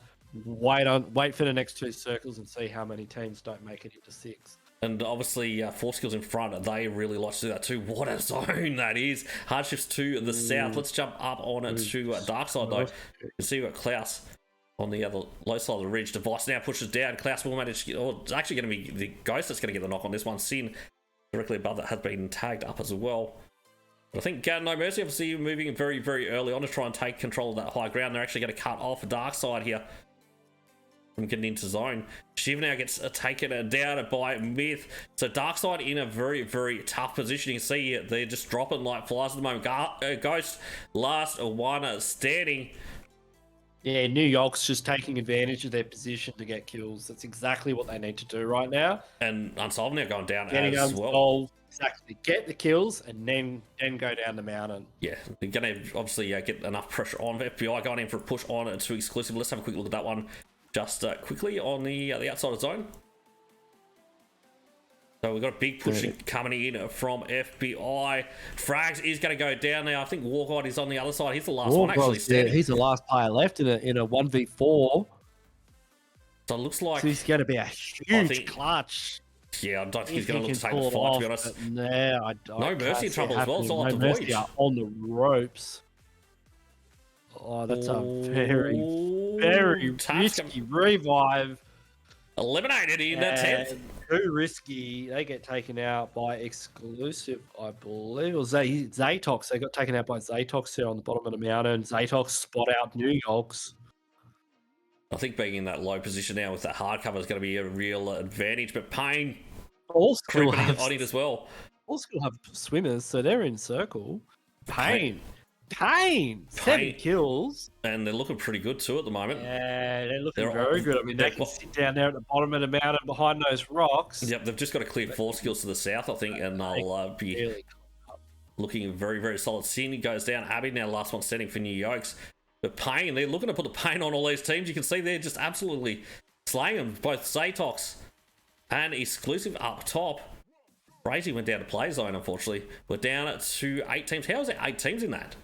Wait for the next 2 circles and see how many teams don't make it into 6. And obviously, Force Skills in front, they really like to do that too. What a zone that is. Hardships to the south. Let's jump up on it to DARKSYDE, though. You can see we've got Klaus on the other low side of the ridge. Device now pushes down. Klaus will manage, it's actually going to be the Ghost that's going to get the knock on this one. Sin directly above that has been tagged up as well. But I think No Mercy obviously moving very, very early on to try and take control of that high ground. They're actually going to cut off DARKSYDE here from getting into zone. Shiv now gets taken down by Myth. So DARKSYDE in a very, very tough position. You can see they're just dropping like flies at the moment. Ghost last one standing. Yeah, NewYolks just taking advantage of their position to get kills. That's exactly what they need to do right now. And Unsolved now going down as well. Exactly. Get the kills and then go down the mountain. Yeah, they're going to obviously get enough pressure on. FBI going in for a push on to Xclusive. Let's have a quick look at that one just quickly on the outside of zone. So we've got a big push coming in from FBI. Frags is going to go down now. I think Warguide is on the other side. He's the last one actually standing. He's the last player left in a 1v4. So it looks like he's going to be a huge clutch. Yeah, I don't think he's going to look to take the fight, to be honest. No Mercy in trouble as well. It's all up to Voyage. On the ropes. Oh, that's a very, very risky revive. Eliminated in the 10th. Too risky. They get taken out by Xclusive, I believe. Or ZATOX. They got taken out by ZATOX here on the bottom of the mountain. ZATOX spot out NewYolks. I think being in that low position now with that hard cover is going to be a real advantage. But Pain all still have on it as well. All still have swimmers, so they're in circle. Pain. 7 kills. And they're looking pretty good too at the moment. Yeah, they're looking very good. I mean, they can sit down there at the bottom of the mountain behind those rocks. Yep, they've just got to clear 4 skills to the south, I think, and they'll be looking very, very solid. Sin goes down. Abby now last one standing for NewYolks. But Pain, they're looking to put the pain on all these teams. You can see they're just absolutely slaying them. Both ZATOX and Xclusive up top. Crazy went down to play zone, unfortunately. We're down to 8 teams. How is there 8 teams in that?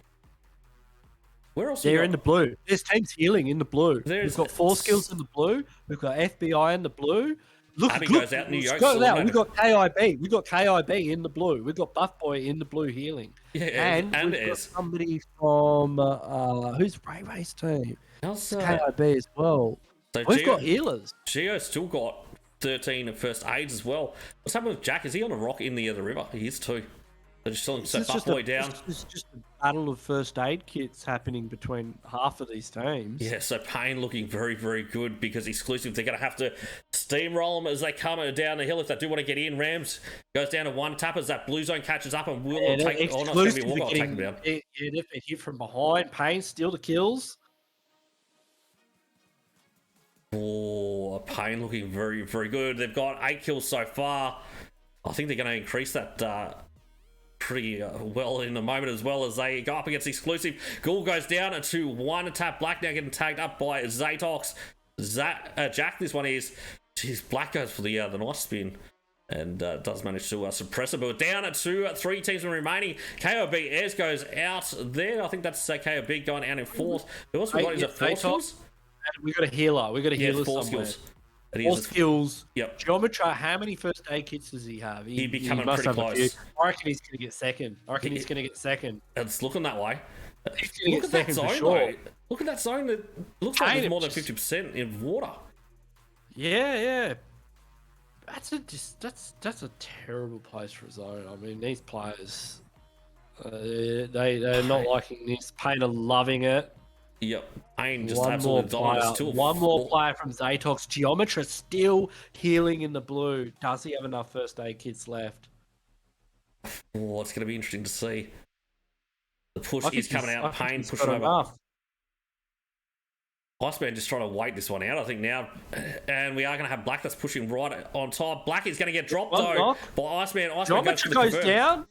Where else? They're in the blue. There's teams healing in the blue. We've got 4 skills in the blue. We've got FBI in the blue. Look, Abby goes out, NewYolks. We've got KIB. We've got KIB in the blue. We've got Buff Boy in the blue healing. Yeah, and we've got somebody from who's Ray Ray's team? KIB as well. So we've got healers. Gio's still got 13 first aids as well. What's happening with Jack? Is he on a rock in the river? He is too. They're just selling Buff Boy down. It's just a battle of first aid kits happening between half of these teams. Yeah, so Pain looking very, very good because Xclusive, they're going to have to steamroll them as they come down the hill if they do want to get in. Rams goes down to 1 tap as that blue zone catches up and will take... Oh, not going to be Walker, take them down. If they hit from behind, Pain steal the kills. Oh, Pain looking very, very good. They've got 8 kills so far. I think they're going to increase that... pretty well in the moment as well as they go up against Xclusive. Ghoul goes down to 1 tap. Black now getting tagged up by ZATOX. Jack, this one is... Jeez, Black goes for the nice spin and does manage to suppress it. But down to 3 teams remaining. KOB Airs goes out there. I think that's KOB going out in 4th. Who else we got? Is it 4 skills? We got a healer. We got a healer 4 somewhere. skills. 4 skills. Yep. Geometry, how many first aid kits does he have? He'd be coming pretty close. I reckon he's going to get second. It's looking that way. Look at that zone, though. Look at that zone. It looks like there's more than 50% in water. Yeah. That's a terrible place for a zone. I mean, these players, they're not liking this. Pain are loving it. Yep, Pain just absolutely dominates. One more player from ZATOX. Geometry still healing in the blue. Does he have enough first aid kits left? Oh, it's going to be interesting to see. The push is coming out. Pain pushing over. Enough. Iceman just trying to wait this one out, I think, now. And we are going to have Black that's pushing right on top. Black is going to get dropped, though, by Iceman. Geometry goes down.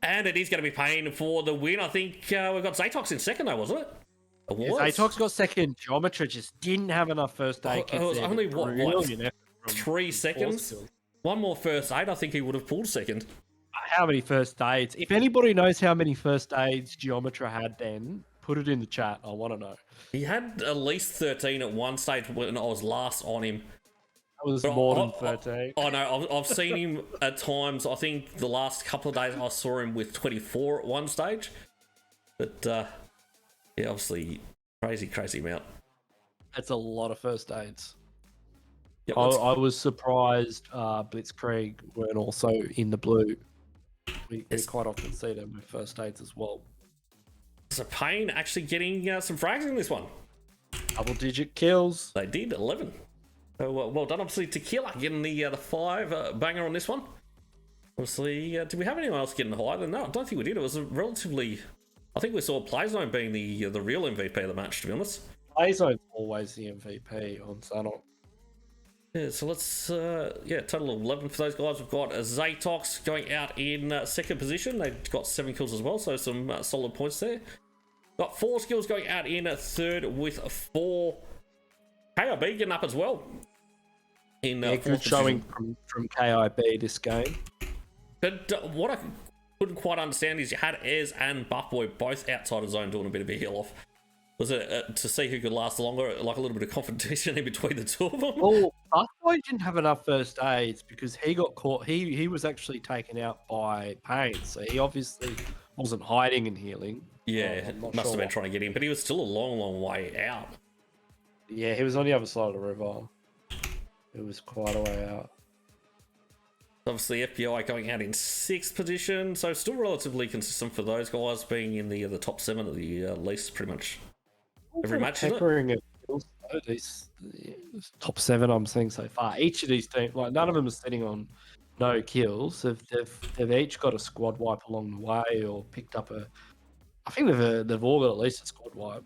And it is going to be Pain for the win. I think we've got ZATOX in second, though, wasn't it? ZATOX got second. Geometry just didn't have enough first aid kits. It was only, what 3 seconds? One more first aid, I think he would have pulled second. How many first aids? If anybody knows how many first aids Geometry had then, put it in the chat. I want to know. He had at least 13 at one stage when I was last on him. That was more than 13. I know. I've seen him at times. I think the last couple of days I saw him with 24 at one stage. But... yeah, obviously, crazy amount. That's a lot of first aids. Yep, I was surprised Blitzkrieg weren't also in the blue. We quite often see them with first aids as well. So Pain actually getting some frags in this one. Double-digit kills. They did, 11. So well done. Obviously, Tequila getting the 5 banger on this one. Obviously, did we have anyone else getting higher than that? I don't think we did. It was a relatively... I think we saw Playzone being the real MVP of the match, to be honest. Playzone's always the MVP on ZATOX. Yeah, so let's, total of 11 for those guys. We've got ZATOX going out in second position. They've got 7 kills as well, so some solid points there. Got 4 skills going out in third with 4. KIB getting up as well. In good showing from KIB this game. But what I couldn't quite understand is you had Ez and Buff Boy both outside of zone doing a bit of a heal off. Was it to see who could last longer, like a little bit of competition in between the two of them? Well, Buff Boy didn't have enough first aids because he got caught. He was actually taken out by Pain, so he obviously wasn't hiding and healing. Yeah, must have been trying to get in, but he was still a long way out. Yeah, he was on the other side of the river. It was quite a way out. Obviously, FBI going out in 6th position, so still relatively consistent for those guys being in the top 7 at the least, pretty much every match. These top 7 I'm seeing so far. Each of these teams, like none of them are sitting on no kills. They've each got a squad wipe along the way or picked up a. I think they've all got at least a squad wipe.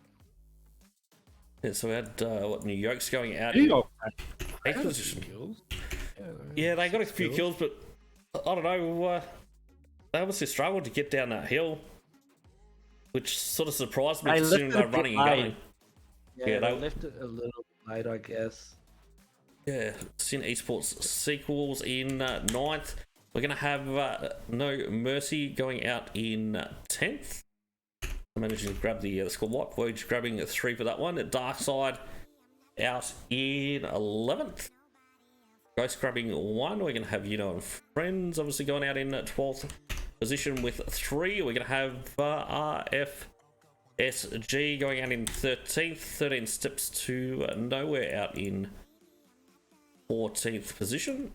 Yeah, so we had NewYolks going out in 8th position. Yeah, they got a few kills, but I don't know. They obviously struggled to get down that hill, which sort of surprised me considering they're running and going. Yeah, they left it a little late, I guess. Yeah, it's in Esports Sequels in 9th. We're going to have No Mercy going out in 10th. I managed to grab the squad wipe. Voyage grabbing 3 for that one. DARKSYDE out in 11th. Ghost grabbing 1. We're going to have Yuuno and Friends obviously going out in 12th position with 3. We're going to have RFSG going out in 13th. 13 steps to nowhere out in 14th position.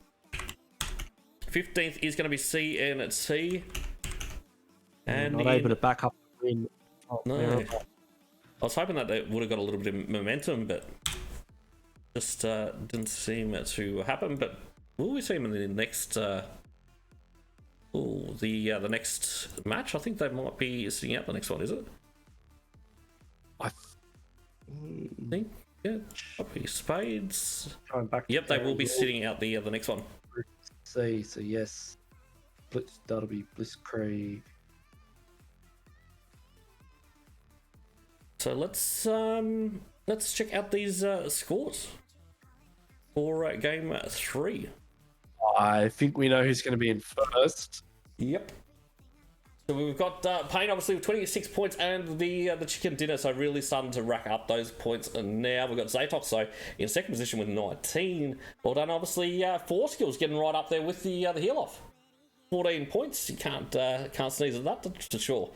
15th is going to be CNC. And not able to back up the win. No. I was hoping that they would have got a little bit of momentum, but just didn't seem to happen. But will we see them in the next the next match? I think they might be sitting out the next one, is it? I think, yeah, probably Spades. Going back. Yep, they will be sitting out the next one. So yes, that'll be Blitzkrieg. So let's check out these scores for game 3. I think we know who's going to be in first. Yep. So we've got Payne obviously with 26 points and the chicken dinner, so really starting to rack up those points. And now we've got ZATOX, so in second position with 19. Well done, obviously. 4 skills getting right up there with the heel off. 14 points. You can't sneeze at that, that's for sure.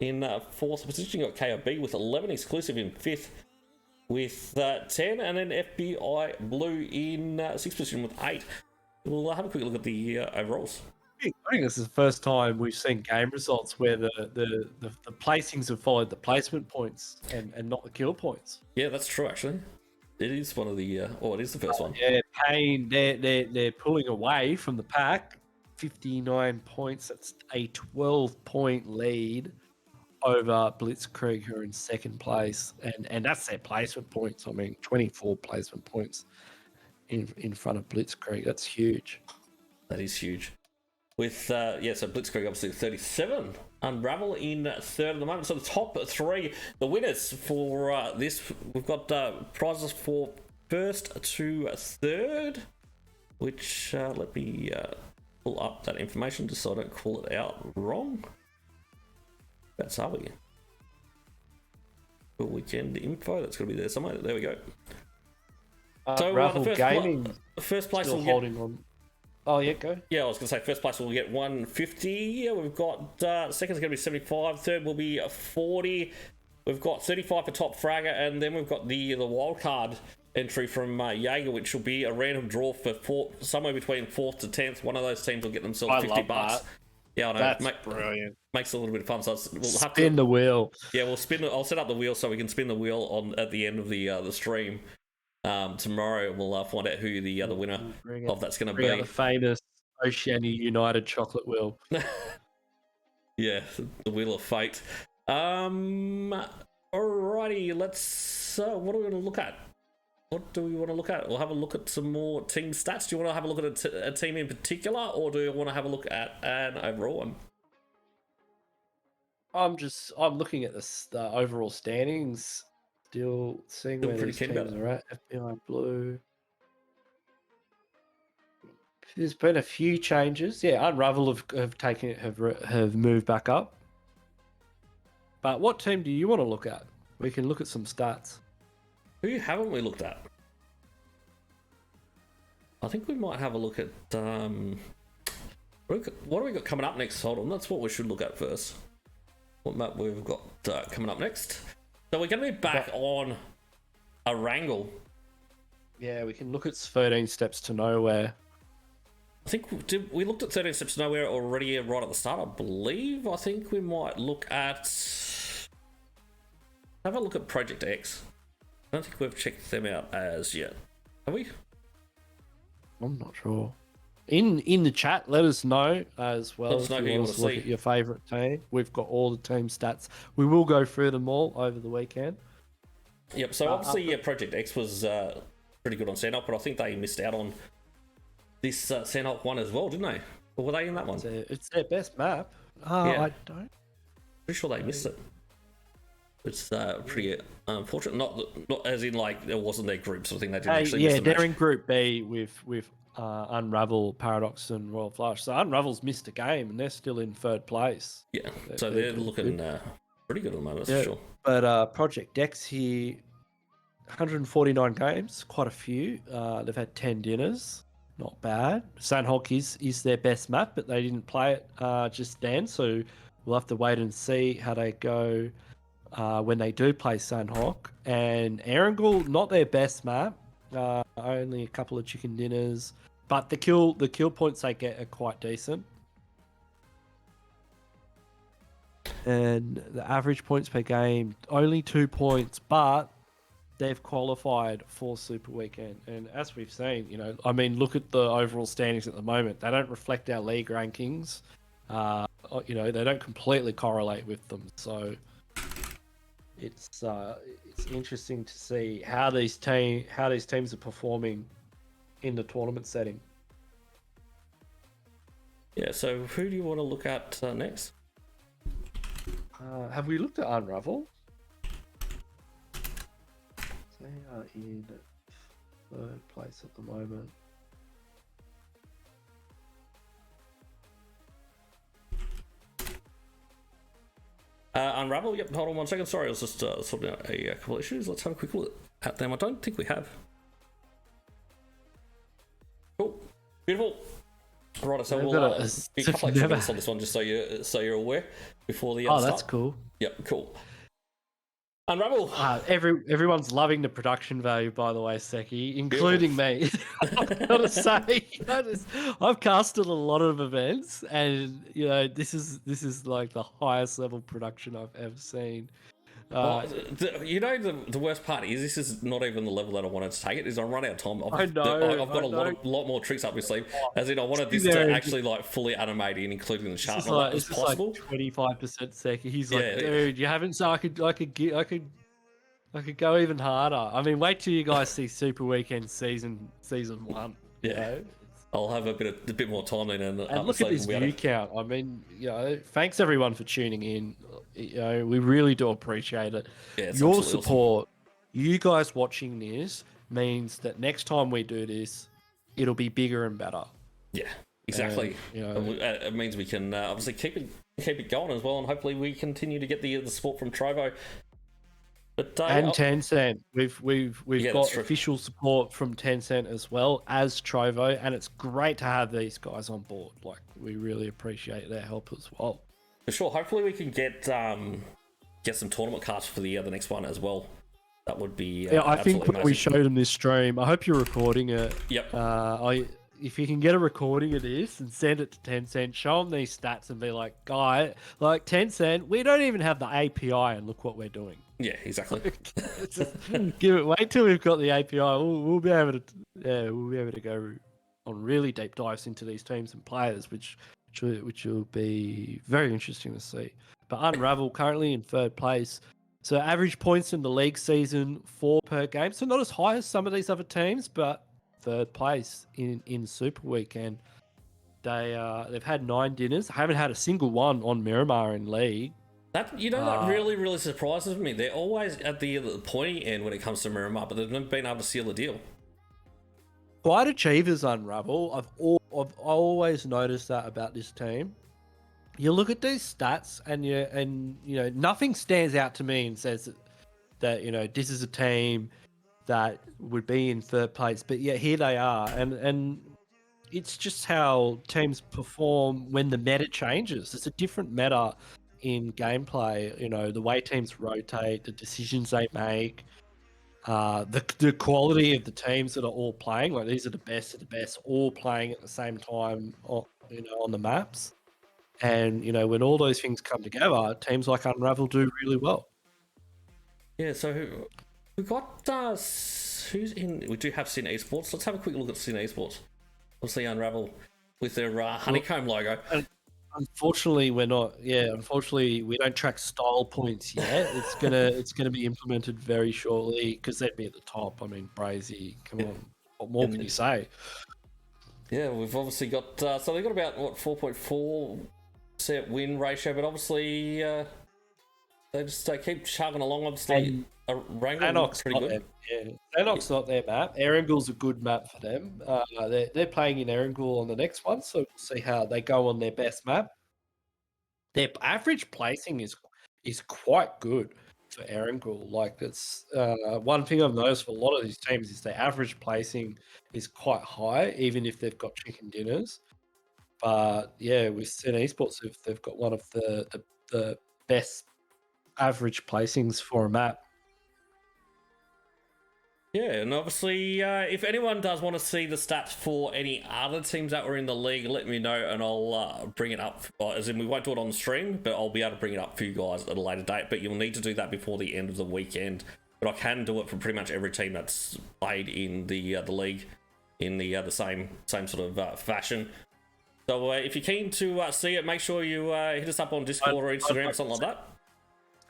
In fourth position, you got KOB with 11, Xclusive in 5th with 10, and then FBI Blue in 6th position with 8. We'll have a quick look at the overalls. I think this is the first time we've seen game results where the placings have followed the placement points and not the kill points. Yeah, that's true, actually. It is one of the... it is the first one. Yeah, Payne, they're pulling away from the pack. 59 points, that's a 12-point lead over Blitzkrieg, who are in second place, and that's their placement points. I mean, 24 placement points in front of Blitzkrieg. That's huge. That is huge. With so Blitzkrieg obviously 37. Unravel in third at the moment. So the top 3, the winners for this, we've got prizes for first to third, which let me pull up that information just so I don't call it out wrong. That's how we weekend info. That's going to be there somewhere. There we go. So Unravel Gaming first place still will holding on. Oh yeah, go. Yeah, I was going to say first place will get 150. Yeah, we've got second's going to be 75. Third will be 40. We've got 35 for top fragger, and then we've got the wild card entry from Jaeger, which will be a random draw for somewhere between 4th to 10th. One of those teams will get themselves $50. That. Yeah, I know. That's brilliant. Makes it a little bit of fun. So we'll have to spin the wheel. Yeah, we'll spin. I'll set up the wheel so we can spin the wheel at the end of the stream tomorrow. We'll find out who the other winner of that's going to be. The famous Oceania United chocolate wheel. Yeah, the wheel of fate. Alrighty, let's. What are we going to look at? What do we want to look at? We'll have a look at some more team stats. Do you want to have a look at a team in particular, or do you want to have a look at an overall one? I'm looking at the overall standings. Still seeing where these teams are at. FBI Blue. There's been a few changes. Yeah, Unravel have moved back up. But what team do you want to look at? We can look at some stats. Who haven't we looked at? I think we might have a look at what have we got coming up next? Hold on, that's what we should look at first. What map we've got coming up next? So we're going to be back on a wrangle. Yeah, we can look at 13 Steps to Nowhere. I think we looked at 13 Steps to Nowhere already right at the start, I believe. I think we might look at... Have a look at Project X. I don't think we've checked them out as yet. Have we? I'm not sure. In the chat, let us know as well. Let us know who you want to look see. at your favourite team. We've got all the team stats. We will go through them all over the weekend. Yep, so obviously Project X was pretty good on Sandhawk, but I think they missed out on this Sandhawk one as well, didn't they? Or were they in that one? It's their best map. Yeah. I don't... Pretty sure they missed it. It's pretty unfortunate. Not as in like it wasn't their group sort of thing. They didn't actually miss the they're match. in Group B with Unravel, Paradox, and Royal Flush. So Unravel's missed a game, and they're still in third place. Yeah, so they're looking pretty good at the moment, for sure. But Project X here, 149 games, quite a few. They've had 10 dinners, not bad. Sandhawk is their best map, but they didn't play it just then, so we'll have to wait and see how they go when they do play Sandhawk. And Erangel, not their best map, only a couple of chicken dinners, but the kill points they get are quite decent. And the average points per game, only 2 points, but they've qualified for Super Weekend. And as we've seen, look at the overall standings at the moment. They don't reflect our league rankings. They don't completely correlate with them. So it's interesting to see how these teams are performing in the tournament setting. Yeah, so who do you want to look at next? Have we looked at Unravel? They are in third place at the moment. Unravel, yep, hold on 1 second. Sorry, I was just sorting out a couple of issues. Let's have a quick look at them. I don't think we have. Cool. Beautiful. Right, so we'll be a couple of minutes on this one, just so you're aware before the start. That's cool. Yep, cool. Unravel. Everyone's loving the production value, by the way, Seki, including me. I've got to say, I've casted a lot of events, and this is like the highest level production I've ever seen. The worst part is this is not even the level that I wanted to take it. Is I run out of time. I've got a lot more tricks up my sleeve. As in, I wanted this to actually fully animate in, including the chart. As possible. 25% Seki. He's like, dude, you haven't. So I could go even harder. I mean, wait till you guys see Super Weekend season 1. Yeah. I'll have a bit more time then, and look at this view count. I mean, thanks everyone for tuning in. We really do appreciate it. Yeah, your support, awesome. You guys watching this means that next time we do this, it'll be bigger and better. Yeah, exactly. And, it means we can obviously keep it going as well, and hopefully we continue to get the support from Trovo. But, and Tencent, we've got official support from Tencent as well as Trovo, and it's great to have these guys on board. Like, we really appreciate their help as well. For sure. Hopefully we can get some tournament cards for the next one as well. That would be I think when we showed them this stream, I hope you're recording it. Yep. If you can get a recording of this and send it to Tencent, show them these stats and be like, guy, like Tencent, we don't even have the API, and look what we're doing. Yeah, exactly. Wait till we've got the API. We'll be able to go on really deep dives into these teams and players, which will be very interesting to see. But Unravel currently in third place. So average points in the league season 4 per game. So not as high as some of these other teams, but third place in Super Weekend. They've had 9 dinners. Haven't had a single one on Miramar in league. That really, really surprises me. They're always at the pointy end when it comes to Miramar, but they've never been able to seal a deal. Quite achievers, Unravel. I've always noticed that about this team. You look at these stats, and nothing stands out to me and says that this is a team that would be in third place, but yet here they are, and it's just how teams perform when the meta changes. It's a different meta in gameplay, the way teams rotate, the decisions they make, the quality of the teams that are all playing. Like, these are the best of the best, all playing at the same time, on the maps. And when all those things come together, teams like Unravel do really well. Yeah. So we got who's in? We do have Sin Esports. Let's have a quick look at Sin Esports. Obviously, Unravel with their honeycomb logo. Unfortunately, we're not. Yeah, unfortunately, we don't track style points yet. It's gonna be implemented very shortly because they'd be at the top. I mean, Brazy, come on, what more can you say? Yeah, we've obviously got. So they've got about 4.4% win ratio, but obviously they just keep chugging along. Obviously, Wrangle ZATOX pretty not good. their, ZATOX not their map. Erangle's a good map for them. They're playing in Erangel on the next one, so we'll see how they go on their best map. Their average placing is quite good for Erangel. Like it's one thing I've noticed for a lot of these teams is their average placing is quite high, even if they've got chicken dinners. But yeah, with Sin Esports, they've got one of the best average placings for a map. Yeah, and obviously, if anyone does want to see the stats for any other teams that were in the league, let me know and I'll bring it up. As in, we won't do it on the stream, but I'll be able to bring it up for you guys at a later date. But you'll need to do that before the end of the weekend. But I can do it for pretty much every team that's played in the league in the same sort of fashion. So if you're keen to see it, make sure you hit us up on Discord or Instagram or something like that.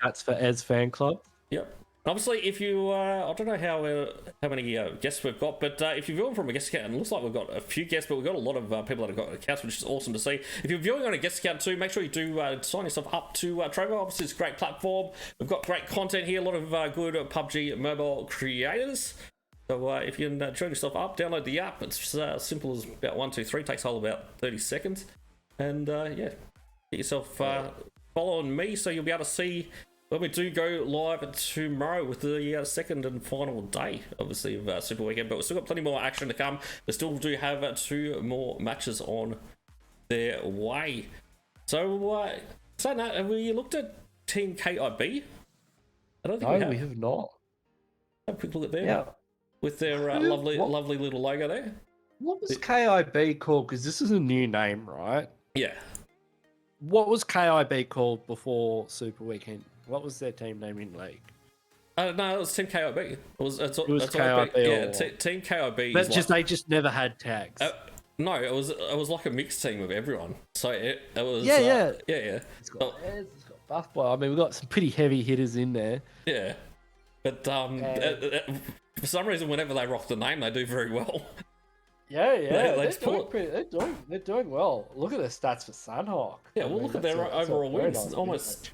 That's for Ez Fan Club. Yep. Obviously, if you, I don't know how many guests we've got, but if you're viewing from a guest account, and it looks like we've got a few guests, but we've got a lot of people that have got accounts, which is awesome to see. If you're viewing on a guest account too, make sure you do sign yourself up to Trovo. Obviously, it's a great platform. We've got great content here, a lot of good PUBG mobile creators. So if you can join yourself up, download the app. It's simple as about 1, 2, 3. Takes whole about 30 seconds. And yeah, get yourself following me so you'll be able to see when we do go live tomorrow with the second and final day, obviously, of Super Weekend. But we've still got plenty more action to come. We still do have 2 more matches on their way. So, saying that, have we looked at Team KIB? I don't think we have not. Have a quick look at them. Yeah. With their lovely little logo there. What was KIB called? Because this is a new name, right? Yeah. What was KIB called before Super Weekend? What was their team name in league? No, it was Team KIB. It was KIB. Yeah, Team KIB. But they just never had tags. No, it was like a mixed team of everyone. So it was. Yeah. It's got Ez, it's got Buffalo. I mean, we've got some pretty heavy hitters in there. Yeah, but for some reason, whenever they rock the name, they do very well. Yeah, They're doing well. Look at their stats for Sunhawk. Yeah, well, look at their overall wins. Nice almost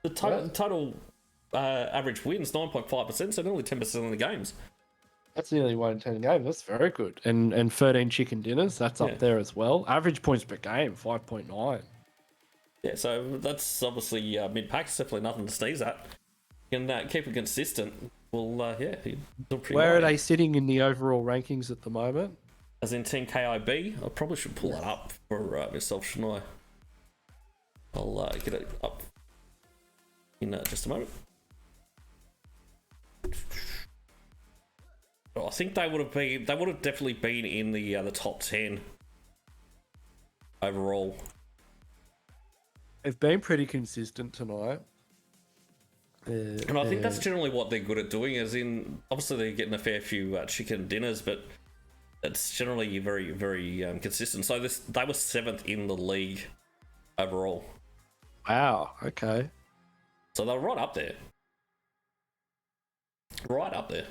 the total average wins 9.5%, so nearly 10% of the games. That's nearly 1 in 10 games. That's very good. And 13 chicken dinners. That's up there as well. Average points per game 5.9. Yeah, so that's obviously mid pack. It's definitely nothing to sneeze at. You can keep it consistent. Well, Where are they sitting in the overall rankings at the moment? As in Team KIB, I probably should pull that up for myself, shouldn't I? I'll get it up in just a moment. I think they would have definitely been in the top 10 overall. They've been pretty consistent tonight. And I think that's generally what they're good at doing, as in, obviously they're getting a fair few chicken dinners, but it's generally very, very consistent. So they were 7th in the league overall. Wow, okay. So they're right up there. Right up there.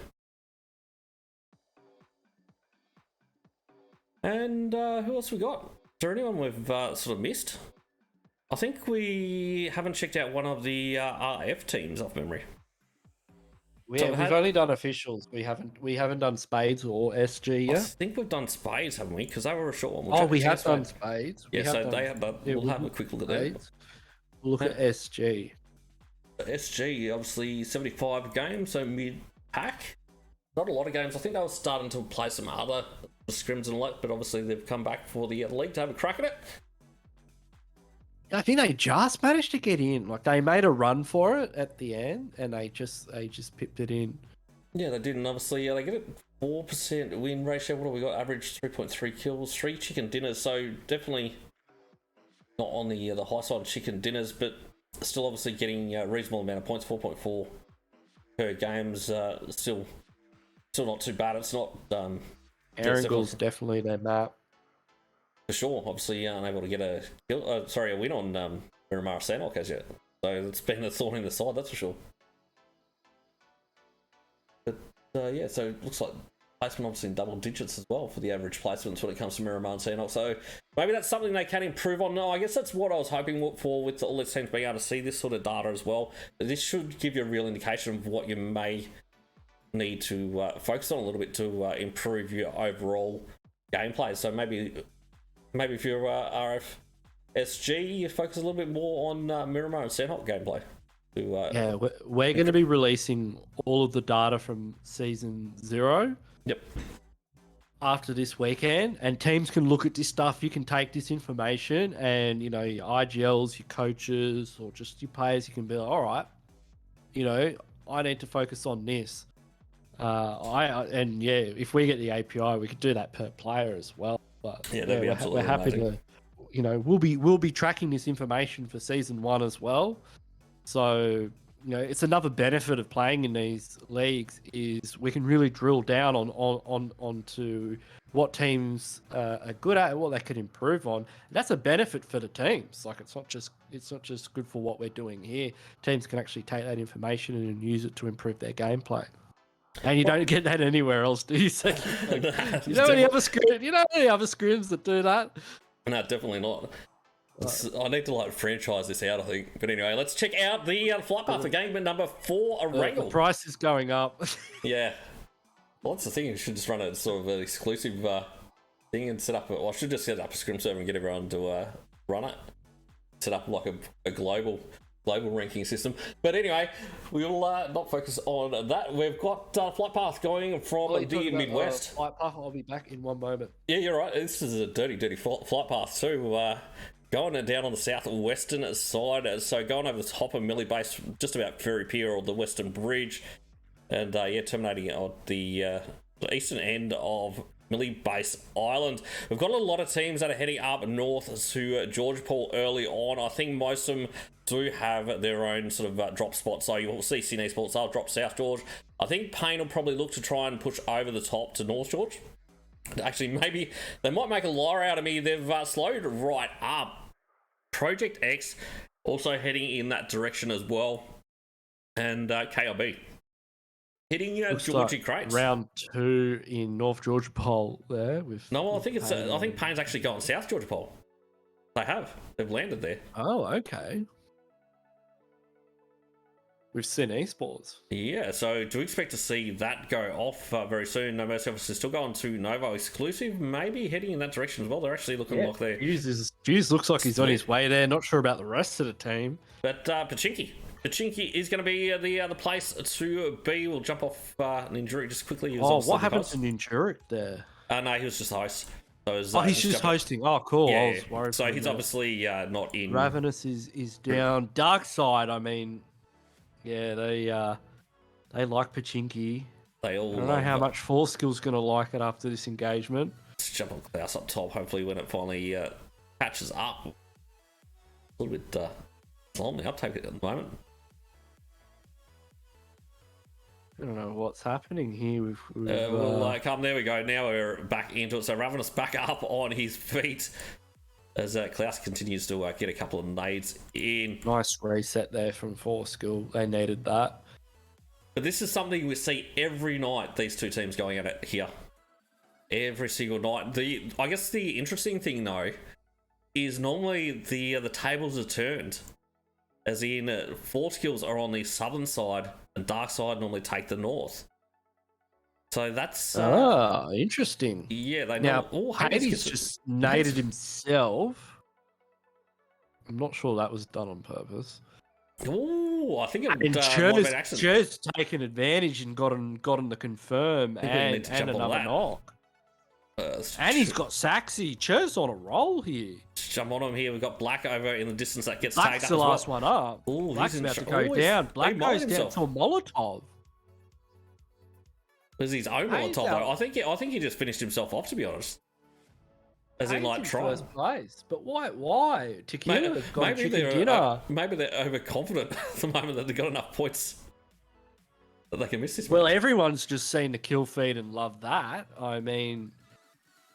And who else we got? Is there anyone we've sort of missed? I think we haven't checked out one of the RF teams off memory. We've only done officials. We haven't done Spades or SG yet. I think we've done Spades, haven't we? Because they were a short one. We have done Spades. Yeah, so they have. We'll have a quick look at them. We'll look at SG. SG, obviously 75 games, so mid pack. Not a lot of games. I think they were starting to play some other scrims and a lot, but obviously they've come back for the league to have a crack at it. I think they just managed to get in. Like they made a run for it at the end, and they just pipped it in. Yeah, they did, and obviously they get it 4% win ratio. What have we got? Average 3.3 kills, 3 chicken dinners. So definitely not on the high side of chicken dinners, but still obviously getting a reasonable amount of points. 4.4 per game's still not too bad. It's not. Erangle's definitely their map. For sure, obviously unable to get a win on Miramar Sandlock as yet. So it's been a thorn in the side, that's for sure. But yeah, so it looks like placement obviously in double digits as well for the average placements when it comes to Miramar and Sanok. So maybe that's something they can improve on. No, I guess that's what I was hoping for with all these teams being able to see this sort of data as well. This should give you a real indication of what you may need to focus on a little bit to improve your overall gameplay. So maybe if you're RFSG, you focus a little bit more on Miramar and Sanhok gameplay. Yeah, we're going to be releasing all of the data from Season 0. Yep. After this weekend, and teams can look at this stuff. You can take this information and, you know, your IGLs, your coaches, or just your players, you can be like, all right, you know, I need to focus on this. If we get the API, we could do that per player as well. But yeah, that'd be absolutely we're happy amazing. to, you know, we'll be tracking this information for Season 1 as well. So, you know, it's another benefit of playing in these leagues is we can really drill down onto what teams are good at and what they can improve on. And that's a benefit for the teams. Like it's not just good for what we're doing here. Teams can actually take that information and use it to improve their gameplay. And you don't get that anywhere else, do you? So, you know any other scrims that do that? No, definitely not. I need to like franchise this out, I think. But anyway, let's check out the flight path for game number 4, a wrangle. The price is going up. Yeah. Well, that's the thing. You should just run a sort of an exclusive thing and set up. I should just set up a scrim server and get everyone to run it. Set up like a global ranking system. But anyway, we'll not focus on that. We've got flight path going from the Midwest. Flight path. I'll be back in one moment. Yeah, you're right. This is a dirty flight path too. Going down on the southwestern side, so going over the top of Millie Base, just about Ferry Pier or the Western Bridge, and terminating on the eastern end of Millie Base Island. We've got a lot of teams that are heading up north to George Paul early on. I think most of them do have their own sort of drop spot, so you'll see Sydney Sports, they'll drop South George. I think Payne will probably look to try and push over the top to North George. Actually, maybe they might make a liar out of me. They've slowed right up. Project X also heading in that direction as well. And KLB hitting Georgie Crates. Round 2 in North Georgia Pole there. I think Payne's actually gone South Georgia Pole. They have. They've landed there. Oh, okay. We've seen Esports. Yeah, so do we expect to see that go off very soon? No Mercy obviously still going to Novo Exclusive, maybe heading in that direction as well. They're actually looking like they're... Hughes looks like he's on his way there. Not sure about the rest of the team. But Pachinki is going to be the place to be. We'll jump off an injury just quickly. What happened to Ninjuric there? No, he was just the host. So he's just hosting. Oh, cool. Yeah, I was worried. So he's obviously not in. Ravenous is down. DARKSYDE, I mean... Yeah, they like Pachinki. I don't know how much Four Skill's going to like it after this engagement. Let's jump on Klaus up top. Hopefully, when it finally catches up, a little bit slow on the uptake at the moment. I don't know what's happening here. There we go. Now we're back into it. So Ravenous back up on his feet as Klaus continues to get a couple of nades in. Nice reset there from Four Skill. They needed that. But this is something we see every night, these two teams going at it here. Every single night. I guess the interesting thing, though, is normally the tables are turned. As in, Four Skills are on the southern side, and DARKSYDE normally take the north. So that's... interesting. Yeah, they know... Now, Hades just naded himself. I'm not sure that was done on purpose. Oh, I think it was Chur's taken advantage and gotten the confirm and another knock. And he's got Saxy. Chur's on a roll here. Jump on him here. We've got Black over in the distance that gets tagged up. Black's the last one up. Ooh, Black's about to go down. Black goes down to a Molotov. It was his own Molotov, though. I think he just finished himself off, to be honest. As in, like, trying. First place. But why? Tequila got maybe dinner. Maybe they're overconfident at the moment that they've got enough points that they can miss this. Well, everyone's just seen the kill feed and love that. I mean,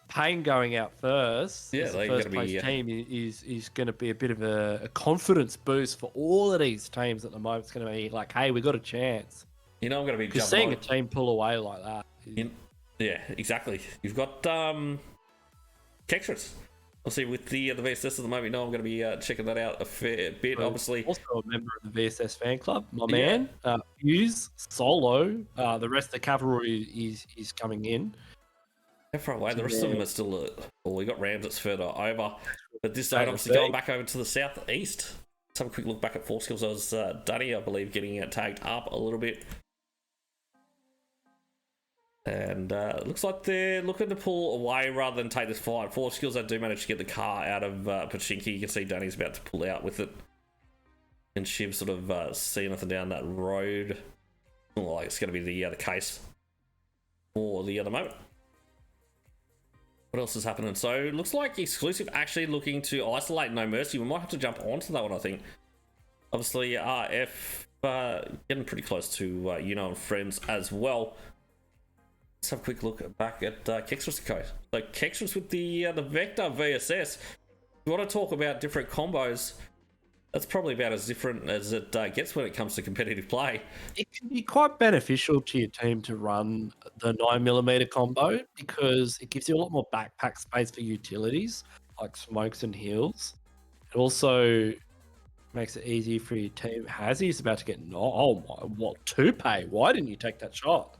Payne going out first. Yeah, the first place team is going to be a bit of a confidence boost for all of these teams at the moment. It's going to be like, hey, we got a chance. You know, I'm going to be seeing a team pull away like that. Yeah, exactly. You've got Tetris. Obviously, with the VSS at the moment, I'm going to be checking that out a fair bit. Obviously, also a member of the VSS fan club. My Yeah. man, Fuse Solo. The rest of the cavalry is coming in. how far away? The rest of them are still. Well, we got Rams that's further over, but this side Right, obviously going back over to the southeast. Let's have a quick look back at 4 skills. That was Dunny, I believe, getting tagged up a little bit. And it looks like they're looking to pull away rather than take this fight. 4 skills, they do manage to get the car out of Pachinki. You can see Danny's about to pull out with it. And Shiv sort of see nothing down that road. Well, like it's going to be the case for the other moment. What else is happening? So it looks like Xclusive actually looking to isolate No Mercy. We might have to jump onto that one, I think. Obviously, RF getting pretty close to Yuuno and Friends as well. Let's have a quick look back at Kextras code. So Kextras with the Vector VSS. If you want to talk about different combos, that's probably about as different as it gets when it comes to competitive play. It can be quite beneficial to your team to run the 9mm combo because it gives you a lot more backpack space for utilities like smokes and heals. It also makes it easier for your team. Hazzy's about to get oh my, what Tupe? Why didn't you take that shot?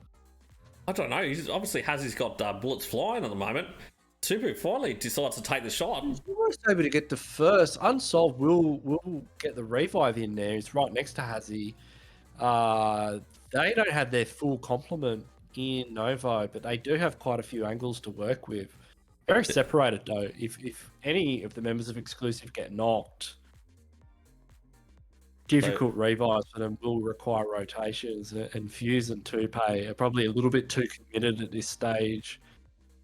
I don't know. He's obviously Hazzy's got bullets flying at the moment. Tupu finally decides to take the shot. He's almost able to get the first. Unsolved will get the revive in there. He's right next to Hazzy. They don't have their full complement in Novo, but they do have quite a few angles to work with. Very separated though. If any of the members of Xclusive get knocked, difficult revives for them will require rotations, and Fuse and Tupe are probably a little bit too committed at this stage.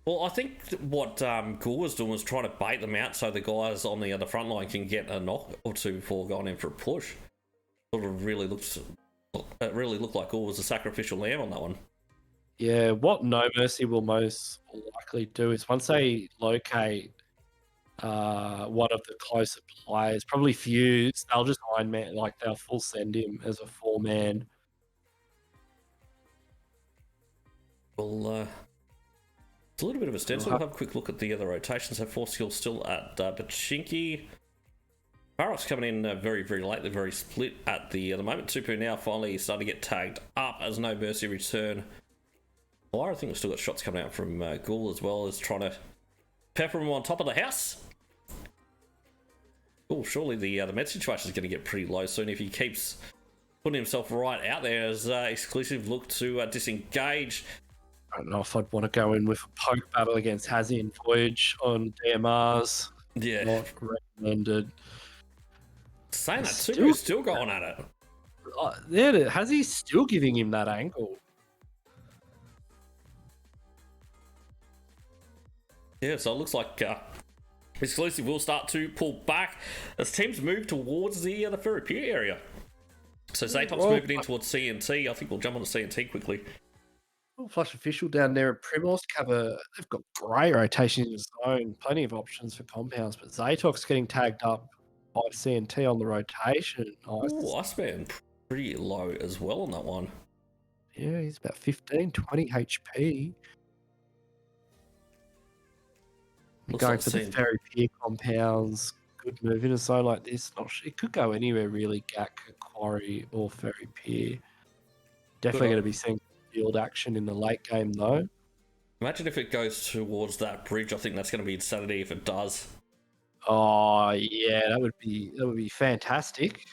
Well, I think what Ghoul was doing was trying to bait them out so the guys on the other front line can get a knock or two before going in for a push. It really looked like Ghoul was a sacrificial lamb on that one. Yeah, what No Mercy will most likely do is once they locate one of the closer players, probably Fuse, they'll just Iron Man, like they'll full send him as a 4-man. Well, it's a little bit of a stencil. We'll have a quick look at the other rotations. So 4 skills still at Pachinki. Barrock's coming in very, very late. They're very split at the moment. Tupu now finally starting to get tagged up as No Mercy return. Well, I think we've still got shots coming out from Ghoul as well as trying to pepper him on top of the house. Oh, surely the med situation is going to get pretty low soon if he keeps putting himself right out there as Xclusive look to disengage. I don't know if I'd want to go in with a poke battle against Hazzy and Voyage on DMRs. Yeah. Not recommended. Saying that, Tupu's still going at it. Yeah, Hazzy's still giving him that angle. Yeah, so it looks like Xclusive will start to pull back as teams move towards the Ferry Pier area. So ZATOX moving in towards CNT. I think we'll jump on to CNT quickly. Flush Official down there at Primos cover. They've got great rotation in the zone, plenty of options for compounds, but ZATOX getting tagged up by CNT on the rotation. Oh, Iceman pretty low as well on that one. Yeah, he's about 15, 20 HP. Going for the Ferry Pier compounds. Good move in a zone like this. It could go anywhere really, Gak, Quarry, or Ferry Pier. Definitely going to be seeing field action in the late game though. Imagine if it goes towards that bridge. I think that's going to be insanity if it does. Oh yeah, that would be fantastic.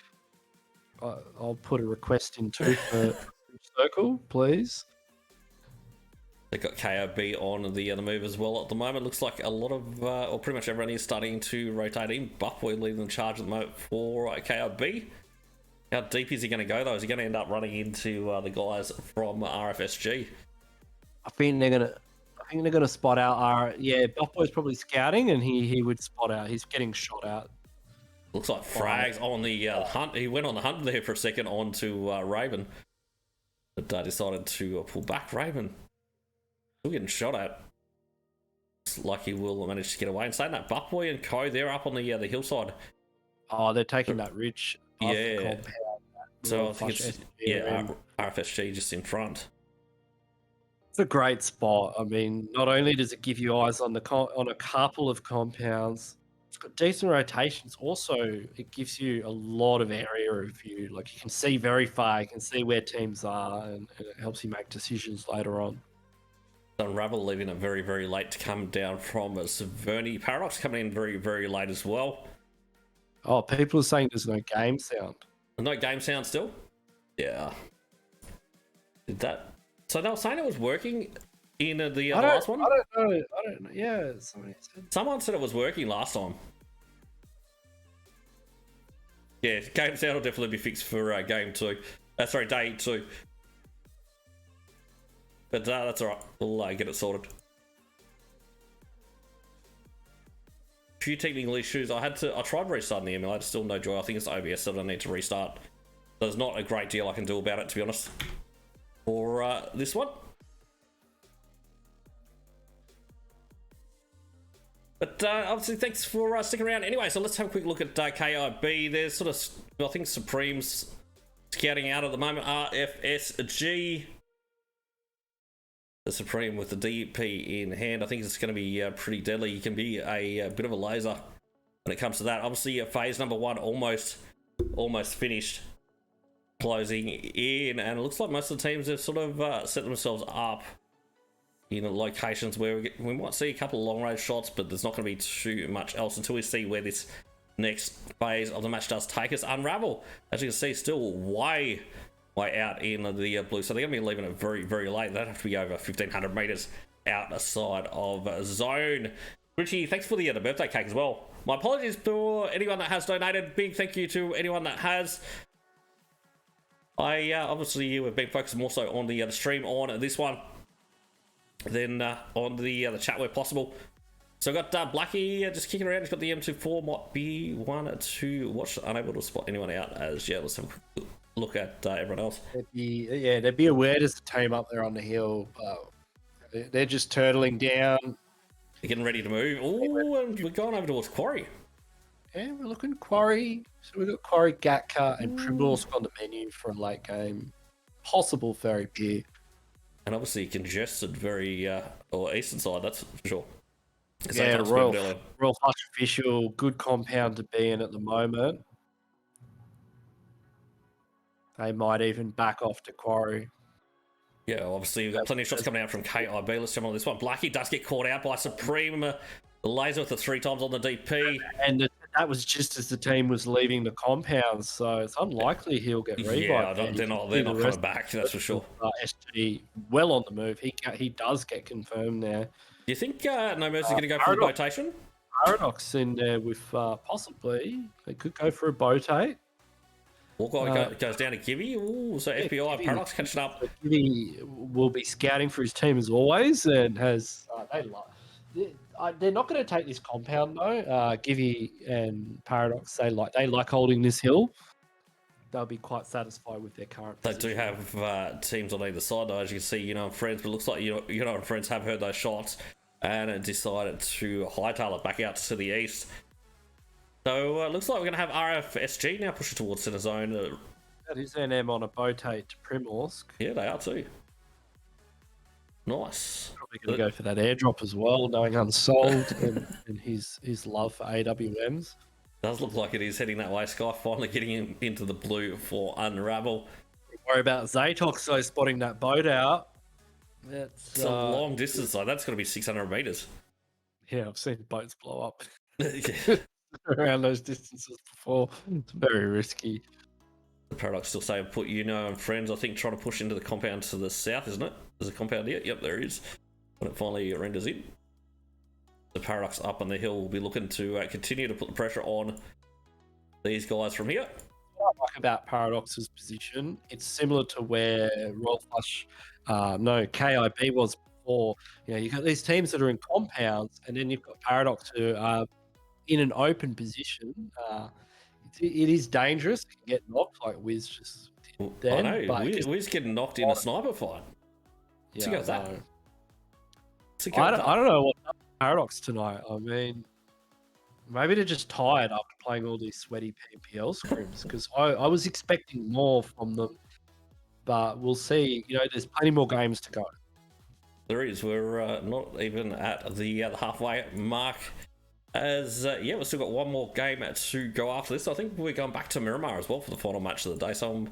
I'll put a request in too for Circle, please. They've got KOB on the other move as well at the moment. Looks like a lot of, or pretty much everyone is starting to rotate in. Buffboy leading the charge at the moment for KOB. How deep is he going to go though? Is he going to end up running into the guys from RFSG? I think they're gonna spot out. Yeah, Buffboy's probably scouting, and he would spot out. He's getting shot out. Looks like Frags on the hunt. He went on the hunt there for a second onto Raven, but decided to pull back. Raven still getting shot at. Looks like he will manage to get away. And saying that, Buckboy and Co, they're up on the hillside. Oh, they're taking that ridge. Yeah. So I think it's RFSG just in front. It's a great spot. I mean, not only does it give you eyes on on a couple of compounds, it's got decent rotations. Also, it gives you a lot of area of view. Like you can see very far, you can see where teams are, and it helps you make decisions later on. Unravel leaving it very, very late to come down from Severny. Paradox coming in very, very late as well. Oh, people are saying there's no game sound. No game sound still? Yeah. Did that? So they were saying it was working in the last one? I don't know. I don't know. Yeah, Someone said it was working last time. Yeah, game sound will definitely be fixed for game 2. Sorry, day 2. But that's alright. We'll get it sorted. Few technical issues. I tried restarting the emulator, still no joy. I think it's OBS that I need to restart. There's not a great deal I can do about it, to be honest, for this one. But obviously, thanks for sticking around. Anyway, so let's have a quick look at KIB. There's sort of, I think, Supreme's scouting out at the moment. RFSG. The Supreme with the DP in hand. I think it's going to be pretty deadly. You can be a bit of a laser when it comes to that. Obviously, phase number 1 almost finished, closing in, and it looks like most of the teams have sort of set themselves up in locations where we might see a couple of long range shots, but there's not going to be too much else until we see where this next phase of the match does take us. Unravel, as you can see, still way out in the blue, so they're going to be leaving it very, very late. They'd have to be over 1,500 meters outside of zone. Richie, thanks for the birthday cake as well. My apologies for anyone that has donated. Big thank you to anyone that has. I obviously have been focusing more so on the stream on this one than on the chat where possible. So I've got Blackie just kicking around. He's got the M24, might be one to watch. Unable to spot anyone out as yet. Let's have a quick look at everyone else. They'd be aware there's a team up there on the hill. They're just turtling down. They're getting ready to move. Oh, and we're going over towards Quarry. Yeah, we're looking Quarry. So we've got Quarry, Gatka, and Primorsk on the menu for a late game. Possible Ferry Pier. And obviously congested very, or eastern side, that's for sure. Yeah, Royal Flush Official, good compound to be in at the moment. They might even back off to Quarry. Yeah, obviously we've got plenty of shots coming out from KIB. Let's jump on this one. Blackie does get caught out by Supreme. The laser with the 3 times on the DP. And that was just as the team was leaving the compound, so it's unlikely he'll get revived. Yeah, they're not coming back, that's for sure. SG well on the move. He does get confirmed there. Do you think No Mercy's going to go for the rotation? Paradox in there with possibly. They could go for a botate. Walkout goes down to Gibby. Ooh, so FBI, Gibby, Paradox catching up. Gibby will be scouting for his team as always, and has they're not going to take this compound though. Gibby and Paradox, they like holding this hill. They'll be quite satisfied with their current position. They do have teams on either side though, as you can see, Yuuno and Friends, but it looks like Yuuno and Friends have heard those shots and decided to hightail it back out to the east. So it looks like we're going to have RFSG now pushing towards center zone. That is NM on a botate to Primorsk. Yeah, they are too. Nice. Probably going to go for that airdrop as well, knowing Unsold and his love for AWMs. Does look like it is heading that way. Sky finally getting into the blue for Unravel. Don't worry about ZATOX though, spotting that boat out. It's a long distance though. That's going to be 600 meters. Yeah, I've seen boats blow up. Yeah. Around those distances before. It's very risky. The Paradox still saying put Yuuno and Friends, I think, trying to push into the compound to the south, isn't it? There's a compound here. Yep, there is. When it finally renders in. The Paradox up on the hill will be looking to continue to put the pressure on these guys from here. What I like about Paradox's position, it's similar to where Royal Flush, KIB was before. You know, you've got these teams that are in compounds, and then you've got Paradox who are in an open position. It is dangerous. You can get knocked like Wiz just then. I know. Wiz getting knocked in a sniper fight. Yeah, I don't know what Paradox tonight. I mean, maybe they're just tired after playing all these sweaty PPL scrims, because I was expecting more from them, but we'll see. You know, there's plenty more games to go. there is. We're not even at the halfway mark. As yeah, we've still got one more game to go after this. I think we're going back to Miramar as well for the final match of the day. So I'm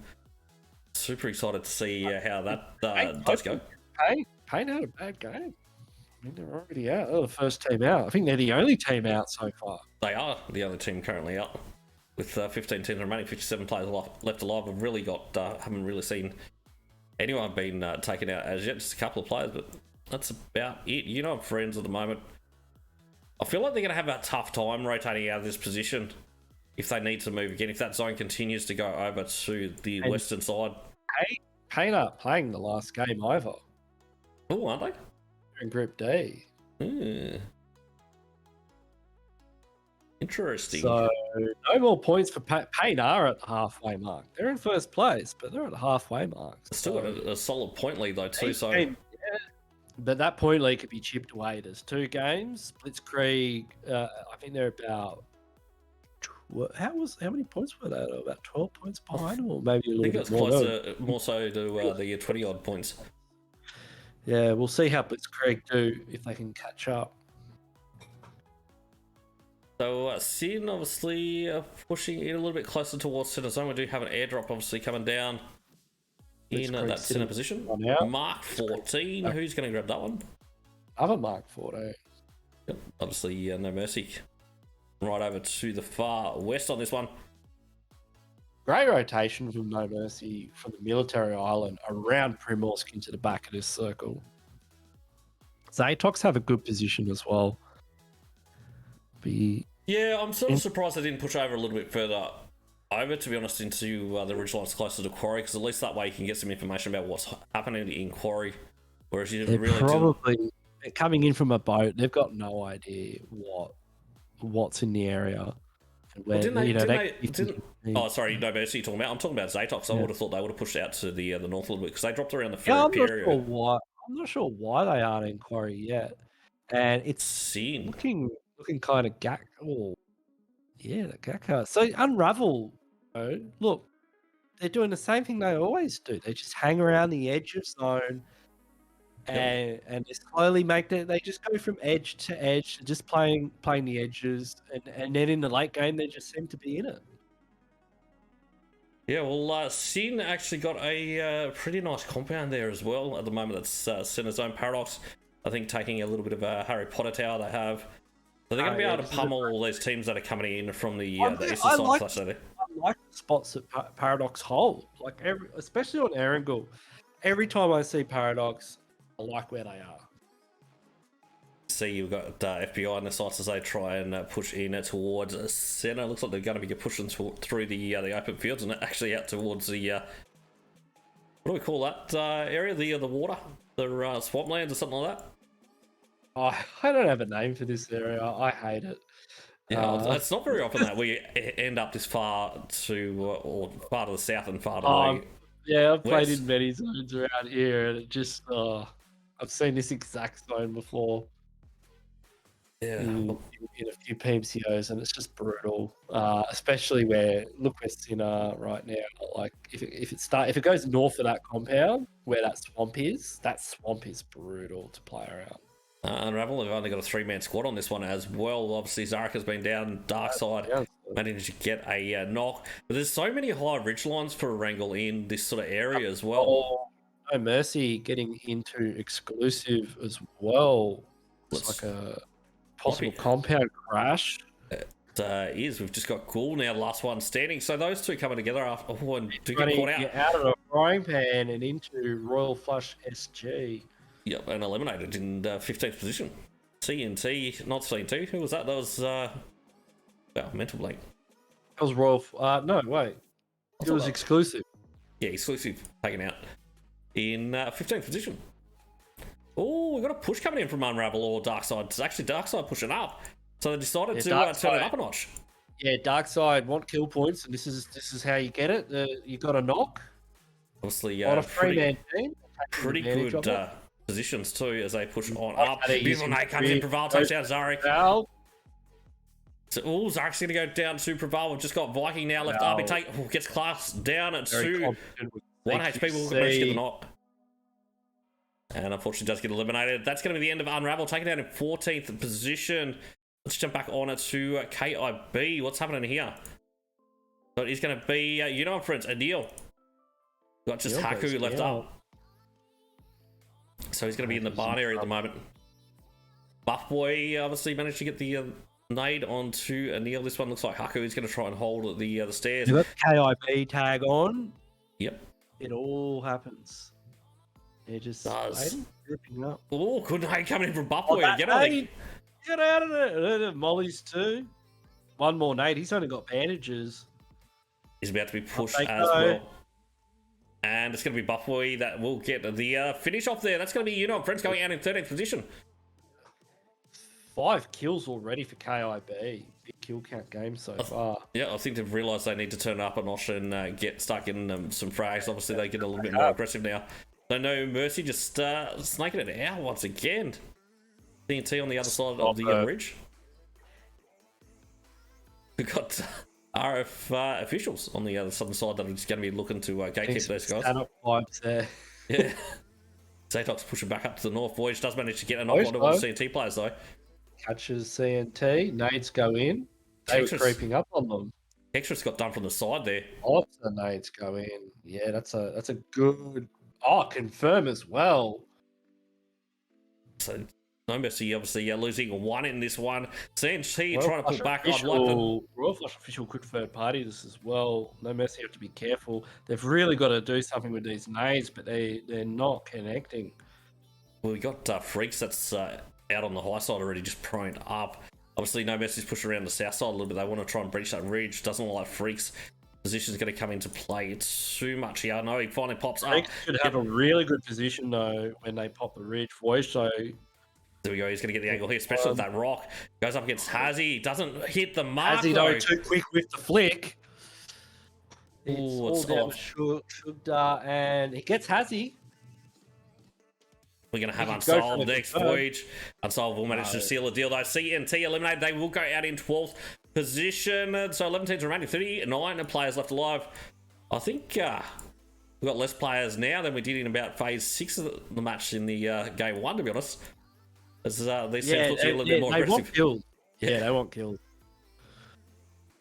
super excited to see how that does go. Pain had a bad game. I mean, they're already out. They're the first team out. I think they're the only team out so far. They are the only team currently out. With 15 teams remaining, 57 players left alive. We've really got, haven't really seen anyone being taken out as yet. Just a couple of players, but that's about it. Yuuno and Friends at the moment. I feel like they're going to have a tough time rotating out of this position if they need to move again. If that zone continues to go over to the western side. Pain aren't playing the last game either. Oh, aren't they? In Group D. Interesting. So no more points for Pain are at the halfway mark. They're in first place, but they're at the halfway mark. Still got a solid point lead though too. So, but that point lead could be chipped away. There's 2 games. Blitzkrieg, I think they're about. How many points were they? About 12 points behind, or maybe a little bit more. I think it's closer, more so to the 20 odd points. Yeah, we'll see how Blitzkrieg do if they can catch up. So Sin obviously pushing in a little bit closer towards center zone. We do have an airdrop obviously coming down in that center position. Mark 14, who's going to grab that one? Other Mark 14. Yep, obviously No Mercy. Right over to the far west on this one. Great rotation from No Mercy from the military island around Primorsk into the back of this circle. ZATOX have a good position as well. Yeah, I'm sort of surprised they didn't push over a little bit further over, to be honest, into the ridge lines closer to Quarry, because at least that way you can get some information about what's happening in Quarry. Whereas you they're coming in from a boat. They've got no idea what's in the area. Oh, sorry, No Mercy you're talking about. I'm talking about ZATOX. I would have thought they would have pushed out to the north a little bit because they dropped around the ferry area. I'm not sure why they aren't in Quarry yet, and it's looking kind of gack. Oh, yeah, the gacker. So Unravel, look, they're doing the same thing they always do. They just hang around the edge of zone, and they slowly they just go from edge to edge, just playing the edges, and then in the late game they just seem to be in it. Yeah, well, Sin actually got a pretty nice compound there as well at the moment. That's Center Zone Paradox. I think taking a little bit of a Harry Potter tower they have. So they're going to be able to pummel all these teams that are coming in from the eastern side. I like the spots that Paradox hold, especially on Erangel. Every time I see Paradox, I like where they are. See, you've got FBI on the sites as they try and push in towards center. Looks like they're going to be pushing through the open fields and actually out towards the what do we call that area? The water, the swamplands or something like that. Oh, I don't have a name for this area. I hate it. Yeah, it's not very often that we end up this far to or far to the south and far to the yeah, I've played in many zones around here, and it just I've seen this exact zone before. Yeah, in a few PMCOs, and it's just brutal. Especially where Sin are right now. Like if it goes north of that compound where that swamp is brutal to play around. Unravel have only got a 3-man squad on this one as well. Obviously, Zarek has been down. DARKSYDE managed to get a knock. But there's so many high ridge lines for Erangel in this sort of area as well. No Mercy getting into Xclusive as well. It's like a possible compound crash. It is. We've just got Ghoul now, the last one standing. So those two coming together after and to get caught out of a frying pan and into Royal Flush SG. Yep, and eliminated in 15th position. CNT, not CNT. Who was that? That was mental blank. That was Royal. No, wait. It was Xclusive. Yeah, Xclusive taken out in 15th position. Oh, we've got a push coming in from Unravel or DARKSYDE. It's actually DARKSYDE pushing up. So they decided to turn it up a notch. Yeah, DARKSYDE want kill points, and this is how you get it. You got a knock. Obviously, on a 3-man team. Pretty good positions too as they push on up. Beautiful Nate comes in. Preval takes out Zarek. So, Zarek's going to go down to Preval. We've just got Viking now left. RB gets class down at 2. 1 HP will manage to get the knock. And unfortunately does get eliminated. That's going to be the end of Unravel, taken down in 14th position. Let's jump back on to KIB. What's happening here? So it is going to be Yuuno and Friends, Anil. Got just Haku left up. So he's going to be in the barn area at the moment. Buff Boy obviously managed to get the nade onto Anil. This one looks like Haku is going to try and hold the stairs. You got the KIB tag on. Yep. It all happens. It just dripping up. Oh, good nade coming in from Buff Boy. Get out of there. Molly's too. One more nade. He's only got bandages. He's about to be pushed as well. And it's going to be Buff Boy that will get the finish off there. That's going to be Yuuno and Friends going out in 13th position. 5 kills already for KIB. Big kill count game so far. Yeah, I think they've realised they need to turn up a notch and get stuck in some frags. Obviously, they get a little bit more aggressive now. So no mercy, just snaking it out once again. TNT on the other side of the ridge. We've got RF officials on the other southern side that are just going to be looking to gatekeep those guys. Stand-up vibes there. Yeah. ZATOX pushing back up to the north. Voyage does manage to get a knock onto one of the CNT players though. Catches CNT, nades go in. They were creeping up on them. Extra's got done from the side there. Lots of nades go in. Yeah, that's a good. Oh, confirm as well. So no mercy, obviously losing 1 in this one. CNT trying to pull back. Royal Flush official could third party this as well. No mercy, you have to be careful. They've really got to do something with these nades, but they're not connecting. Well, we got Freaks that's out on the high side already, just proned up. Obviously, no mercy's pushing around the south side a little bit. They want to try and breach that ridge. Doesn't look like Freaks' position is going to come into play too much here. I know he finally pops Freaks up. Should have a really good position though when they pop the ridge. Voice so. There we go. He's going to get the angle here, especially with that rock. Goes up against Hazzy. Doesn't hit the mark. Hazzy though too quick with the flick. It's all down to Shugda, and he gets Hazzy. We're going to have Unsolved next voyage. Unsolved will manage to seal a deal though. CNT eliminated. They will go out in 12th position. So 11 teams remaining. 39 players left alive. I think we've got less players now than we did in about phase 6 of the match in the game 1, to be honest. As these teams look a little bit more aggressive. Want kills. Yeah, they want kills.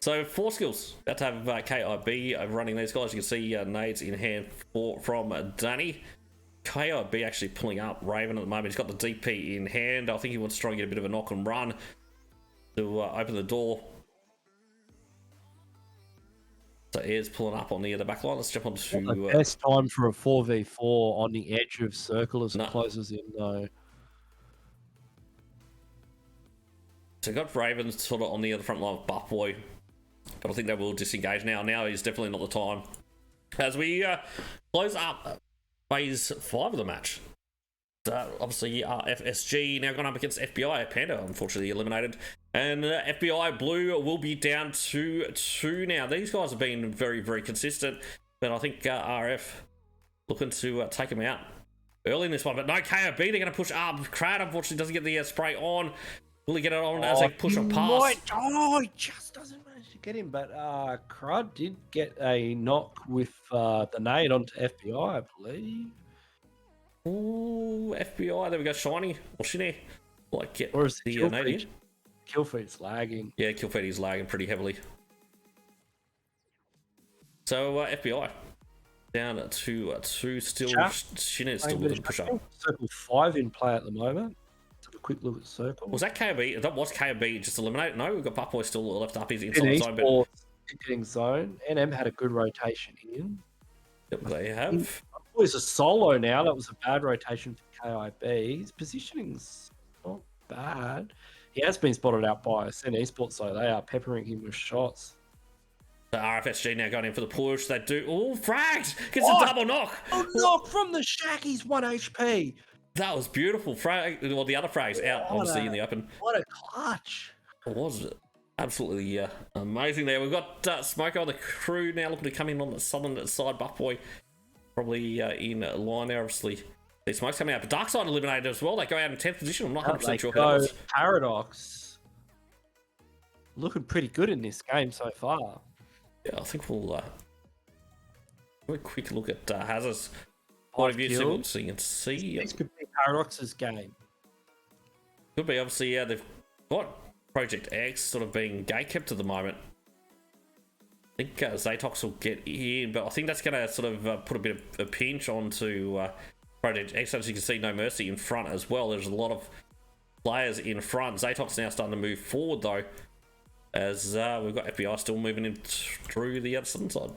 So 4 skills. About to have KIB running these guys. You can see nades in hand from Danny. KIB actually pulling up Raven at the moment. He's got the DP in hand. I think he wants to try and get a bit of a knock and run to open the door. So Air's pulling up on the back line. Let's jump on to... the best time for a 4v4 on the edge of circle as it closes in though. So got Raven sort of on the other front line of Buff Boy. But I think they will disengage now. Now is definitely not the time. As we close up phase 5 of the match. Obviously, FSG now gone up against FBI. Panda, unfortunately, eliminated. And FBI Blue will be down to 2 now. These guys have been very, very consistent. But I think RF looking to take them out early in this one. But no, KOB, they're going to push up. Crowd, unfortunately, doesn't get the spray on. Will he get it on as they push on past? He just doesn't manage to get him. But Crud did get a knock with the nade onto FBI, I believe. Ooh, FBI. There we go. Shiny. Or Shiny. Like, get or is the nade in. Kill feed's lagging. Yeah, kill feed is lagging pretty heavily. So, FBI. Down to 2 still. Shiny is still looking to push up. Circle 5 in play at the moment. Quick look at circle. Was that KOB? That was KOB just eliminated? No, we've got Buff Boy still left up. He's inside zone. But getting zone. NM had a good rotation in. Yep, they have. He's a solo now. That was a bad rotation for KIB. His positioning's not bad. He has been spotted out by Esports, so they are peppering him with shots. The RFSG now going in for the push. They do. Oh, frags! Gets a double knock. Oh, knock from the shack. He's 1 HP. That was beautiful. Well, the other frag's out, obviously, in the open. What a clutch. It was absolutely amazing there. We've got Smoker on the crew now looking to come in on the southern side. Buff Boy probably in line there, obviously. The Smoke's coming out. But DARKSYDE eliminated as well. They go out in 10th position. I'm not 100% sure who that was. Paradox. Looking pretty good in this game so far. Yeah, I think we'll have a quick look at Hazard's point of view so you can see. This could be Paradox's game. Could be, obviously, yeah, they've got Project X sort of being gatekept at the moment. I think ZATOX will get in, but I think that's going to sort of put a bit of a pinch onto Project X. As you can see, No Mercy in front as well. There's a lot of players in front. ZATOX now starting to move forward, though, as we've got FBI still moving in through the other side. So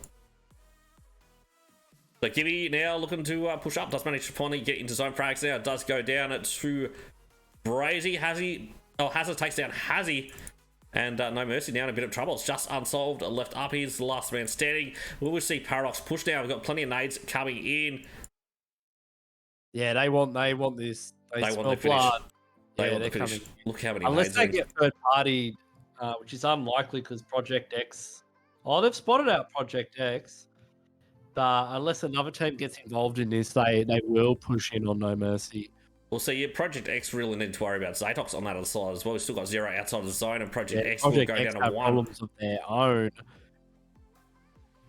Gibby now looking to push up. Does manage to finally get into zone frags now. It does go down to Brazy. Hazard takes down Hazzy. And No Mercy now in a bit of trouble. It's just unsolved. Left up, he's the last man standing. We will see Paradox push down. We've got plenty of nades coming in. Yeah, they want this. They want smell the finish. blood. They Yeah, want they're the finish. coming. Look how many Unless nades they in. get third party, which is unlikely because Project X. Oh, they've spotted out Project X. But unless another team gets involved in this, they will push in on No Mercy. We'll see. Yeah, Project X really need to worry about ZATOX on that other side as well. We've still got 0 outside the zone, and Project X will go down to 1. Problems of their own.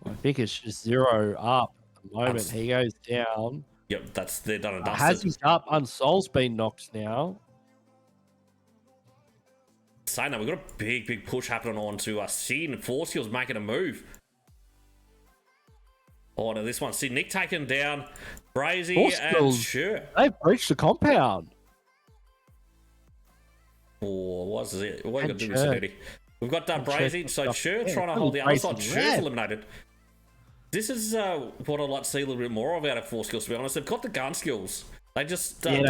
I think it's just 0 up at the moment. He goes down. Yep, they're done and dusted. Hazzy's up. Unsolved's been knocked now. Saying that, we've got a big push happening on to Sin. Force Skills making a move. Oh, no, this one. See Nick taken down. Brazy and sure. They've breached the compound. Oh, what is it? What are you going to do with Sanuti? We've got Brazy, so Sure trying to hold the other side. Sure's eliminated. This is what I'd like to see a little bit more of out of Force Skills, to be honest. They've got the gun skills. They just don't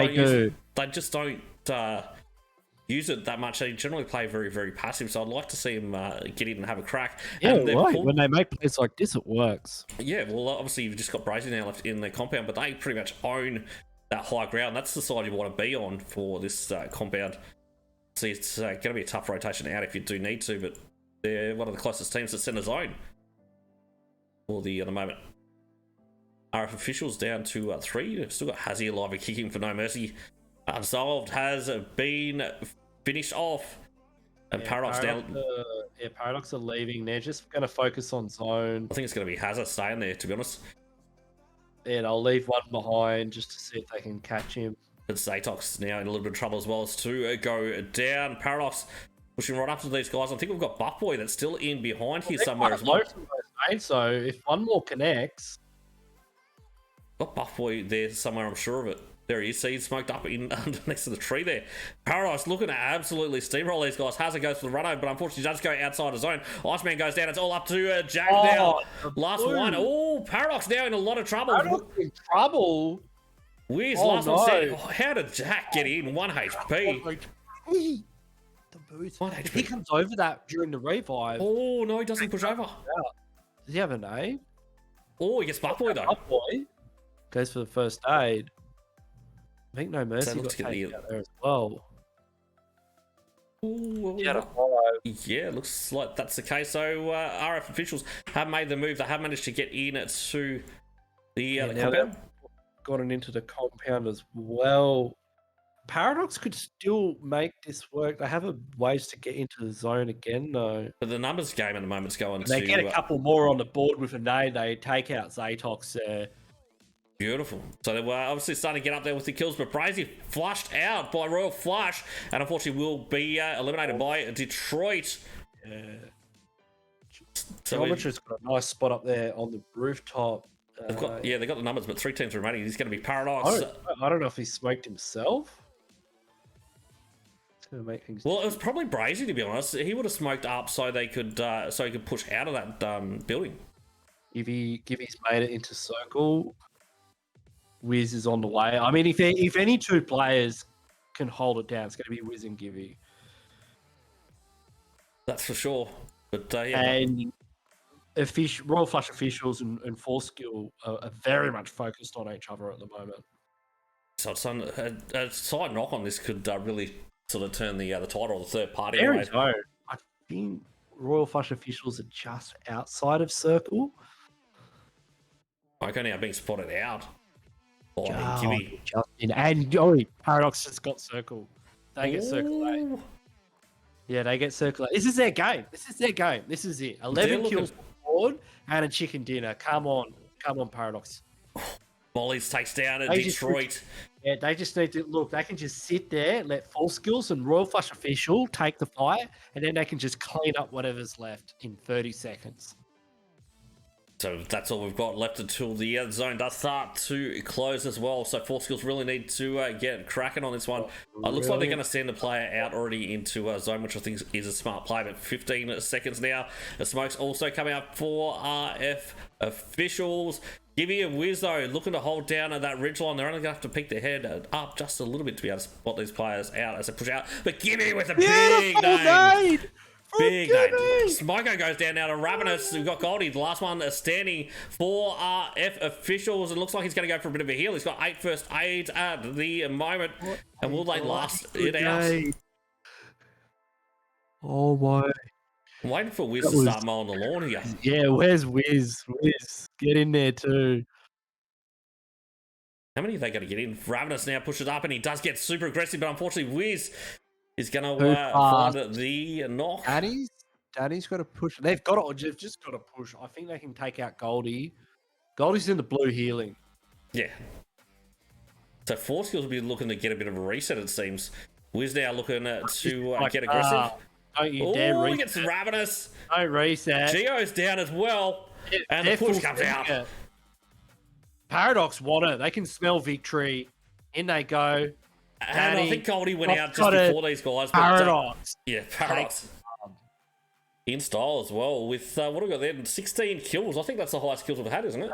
use it that much. They generally play very passive, so I'd like to see them get in and have a crack. Yeah, right. When they make plays like this, it works. Yeah, well, obviously you've just got Brazy now left in the compound, but they pretty much own that high ground. That's the side you want to be on for this compound. See, it's going to be a tough rotation out if you do need to, but they're one of the closest teams to center zone for the moment. RF officials down to 3. They've still got Hazzy alive and kicking for No Mercy. Unsolved has been finished off. And Paradox down. Paradox are leaving. They're just going to focus on zone. I think it's going to be Hazard staying there, to be honest. Yeah, I'll leave one behind just to see if they can catch him. But ZATOX now in a little bit of trouble as well as to go down. Paradox pushing right up to these guys. I think we've got Buffboy that's still in behind here somewhere as well. So if one more connects. Got Buffboy there somewhere, I'm sure of it. There he is. See, he's smoked up in next to the tree there. Paradise looking to absolutely steamroll these guys. Hazard goes for the run over, but unfortunately does go outside his zone. Iceman goes down. It's all up to Jack now. Last one. Oh, Paradox now in a lot of trouble. Paradox in trouble. Where's last one set? Oh, how did Jack get in? 1 HP. The boost. If he comes over that during the revive. Oh, no, he doesn't push over. Does he have a name? Oh, he gets Buffboy though. Buffboy goes for the first aid. I think No Mercy got taken out there as well. Ooh, yeah, looks like that's the case. So RF officials have made the move. They have managed to get in to the compound. Gotten into the compound as well. Paradox could still make this work. They have ways to get into the zone again, though. But the numbers game at the moment's going they get a couple more on the board with a nade. They take out ZATOX there. Beautiful. So they were obviously starting to get up there with the kills, but Brazy flushed out by Royal Flush, and unfortunately will be eliminated by Detroit. Yeah. So Geometra's got a nice spot up there on the rooftop. They've got the numbers, but 3 teams remaining. He's going to be Paradox. I don't know if he smoked himself. It's going to make things. Well, it was probably Brazy, to be honest. He would have smoked up so they could push out of that building. If he's made it into circle, Wiz is on the way. I mean, if any 2 players can hold it down, it's going to be Wiz and Givey. That's for sure. But and Royal Flush officials and Force Skill are very much focused on each other at the moment. So it's a side knock on this could really sort of turn the title of the third party. There we go. I think Royal Flush officials are just outside of circle. Okay, now being spotted out. And Paradox just got circle. They get circle A. Yeah, they get circle A. This is their game. This is it. 11 kills on board and a chicken dinner. Come on, Paradox. Molly's takes down They Detroit. Yeah, they just need to look. They can just sit there, let Full Skills and Royal Flush Official take the fight, and then they can just clean up whatever's left in 30 seconds. So that's all we've got left until the zone does start to close as well. So Four Skills really need to get cracking on this one. It looks like they're going to send the player out already into zone, which I think is a smart play. But 15 seconds now. The smoke's also coming up for RF officials. Gibby and Wizzo looking to hold down at that ridgeline. They're only going to have to peek their head up just a little bit to be able to spot these players out as they push out. But Gibby with a big name. Big name. Smoko goes down now to Ravenous. We've got Goldie, the last one standing for RF officials. It looks like he's going to go for a bit of a heal. He's got 8 first aids at the moment. And will they last it out? Oh my. I'm waiting for Wiz to start mowing the lawn here. Yeah, where's Wiz? Wiz, get in there too. How many are they going to get in? Ravenous now pushes up and he does get super aggressive, but unfortunately Wiz is going to find the knock. Daddy's got to push. They've just got to push. I think they can take out Goldie. Goldie's in the blue healing. Yeah. So Four Skills will be looking to get a bit of a reset, it seems. Wiz now looking to get aggressive. Don't you dare reset. He gets Ravenous. Don't reset. Geo's down as well. And the push comes out. Paradox want it. They can smell victory. In they go. And I think Goldie went out just before these guys. Paradox. Yeah, Paradox. In style as well with, what have we got there? 16 kills. I think that's the highest kills we've had, isn't it?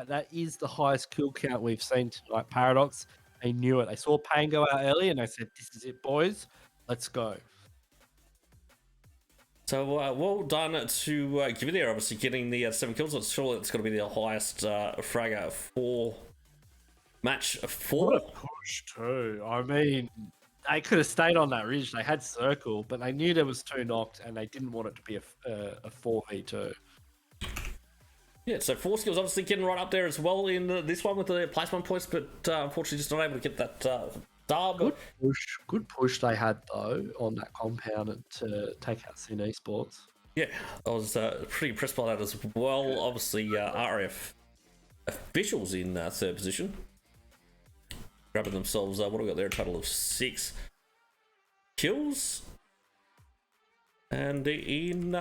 That is the highest kill count we've seen tonight. Paradox, they knew it. They saw Pain go out early and they said, this is it, boys. Let's go. So well done to Gibby there, obviously getting the 7 kills. I'm sure it's going to be the highest fragger for match 4. What a push too. I mean, they could have stayed on that ridge. They had circle, but they knew there was 2 knocked and they didn't want it to be a 4v2. Yeah, so Four Skills obviously getting right up there as well in this one with the placement points, but unfortunately just not able to get that dub. Good push they had though on that compound to take out Sin Esports. Yeah, I was pretty impressed by that as well. Obviously, RF officials in 3rd position, grabbing themselves. What have we got there? A total of 6 kills, and in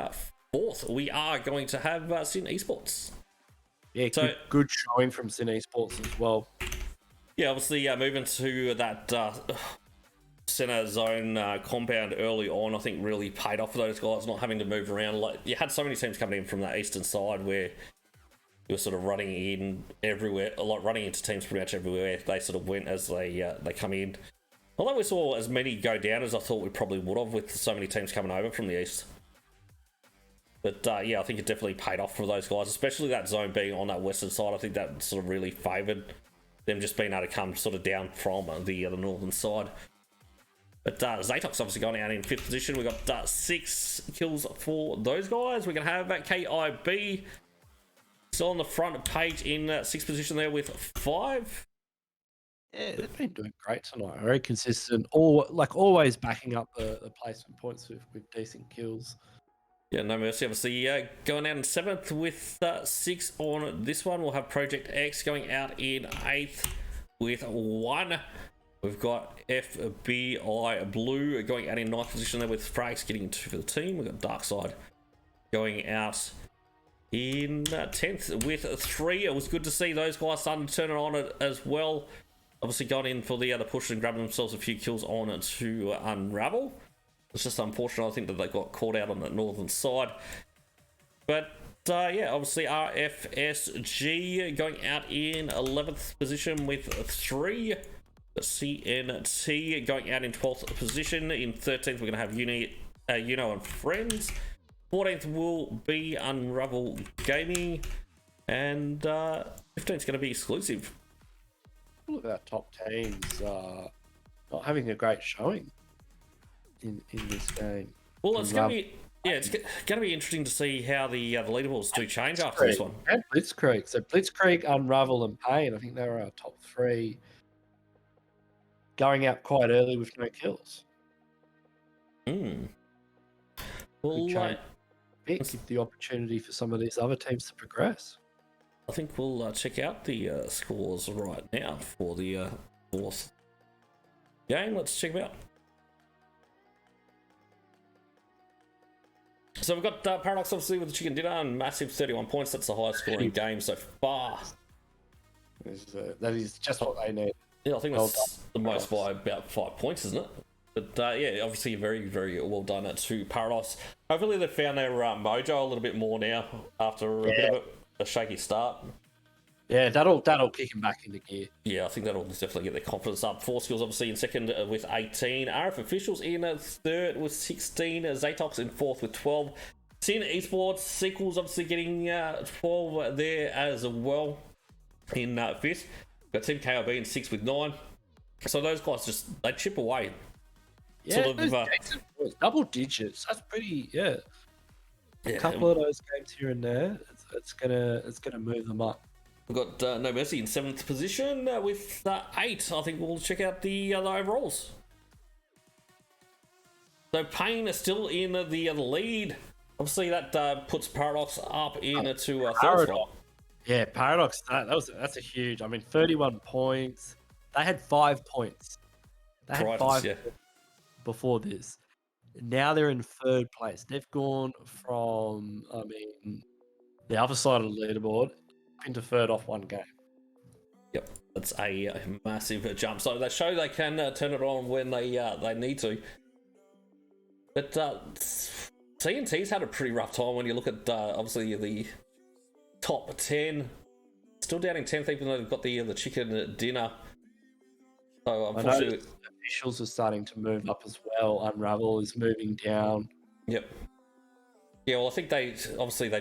4th we are going to have Sin Esports. Yeah, so good showing from Sin Esports as well. Yeah, obviously moving to that center zone compound early on, I think really paid off for those guys, not having to move around. Like, you had so many teams coming in from that eastern side where you were sort of running in everywhere, like running into teams pretty much everywhere. They sort of went as they come in. Although we saw as many go down as I thought we probably would have with so many teams coming over from the east. But yeah, I think it definitely paid off for those guys, especially that zone being on that western side. I think that sort of really favoured them just being able to come sort of down from the northern side. But ZATOX obviously going out in 5th position. We've got 6 kills for those guys. We're going to have KIB still on the front page in 6th position there with 5. Yeah, they've been doing great tonight. Very consistent. Always backing up the placement points with decent kills. Yeah, no mercy. Obviously, going out in 7th with 6 on this one. We'll have Project X going out in 8th with 1. We've got FBI Blue going out in 9th position there with Frags getting 2 for the team. We've got DARKSYDE going out in 10th with 3. It was good to see those guys starting to turn it on as well. Obviously got in for the other push and grabbing themselves a few kills on to Unravel. It's just unfortunate, I think, that they got caught out on the northern side. But yeah, obviously RFSG going out in 11th position with 3. CNT going out in 12th position. In 13th, we're going to have Yuuno and Friends. 14th will be Unravel Gaming. And 15th is going to be Xclusive. All of our top teams not having a great showing in this game. Well, it's going to be it's going to be interesting to see how the leaderboards do change after this one. And Blitzkrieg. So Blitzkrieg, Unravel, and Pain. I think they were our top 3. Going out quite early with no kills. Well, give the opportunity for some of these other teams to progress. I think we'll check out the scores right now for the fourth game. Let's check them out. So we've got Paradox obviously with the chicken dinner and massive 31 points. That's the highest scoring game so far. That is just what they need. Yeah, I think that's the most by about 5 points, isn't it? But yeah, obviously very, very well done to Paradox. Hopefully they've found their mojo a little bit more now after a bit of a shaky start. Yeah, that'll kick him back into gear. Yeah, I think that'll definitely get their confidence up. Force Skills obviously in second with 18. RF Officials in third with 16. ZATOX in fourth with 12. Sin Esports Sequels obviously getting 12 there as well in fifth. Got Team KIB in sixth with 9. So those guys they chip away. Yeah, sort of, double digits. That's pretty. Yeah, a couple of those games here and there. It's gonna move them up. We've got No Mercy in 7th position with 8. I think we'll check out the overalls. So Payne is still in the lead. Obviously, that puts Paradox up into third spot. Yeah, Paradox. That's a huge. I mean, 31 points. They had 5 points. They had 5 points before this. Now they're in third place. They've gone from, the other side of the leaderboard into third off 1 game. Yep, that's a massive jump. So they show they can turn it on when they need to. But TNT's had a pretty rough time when you look at obviously the top 10. Still down in 10th, even though they've got the chicken dinner. So unfortunately, officials are starting to move up as well. Unravel is moving down. Yep. Yeah, well, I think they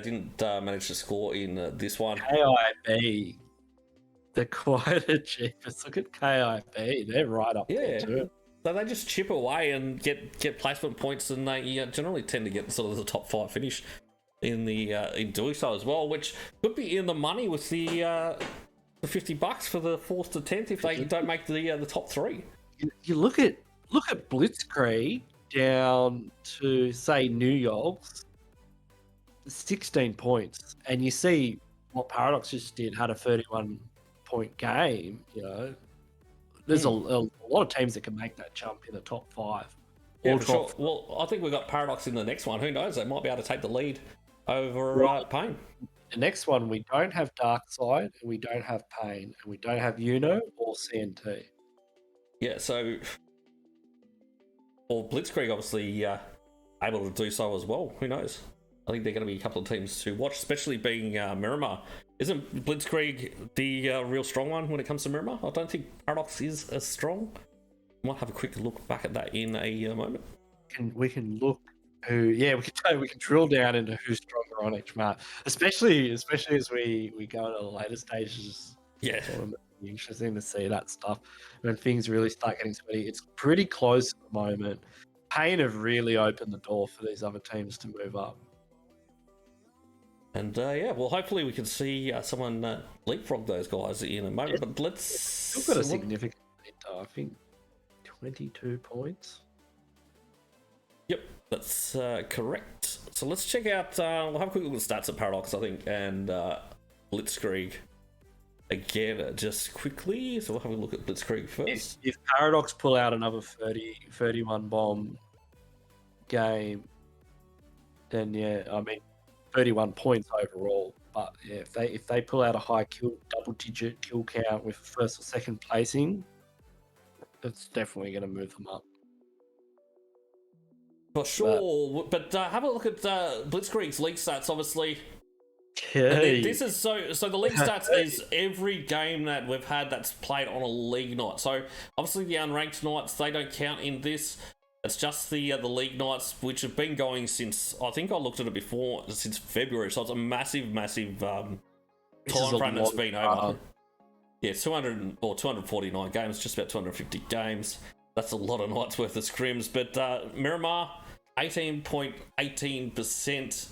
didn't manage to score in this one. KIB, they're quite a cheapest. Look at KIB, they're right up there too. So they just chip away and get placement points, and they generally tend to get sort of the top 5 finish in doing so as well, which could be in the money with the $50 for the 4th to 10th if they don't make the top 3. You look at Blitzkrieg down to say NewYolks. 16 points, and you see what Paradox just had a 31-point game. There's a lot of teams that can make that jump in the top 5. Yeah, for sure. Well, I think we've got Paradox in the next one. Who knows? They might be able to take the lead over Payne. The next one, we don't have DARKSYDE, and we don't have Payne, and we don't have Yuuno or CNT. Yeah, so Blitzkrieg obviously able to do so as well. Who knows? I think they're going to be a couple of teams to watch, especially being Miramar. Isn't Blitzkrieg the real strong one when it comes to Miramar? I don't think Paradox is as strong. Might have a quick look back at that in a moment. We can look we can drill down into who's stronger on each map, especially as we go into the later stages. Yeah, sort of interesting to see that stuff when things really start getting sweaty. It's pretty close at the moment. Payne have really opened the door for these other teams to move up. And well, hopefully we can see someone leapfrog those guys in a moment. But let's still got a significant lead, though. I think 22 points. Yep, that's correct. So let's check out. We'll have a quick look at the stats at Paradox, I think, and Blitzkrieg again, just quickly. So we'll have a look at Blitzkrieg first. If Paradox pull out another 31 bomb game, then 31 points overall. But yeah, if they pull out a high double-digit kill count with first or second placing, it's definitely going to move them up. For sure, but have a look at Blitzkrieg's league stats. Obviously, this is so the league stats is every game that we've had that's played on a league night. So obviously the unranked nights, they don't count in this. It's just the league nights, which have been going since, I think I looked at it before, since February. So it's a massive time frame that's been over. Yeah, 249 games, just about 250 games. That's a lot of nights worth of scrims. But Miramar, 18.18%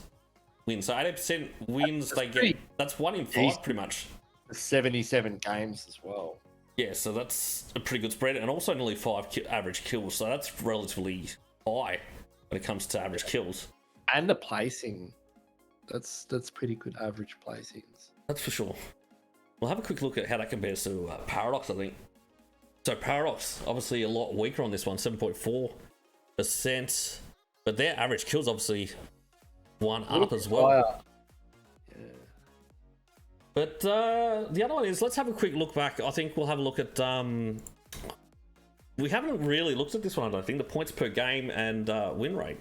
wins. So 80% wins they get. That's 1 in 5 pretty much. 77 games as well. Yeah, so that's a pretty good spread, and also nearly 5 average kills, so that's relatively high when it comes to average kills. And the placing That's pretty good average placings. That's for sure. We'll have a quick look at how that compares to Paradox, I think. So Paradox, obviously a lot weaker on this one, 7.4%. But their average kills obviously one up as well. Yeah. But the other one is, let's have a quick look back. I think we'll have a look at... we haven't really looked at this one, I don't think. The points per game and win rate.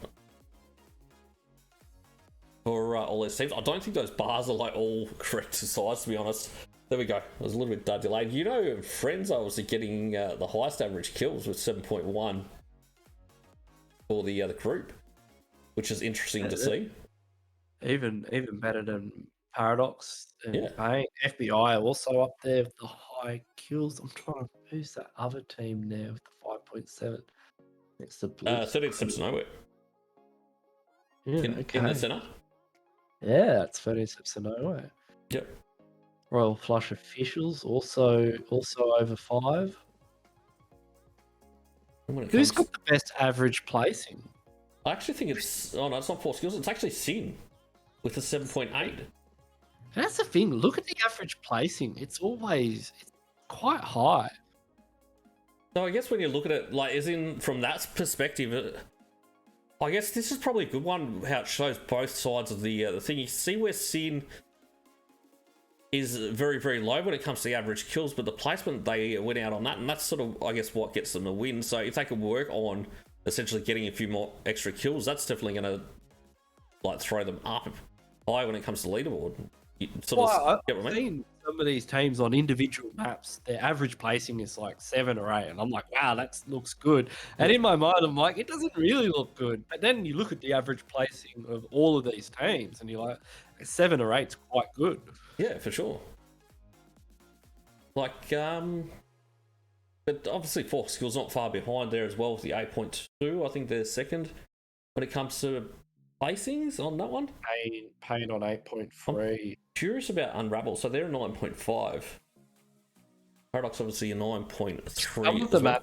For all those teams. I don't think those bars are like all correct size, to be honest. There we go. It was a little bit delayed. Yuuno and Friends are obviously getting the highest average kills with 7.1 for the group, which is interesting to see. Even better than Paradox and Yeah. Pain. FBI also up there with the high kills. I'm trying to... Who's that other team there with the 5.7? It's the Blitzkrieg. 13 Steps to Nowhere. Yeah, In the center. Yeah, that's 13 Steps to Nowhere. Yep. Royal Flush Officials also over 5. Who's got the best average placing? I actually think it's... Oh, no, it's not 4 skills. It's actually Sin with a 7.8. That's the thing. Look at the average placing. It's quite high. So I guess when you look at it, like, as in from that perspective, I guess this is probably a good one, how it shows both sides of the thing. You see where Sin is very, very low when it comes to the average kills, but the placement, they went out on that, and that's sort of, I guess, what gets them a win. So if they can work on essentially getting a few more extra kills, that's definitely going to like throw them up high when it comes to leaderboard. I've seen some of these teams on individual maps, their average placing is like 7 or 8, and I'm like, wow, that looks good. And in my mind, I'm like, it doesn't really look good. But then you look at the average placing of all of these teams, and you're like, 7 or 8's quite good. Yeah, for sure. Like, but obviously 4 skills not far behind there as well with the 8.2. I think they're second when it comes to placings on that one. Pain on 8.3. Curious about Unravel. So they're 9.5. Paradox obviously a 9.3. Some of the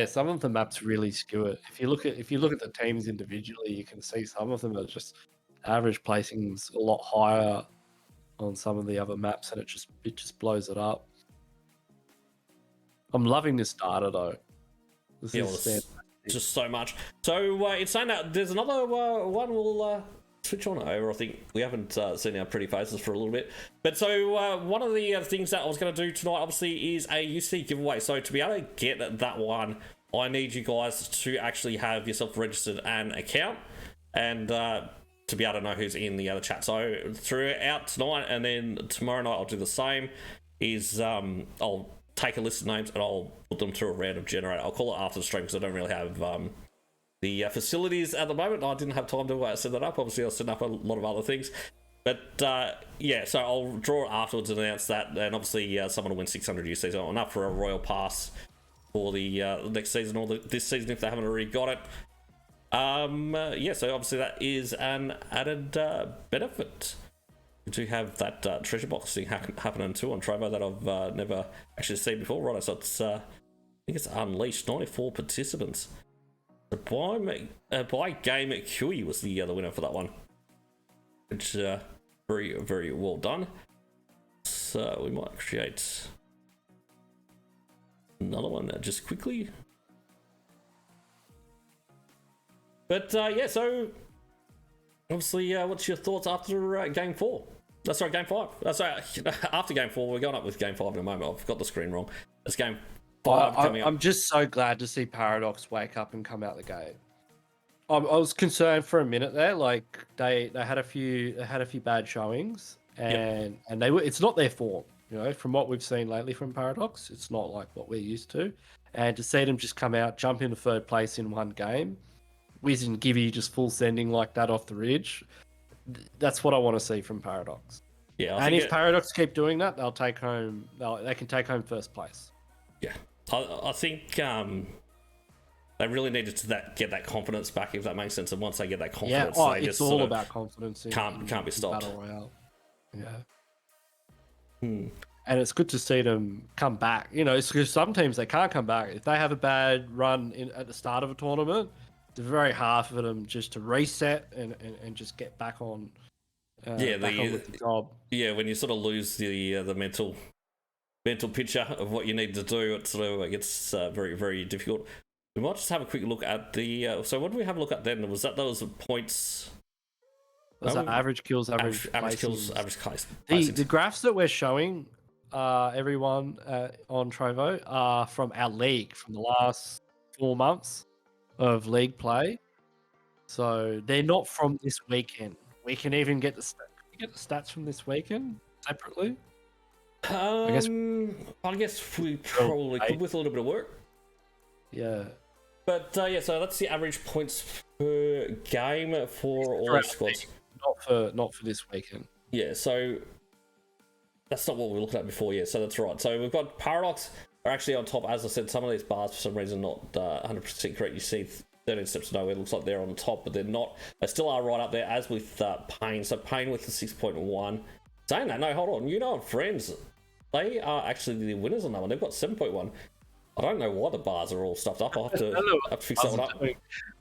some of the maps really skew it. If you look at the teams individually, you can see some of them are just average placings a lot higher on some of the other maps, and it just blows it up. I'm loving this data though. This is just so much. So it's saying that there's another one we'll switch on over. I think we haven't seen our pretty faces for a little bit. But so one of the things that I was going to do tonight, obviously, is a UC giveaway. So to be able to get that one, I need you guys to actually have yourself registered an account and to be able to know who's in the other chat. So throughout tonight and then tomorrow night, I'll do the same. I'll take a list of names and I'll put them through a random generator. I'll call it after the stream because I don't really have the facilities at the moment. I didn't have time to set that up. Obviously, I'll set up a lot of other things. But yeah, so I'll draw it afterwards and announce that. And obviously, someone will win 600 UC. So enough for a Royal Pass for the next season or this season if they haven't already got it. Yeah, so obviously that is an added benefit. To have that treasure box thing happening too on Trovo that I've never actually seen before, right? So it's I think it's Unleashed, 94 participants. By Game QE was the other winner for that one, which very, very well done. So we might create another one just quickly. But yeah, so obviously, what's your thoughts after Game 4? That's right, Game 5. Sorry, after Game 4, we're going up with Game 5 in a moment. I've got the screen wrong. It's Game 5 coming up. I'm just so glad to see Paradox wake up and come out the gate. I was concerned for a minute there. Like they had a few bad showings, and they were. It's not their form, you know. From what we've seen lately from Paradox, it's not like what we're used to. And to see them just come out, jump into third place in one game, Wiz and Gibby just full sending like that off the ridge. That's what I want to see from Paradox. Yeah, and if Paradox keep doing that, they'll take home. They can take home first place. Yeah, I think they really needed to get that confidence back, if that makes sense. And once they get that confidence, it's all about confidence. Can't be stopped. Battle Royale. Yeah. And it's good to see them come back. You know, because some teams they can't come back if they have a bad run at the start of a tournament. It's very hard for them just to reset and just get back on Yeah, back on with the job. Yeah, when you sort of lose the mental picture of what you need to do, it sort of gets very, very difficult. We might just have a quick look at the. So what did we have a look at then? Was that those points? Those are average kills, average kills, placings. average placings. The graphs that we're showing everyone on Trovo are from our league from the last 4 months of league play. So they're not from this weekend. We can even get the stats from this weekend separately. I guess we probably could with a little bit of work. Yeah. But yeah, so that's the average points per game for all the squads. Not for this weekend. Yeah, so that's not what we looked at before. Yeah, so that's right. So we've got Paradox are actually on top. As I said, some of these bars for some reason not 100% correct. You see 13 steps to nowhere. It looks like they're on top, but they're not. They still are right up there, as with Pain. So Pain with the 6.1. Saying that, no, hold on. Yuuno and Friends, they are actually the winners on that one. They've got 7.1. I don't know why the bars are all stuffed up. I'll have to fix that one up.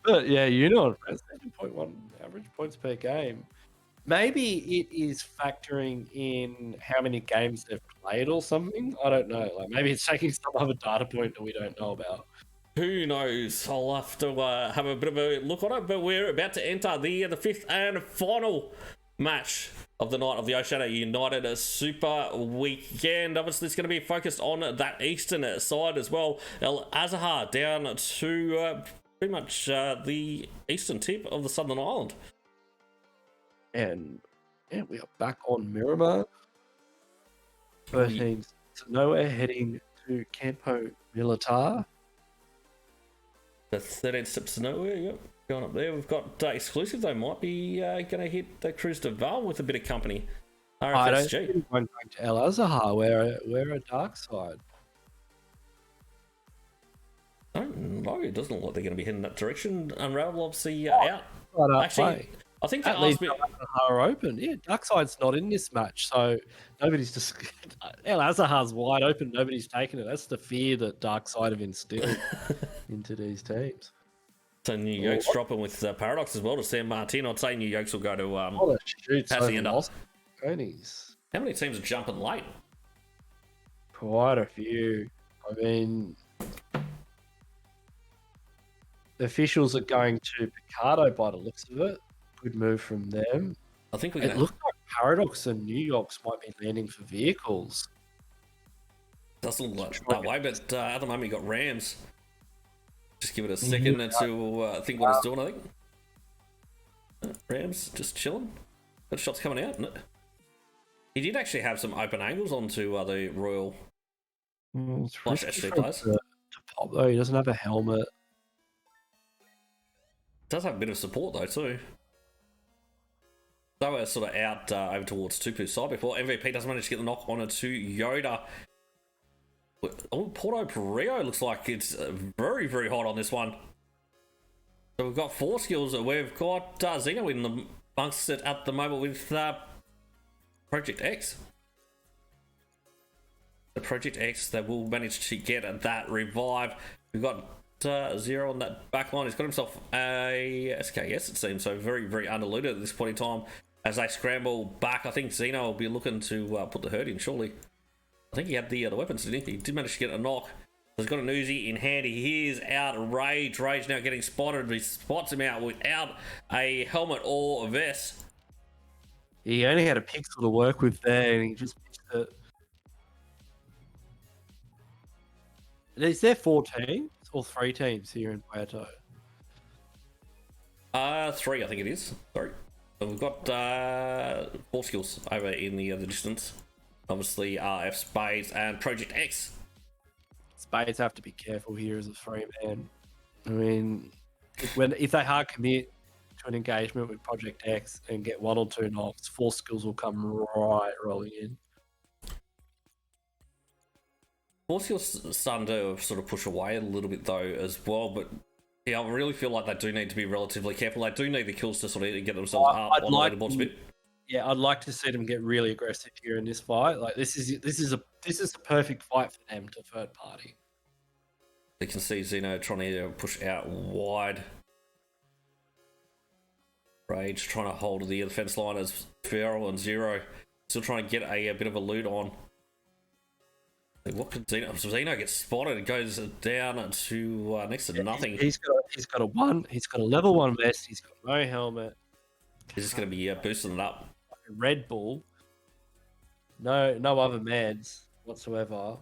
But yeah, Yuuno and Friends, 7.1 average points per game. Maybe it is factoring in how many games they've played or something. I don't know. Like maybe it's taking some other data point that we don't know about. Who knows? I'll have to have a bit of a look on it. But we're about to enter the fifth and final match of the night of the Oceania United Super Weekend. Obviously, it's going to be focused on that eastern side as well. El Azahar down to pretty much the eastern tip of the Southern Island. And yeah, we are back on Miramar. 13 to nowhere, heading to Campo Militar. The 13 steps to nowhere, yep. Going up there. We've got Xclusive, though, might be going to hit the Cruise to Val with a bit of company. RFSG. I don't think we're going to El Azahar. We're a DARKSYDE. I don't know. It doesn't look like they're going to be heading that direction. Unravel, obviously, out. Actually, I think that leaves El Azahar open. Yeah, DARKSYDE's not in this match, so nobody's just... El Azahar's wide open. Nobody's taken it. That's the fear that DARKSYDE have instilled into these teams. So NewYolks dropping with Paradox as well to San Martin. I'd say NewYolks will go to Hacienda. How many teams are jumping late? Quite a few. I mean, the officials are going to Picardo by the looks of it. Good move from them. I think it looks like Paradox and NewYolks might be landing for vehicles. Doesn't look like that way, but at the moment you got Rams. Just give it a second to think what it's doing, I think. Rams just chilling. Got shots coming out, isn't it? He did actually have some open angles onto the Royal Flush SG players. To pop, though. He doesn't have a helmet. Does have a bit of support, though, too. They were sort of out over towards Tupu's side before. MVP doesn't manage to get the knock on it to Yoda. Oh, Porto Perio looks like it's very, very hot on this one. So we've got 4 skills. We've got Zeno in the amongst it at the moment with Project X. The Project X, they will manage to get that revive. We've got Zero on that back line. He's got himself a SKS, it seems. So very, very underlooted at this point in time. As they scramble back, I think Zeno will be looking to put the hurt in, surely. I think he had the weapons, didn't he? He did manage to get a knock. He's got an Uzi in hand. He is out. Rage now getting spotted. He spots him out without a helmet or a vest. He only had a pixel to work with there, and he just missed it. Is there 4 teams or 3 teams here in Puerto? 3, I think it is. Sorry. So we've got 4 skills over in the distance. Obviously, RF, Spades, and Project X. Spades have to be careful here as a 3-man. I mean, if they hard commit to an engagement with Project X and get 1 or 2 knocks, 4 skills will come right rolling in. 4 skills starting to sort of push away a little bit, though, as well. But yeah, I really feel like they do need to be relatively careful. They do need the kills to sort of get themselves up on the leaderboards a bit. Yeah, I'd like to see them get really aggressive here in this fight. Like this is a perfect fight for them to third party. You can see Zeno trying to push out wide. Rage trying to hold the defense line as Feral and Zero still trying to get a bit of a loot on. What could Zeno? Zeno gets spotted. It goes down to next to nothing. He's got a level 1 vest. He's got no helmet. He's just going to be boosting it up. Red Bull. No other meds whatsoever.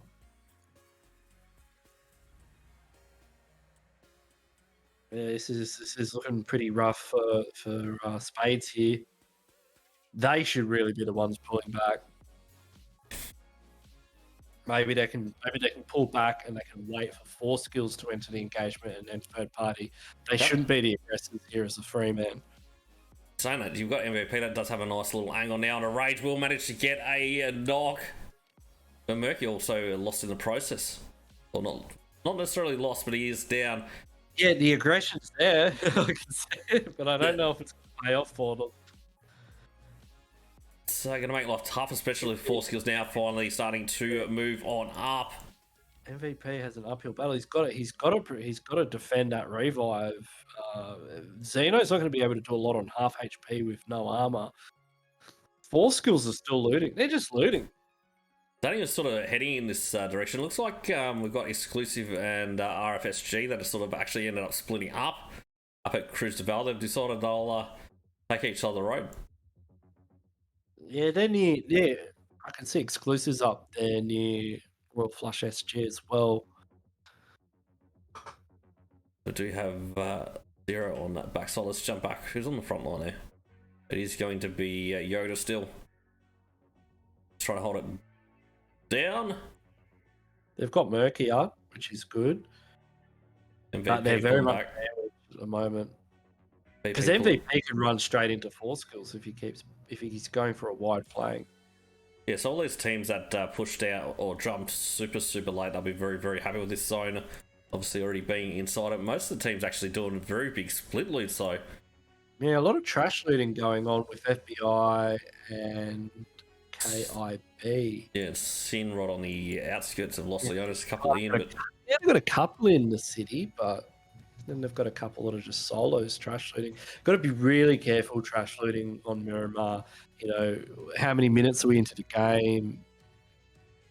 Yeah, this is looking pretty rough for Spades here. They should really be the ones pulling back. Maybe they can pull back and they can wait for Four Skills to enter the engagement and then third party. They shouldn't be the aggressors here as a free man. Saying that, you've got MVP that does have a nice little angle now, and a Rage will manage to get a knock. But Murky also lost in the process. Or not necessarily lost, but he is down. Yeah, the aggression's there, I can see it, but I don't know if it's going to pay off for them. So going to make life tough, especially with Four Skills now finally starting to move on up. MVP has an uphill battle. He's got to defend that revive. Xeno's not going to be able to do a lot on half HP with no armor. Four Skills are still looting. They're just looting. Danny is sort of heading in this direction. Looks like we've got Xclusive and RFSG that have sort of actually ended up splitting up at Cruz de Val. They've decided they'll take each other road. Yeah, they're near. Yeah, I can see Xclusives up there near Royal Flush SG as well. We do have Zero on that backside. Let's jump back. Who's on the front line there? It is going to be Yoda still. Trying to hold it down. They've got Murky up, which is good. MVP but they're very much back damaged at the moment. MVP Because MVP can run straight into Four Skills if he's going for a wide flank. Yeah, so all these teams that pushed out or jumped super late, they'll be very happy with this zone. Obviously already being inside it. Most of the teams actually doing a very big split loot, so... Yeah, a lot of trash looting going on with FBI and KIB. Yeah, it's Sin right on the outskirts of Los Leones, a couple in, but... Yeah, they've got a couple in the city, but then they've got a couple that are just solos trash looting. Got to be really careful trash looting on Miramar. You know, how many minutes are we into the game?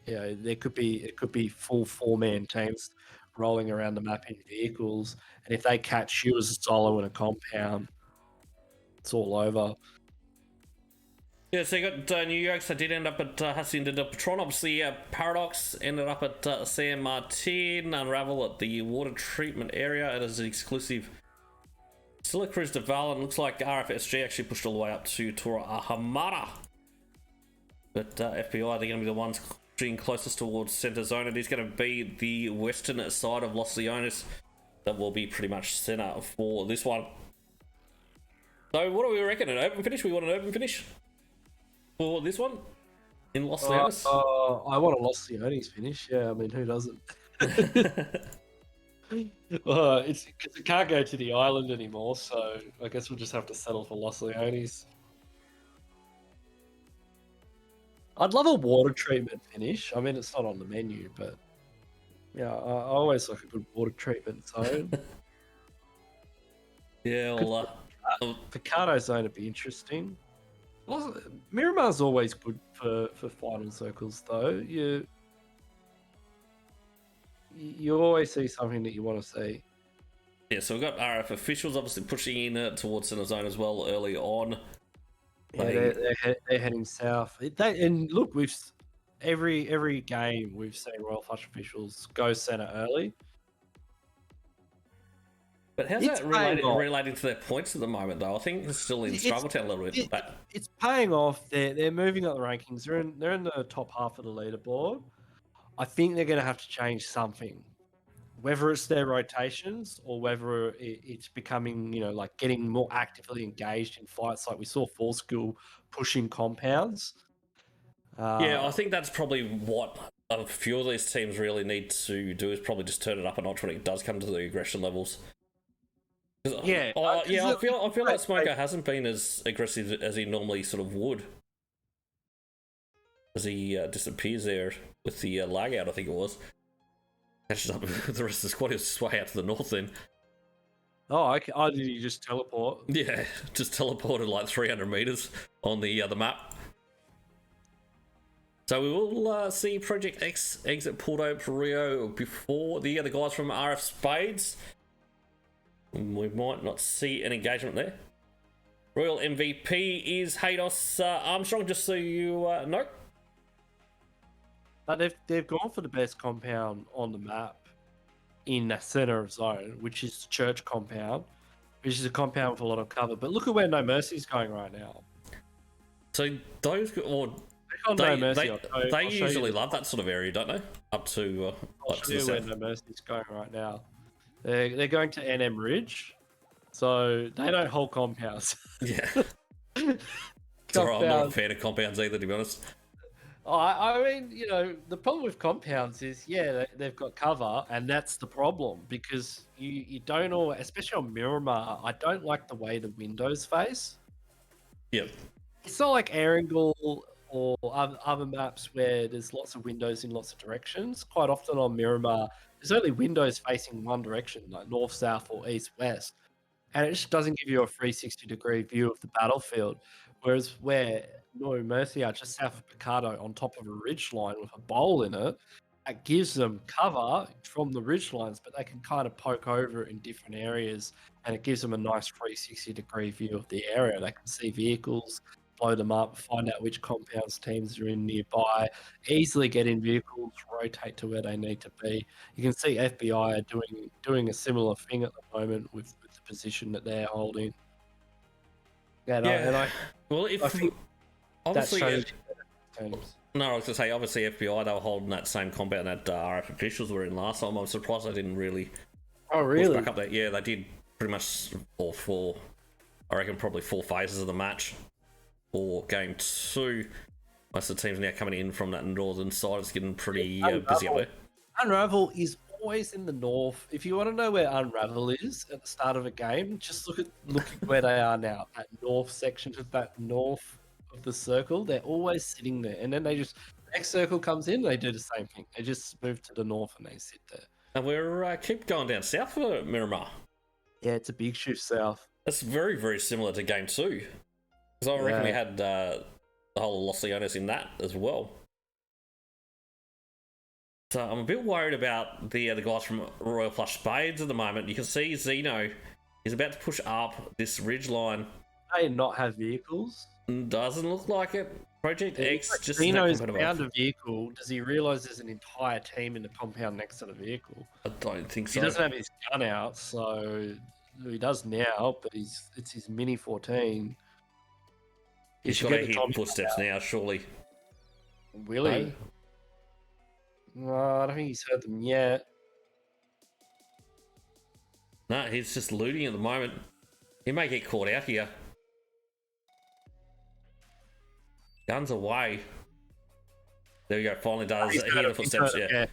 You know, it could be full 4-man teams rolling around the map in vehicles, and if they catch you as a solo in a compound, it's all over. Yeah, so you got NewYolks that did end up at Hacienda de Patron. Obviously, Paradox ended up at San Martin. Unravel at the water treatment area. It is an exclusive. Still at Cruz de Val, and looks like RFSG actually pushed all the way up to Tora Ahamara. But FBI, they're going to be the ones pushing closest towards center zone. It is going to be the western side of Los Leones that will be pretty much center for this one. So, what do we reckon? An open finish? We want an open finish for this one in Los Leones? I want a Los Leones finish. Yeah, I mean, who doesn't? It's because it can't go to the island anymore, so I guess we'll just have to settle for Los Leones. I'd love a water treatment finish. I mean, it's not on the menu, but yeah, I always like a good water treatment zone. Yeah, well, Picardo zone would be interesting. Miramar's always good for final circles, though. You always see something that you want to see. Yeah, so we've got RF officials obviously pushing in towards center zone as well early on. Yeah, they're heading south. And look, every game we've seen Royal Flush officials go center early. But how's that relating to their points at the moment, though? I think it's still in struggle town a little bit. It's paying off. They're moving up the rankings. They're in the top half of the leaderboard. I think they're going to have to change something, whether it's their rotations or whether it's becoming, like getting more actively engaged in fights, like we saw Four Skill pushing compounds. Yeah, I think that's probably what a few of these teams really need to do, is probably just turn it up a notch when it does come to the aggression levels. Yeah, I feel like Smoko hasn't been as aggressive as he normally sort of would, as he disappears there with the lag out. I think it was catches up with the rest of the squad. He was way out to the north then. Oh, okay. Oh, did you just teleport? Yeah, just teleported like 300 meters on the map. So we will see Project X exit Porto Rio before the other guys from RF Spades. We might not see an engagement there. Royal MVP is Haydos Armstrong, just so you know. But they've gone for the best compound on the map in the center of zone, which is the church compound, which is a compound with a lot of cover. But look at where No Mercy's going right now. So those, or they usually love that sort of area, don't they? Up to I'll show you where No Mercy's going right now. They're going to NM Ridge, so they don't hold compounds. Yeah. So I'm not a fan of compounds either, to be honest. I mean, you know, the problem with compounds is, yeah, they've got cover, and that's the problem because you don't all, especially on Miramar, I don't like the way the windows face. Yep. It's not like Erangel or other maps where there's lots of windows in lots of directions. Quite often on Miramar, there's only windows facing one direction, like north, south, or east, west. And it just doesn't give you a 360-degree view of the battlefield. Whereas where No Mercy are just south of Picardo on top of a ridgeline with a bowl in it, it gives them cover from the ridgelines, but they can kind of poke over it in different areas, and it gives them a nice 360-degree view of the area. They can see vehicles, blow them up, find out which compounds teams are in nearby, easily get in vehicles, rotate to where they need to be. You can see FBI are doing a similar thing at the moment with the position that they're holding. Yeah, I think obviously, that shows no, I was going to say, obviously FBI, they were holding that same compound that RF officials were in last time. I'm surprised they didn't really. Oh, really? Back up there. Yeah, they did pretty much all four. I reckon probably 4 phases of the match for game 2. Most of the teams now coming in from that northern side is getting pretty busy up there. Unravel is always in the north. If you want to know where Unravel is at the start of a game, just look at where they are now. That north section of that north of the circle, they're always sitting there. And then they just, next circle comes in, they do the same thing. They just move to the north and they sit there. And we're keep going down south for Miramar. Yeah, it's a big shift south. That's very, very similar to game 2. Because I reckon we had the whole Los Leones in that as well. So I'm a bit worried about the guys from Royal Flush Spades at the moment. You can see Zeno is about to push up this ridgeline. They not have vehicles? Doesn't look like it. Project X like just Zeno's found a vehicle. Does he realise there's an entire team in the compound next to the vehicle? I don't think so. He doesn't have his gun out, so he does now, but it's his Mini 14. He's got to hear footsteps now, surely. Will he? No, I don't think he's heard them yet. No, he's just looting at the moment. He may get caught out here. Guns away. There we go. Finally does hear the footsteps. Yeah.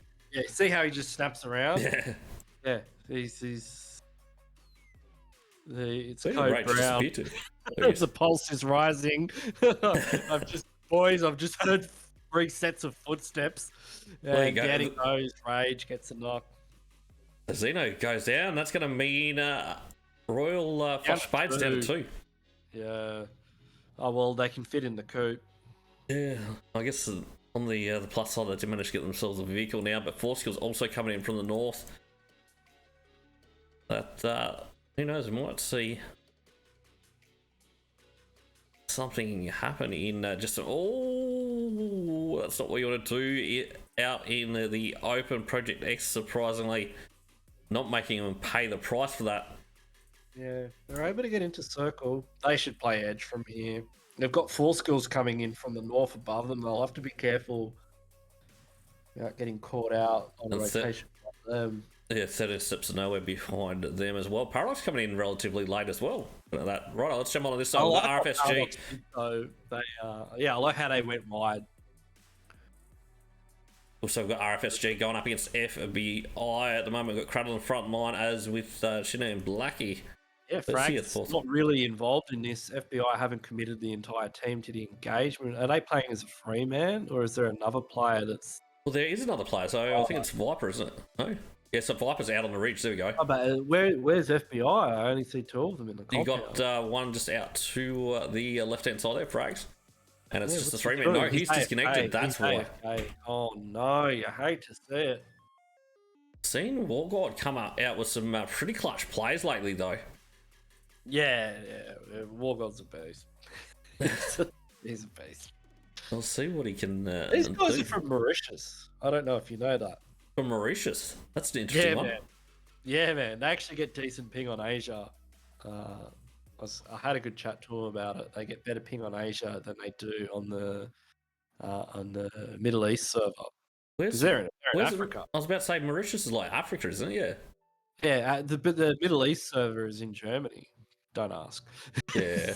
See how he just snaps around? Yeah. Yeah. It's code brown. The pulse is rising. I've just heard 3 sets of footsteps. Getting those, rage gets a knock. Zeno goes down. That's going to mean Royal Flush Spades down to 2. Yeah. Oh, well, they can fit in the coupe. Yeah, I guess on the plus side, they did manage to get themselves a vehicle now, but Force Skills also coming in from the north. But who knows, we might see something happen in just that's not what you want to do out in the open. Project X surprisingly not making them pay the price for that. Yeah, they're able to get into circle. They should play edge from here. They've got 4 skills coming in from the north above them. They'll have to be careful about getting caught out on a rotation from them. Yeah, 30 steps of nowhere behind them as well. Paradox coming in relatively late as well. Right, let's jump on this side. RFSG. So they, I like how they went wide. Also, we've got RFSG going up against FBI at the moment. We've got Cradle in front line, as with Shinna and Blackie. Yeah, Frank's not really involved in this. FBI haven't committed the entire team to the engagement. Are they playing as a free man, or is there another player that's... Well, there is another player, so I think it's Viper, isn't it? No? Yeah, so Viper's out on the ridge. There we go. Oh, but where's FBI? I only see 2 of them in the You compound. got one just out to the left-hand side there, Frags. And it's just a 3-man. doing? No, he's disconnected. That's why. Oh no, you hate to see it. Seen Wargod come out with some pretty clutch plays lately, though. Yeah, Wargod's a beast. He's a beast. We'll see what he can. These guys do. are from Mauritius. I don't know if you know that. From Mauritius. That's an interesting one. Man. Yeah, man. They actually get decent ping on Asia. I had a good chat to them about it. They get better ping on Asia than they do on the Middle East server. Because they're in Africa. I was about to say Mauritius is like Africa, isn't it? Yeah. Yeah, the Middle East server is in Germany. Don't ask. Yeah.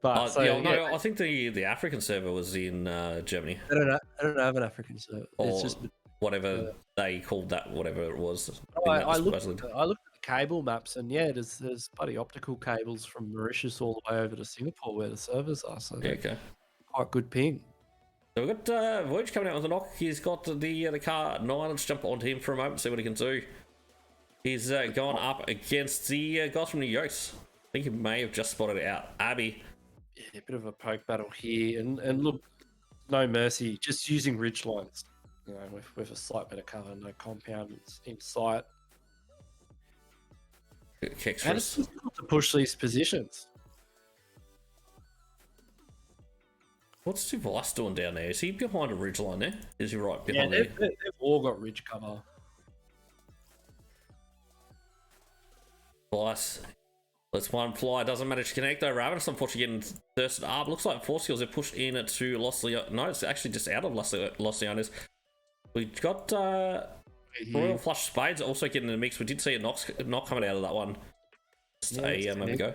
But I think the African server was in Germany. I don't have an African server. It's just whatever they called that, whatever it was. I looked at the cable maps, and yeah, there's bloody optical cables from Mauritius all the way over to Singapore where the servers are. So okay, quite good ping. So we've got Voyage coming out with a knock. He's got the car 9. Let's jump onto him for a moment, see what he can do. He's gone up against the guys from NewYolks. I think he may have just spotted out Abby. Yeah, a bit of a poke battle here, and look, no mercy, just using ridge lines. You know, with a slight bit of cover, no compound in sight. And it's difficult to push these positions. What's Device doing down there? Is he behind a ridge line there? Is he right behind there? They've all got ridge cover. Device. Let's one fly. Doesn't manage to connect though. Ravenous unfortunately getting thirsted up. Looks like Force Skills have pushed in to Los Leones. No, it's actually just out of Los Leones. We've got Royal Flush Spades also getting in the mix. We did see a knock coming out of that one just a moment ago.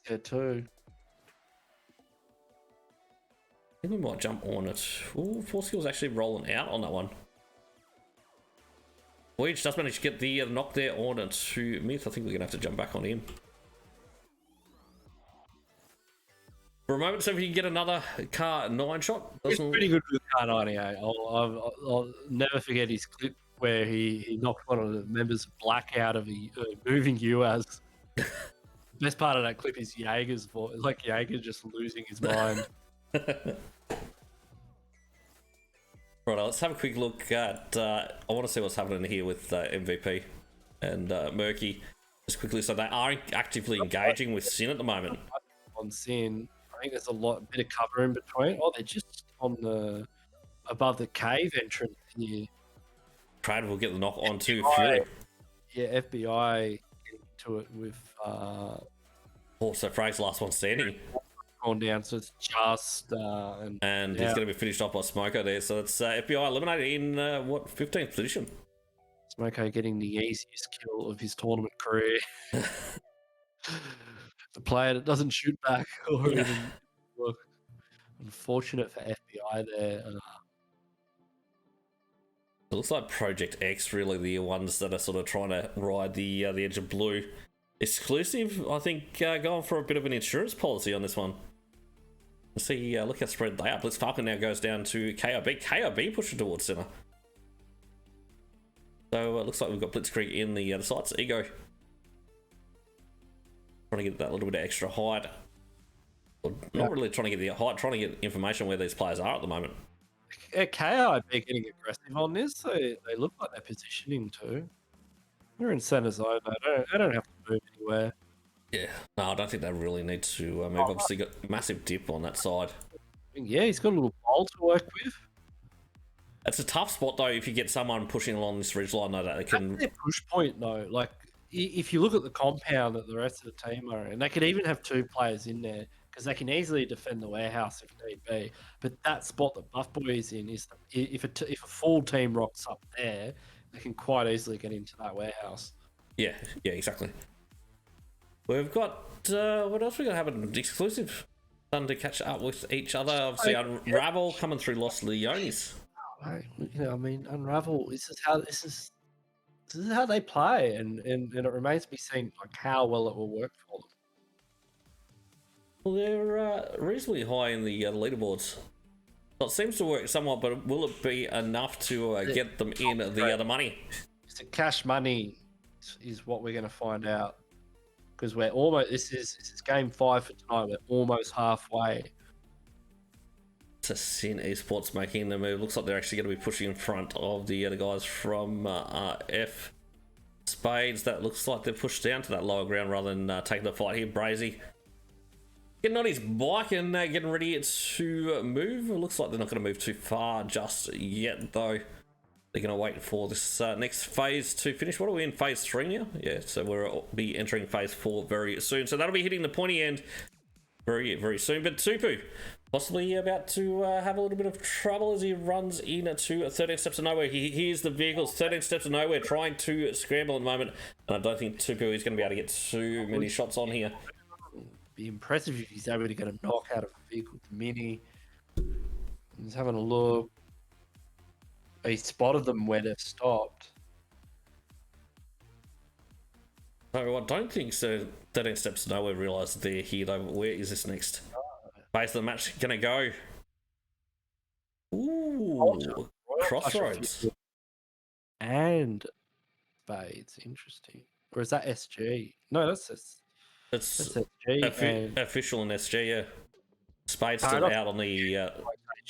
Yeah, too. I think we might jump on it. Ooh, Force Skills actually rolling out on that one. Voyage does manage to get the knock there on to Myth. I think we're going to have to jump back on him. For a moment, so if you can get another car 9 shot. He's pretty good with car 98. I'll never forget his clip where he knocked one of the members of Black out of a moving UAS. Best part of that clip is Jaeger's voice. It's like Jaeger just losing his mind. Right, let's have a quick look at. I want to see what's happening here with MVP and Murky. Just quickly, so they are actively engaging with Sin at the moment. On Sin, I think there's a bit of cover in between. Oh, they're just on the above the cave entrance here. Trade will get the knock on to FBI, Fury. Yeah, FBI to it with. Also, Frank's last one standing. Gone down, so it's just and he's going to be finished off by Smoko there. So it's FBI eliminated in 15th position. Smoko getting the easiest kill of his tournament career. The player that doesn't shoot back or even look. Unfortunate for FBI there. It looks like Project X really the ones that are sort of trying to ride the edge of blue. Exclusive, I think, going for a bit of an insurance policy on this one. Let's see, look how spread they are. Blitz Falcon now goes down to KRB. KRB pushing towards center. So it looks like we've got Blitzkrieg in the other sides. Ego. Trying to get that little bit of extra height. Well, not really trying to get the height, trying to get information where these players are at the moment. KRB getting aggressive on this. They look like they're positioning too. They're in center zone. They don't have to move anywhere. Yeah, no, I don't think they really need to move. Obviously, got a massive dip on that side. Yeah, he's got a little bowl to work with. It's a tough spot though if you get someone pushing along this ridge line though that they can. That's their push point though. Like if you look at the compound that the rest of the team are in, they could even have 2 players in there because they can easily defend the warehouse if need be. But that spot that Buff Boy is in is if a full team rocks up there, they can quite easily get into that warehouse. Yeah, exactly. We've got what else we got happening? Exclusive done to catch up with each other. Obviously, Unravel coming through Los Leones. Unravel. This is how they play, and it remains to be seen like how well it will work for them. Well, they're reasonably high in the leaderboards. So it seems to work somewhat, but will it be enough to get them in the money? Is it cash money? Is what we're going to find out, because we're almost. This is game 5 for tonight. We're almost halfway. To Sin Esports making the move. Looks like they're actually going to be pushing in front of the other guys from F Spades. That looks like they've pushed down to that lower ground rather than taking the fight here. Brazy getting on his bike and getting ready to move. It looks like they're not going to move too far just yet, though. They're going to wait for this next phase to finish. What are we in, phase 3 now? Yeah, so we'll be entering phase 4 very soon. So that'll be hitting the pointy end very, very soon. But Tupu possibly about to have a little bit of trouble as he runs into 13 Steps to Nowhere. He hears the vehicles, 13 Steps to Nowhere, trying to scramble at the moment. And I don't think Tupu is going to be able to get too many shots on here. Be impressive if he's able to get a knock out of a vehicle with the Mini. He's having a look. He spotted them where they've stopped. No, I don't think so. 13 Steps to Nowhere realised they're here though. Where is this next phase of the match gonna go? Ooh, Crossroads. And Spades, interesting. Or is that SG? No, that's SG. Official in SG, yeah. Spades still out on the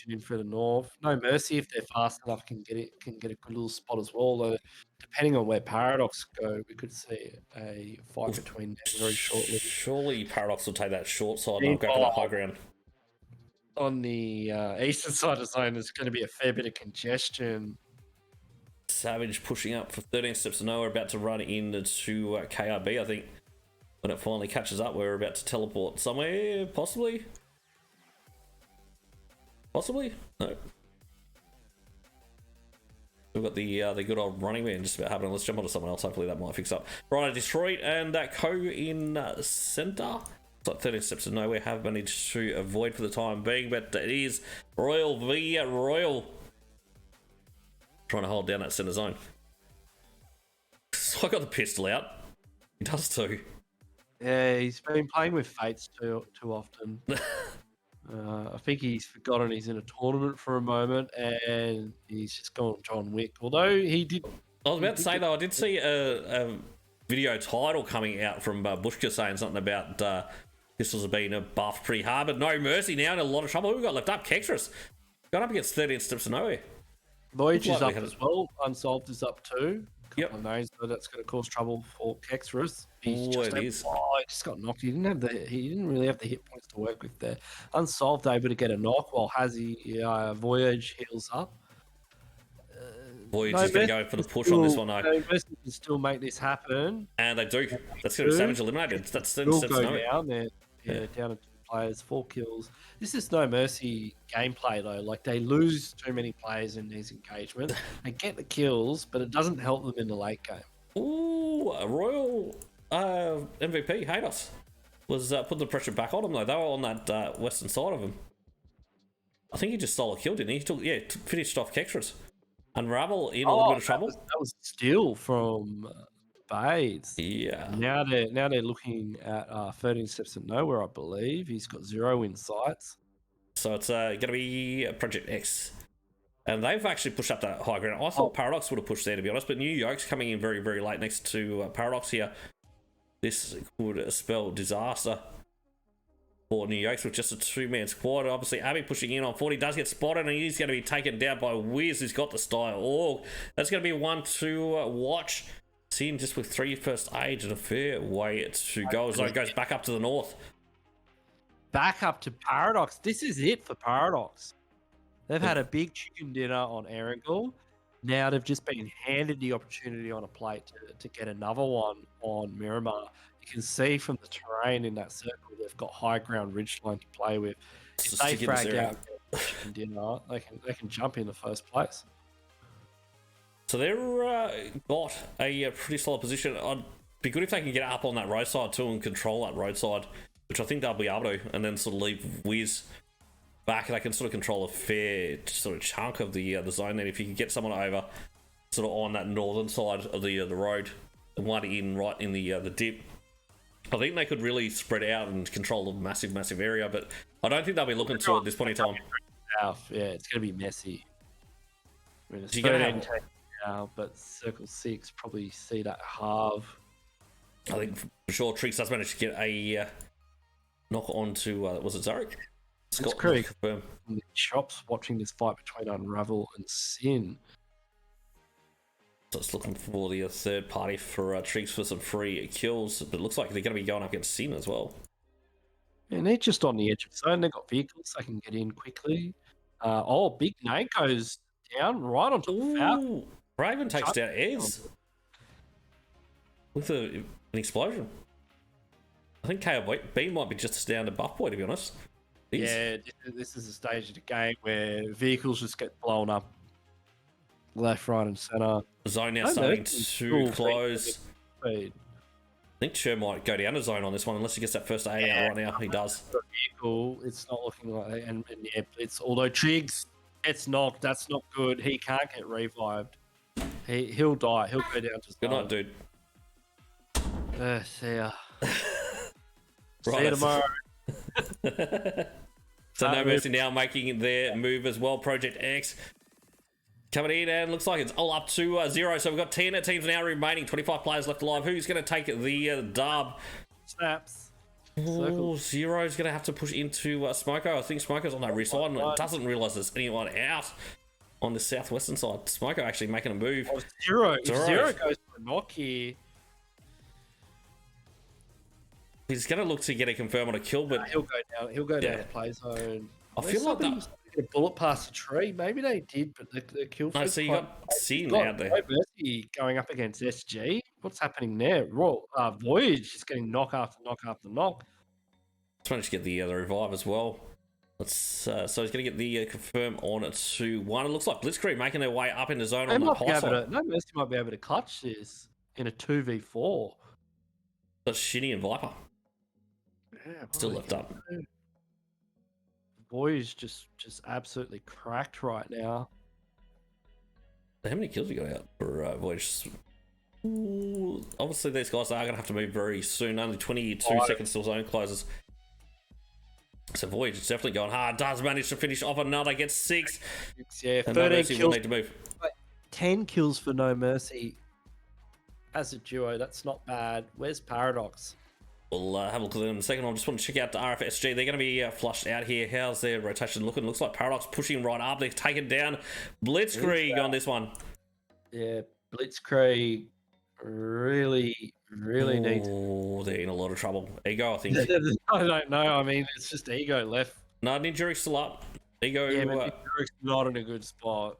in for the north. No Mercy, if they're fast enough, can get a good little spot as well. Though, depending on where Paradox go, we could see a fight between them very shortly. Surely Paradox will take that short side and go for that high ground. On the eastern side of the zone, there's going to be a fair bit of congestion. Savage pushing up for 13 Steps to Nowhere, about to run into KRB. I think when it finally catches up, we're about to teleport somewhere, possibly. Possibly? No. We've got the good old running man just about happening. Let's jump onto someone else. Hopefully that might fix up. Right, Detroit and Co in center. It's like 13 Steps to Nowhere have managed to avoid for the time being, but it is Royal v Royal. Trying to hold down that center zone. So I got the pistol out. He does too. Yeah, he's been playing with Fates too often. I think he's forgotten he's in a tournament for a moment and he's just gone John Wick. Although he did. I was about to say though, I did see a video title coming out from Bushka saying something about pistols have been buffed pretty hard, but no mercy now in a lot of trouble. Who got left up? Kextras. Got up against 13 Steps to Nowhere. Voyage is up as well. Unsolved is up too. Yep. Names, so that's going to cause trouble for Kextras. He just got knocked. He didn't really have the hit points to work with there. Unsolved able to get a knock while Voyage heals up. Voyage is going to go for the push on this one though. No Mercy can still make this happen. And they do. That's going to be Savage eliminated. That's 13 Steps to Nowhere. Down there. Yeah, down to 2 players, 4 kills. This is No Mercy gameplay though. Like they lose too many players in these engagements. They get the kills, but it doesn't help them in the late game. Ooh, a Royal MVP, Hados, was putting the pressure back on him though. They were on that western side of him. I think he just stole a kill, didn't he? Finished off Kextras. Unravel in a little bit of trouble. That was steal from Spades. Yeah. Now they're looking at 13 Steps to Nowhere, I believe. He's got 0 insights. So it's going to be Project X. And they've actually pushed up that high ground. I thought Paradox would have pushed there, to be honest, but NewYolks coming in very, very late next to Paradox here. This could spell disaster for NewYolks with just a 2-man squad. Obviously, Abby pushing in on 40, does get spotted, and he's going to be taken down by Wiz, who's got the style. Oh, that's going to be one to watch. Seeing just with 3 first age and a fair way to go as though it goes back up to the north. Back up to Paradox. This is it for Paradox. They've had a big chicken dinner on Erangel. Now they've just been handed the opportunity on a plate to get another one on Miramar. You can see from the terrain in that circle, they've got high ground ridgeline to play with. If they frag out chicken dinner, they can jump in the first place. So they've got a pretty solid position. I'd be good if they can get up on that roadside too and control that roadside, which I think they'll be able to, and then sort of leave Wiz back. They can sort of control a fair sort of chunk of the zone. Then if you can get someone over sort of on that northern side of the road and one in right in the dip, I think they could really spread out and control a massive area. But I don't think they'll be looking to at this point in time. Yeah, it's going to be messy. I mean, you're going to have now, but Circle 6 probably see that halve. I think for sure Triggs does manage to get a knock onto, was it Zarek? It's Krieg in the shops watching this fight between Unravel and Sin. So it's looking for the third party for Triggs for some free kills, but it looks like they're going to be going up against Sin as well. And they're just on the edge of the zone. They've got vehicles, they can get in quickly. Big Nate goes down right on top of Falcon. Raven takes down Ez with an explosion. I think KLB might be just down to buff boy, to be honest. Yeah, this is a stage of the game where vehicles just get blown up left, right, and center. Zone now starting to close. I think Chur might go down to zone on this one unless he gets that first A out right now. He does. Vehicle, it's not looking like that. And yeah, it's although Triggs gets knocked, that's not good. He can't get revived. He'll die. He'll go down to zone. Good night, dude. See ya. Right, see you tomorrow. So No Mercy now making their move as well. Project X coming in, and looks like it's all up to 0. So we've got 10 teams now remaining, 25 players left alive. Who's going to take the dub? Snaps. Oh, Zero's going to have to push into Smoko. I think Smoko's on that side and doesn't realise there's anyone out on the southwestern side. Smoko actually making a move. Zero goes for a knock here. He's going to look to get a confirm on a kill, but he'll go down. He'll go down to play zone. I feel like that was a bullet past the tree. Maybe they did, but the kill. No, so you got Sin out there. Mercy going up against SG. What's happening there? Voyage is getting knock after knock after knock. Let's manage to get the revive as well. Let's so he's going to get the confirm on it to 1. It looks like Blitzkrieg making their way up in the zone on the pie side. No Mercy might be able to clutch this in a 2v4. That's Shinny and Viper. Yeah, still left up. Boys just absolutely cracked right now. How many kills you got out for Voyage? Ooh, obviously these guys are going to have to move very soon. Only 22 seconds till zone closes. So Voyage is definitely going hard. Does manage to finish off another. Gets 6. Yeah, and 13 kills. Will need to move. 10 kills for No Mercy as a duo. That's not bad. Where's Paradox? We'll have a look at them in a second. I just want to check out the RFSG. They're going to be flushed out here. How's their rotation looking? Looks like Paradox pushing right up. They've taken down Blitzkrieg on this one. Yeah, Blitzkrieg really needs. Oh, they're in a lot of trouble. Ego, I think. I don't know. I mean, it's just Ego left. No, Ninjuri's still up. Ego. Yeah, but Ninjuri's not in a good spot.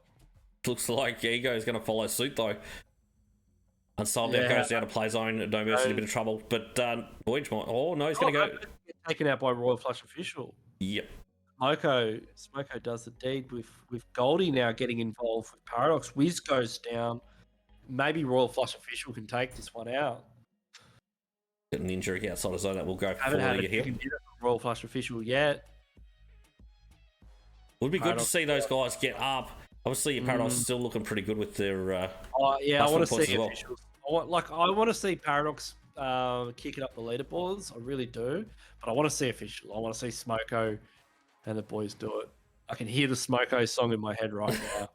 Looks like Ego is going to follow suit though. Unsolved goes down to play zone. No Mercy in a bit of trouble, but Voyage might. Oh no, he's going to go taken out by Royal Flush Official. Yep. Smoko does the deed with Goldie now getting involved with Paradox. Wiz goes down. Maybe Royal Flush Official can take this one out. Got an injury outside of zone that will go haven't had a here. Royal Flush Official yet. Would be good to see those guys get up. Obviously, Paradox is still looking pretty good with their. I want to see officials. I want to see Paradox kicking up the leaderboards. I really do, but I want to see official. I want to see Smoko and the boys do it. I can hear the Smoko song in my head right now.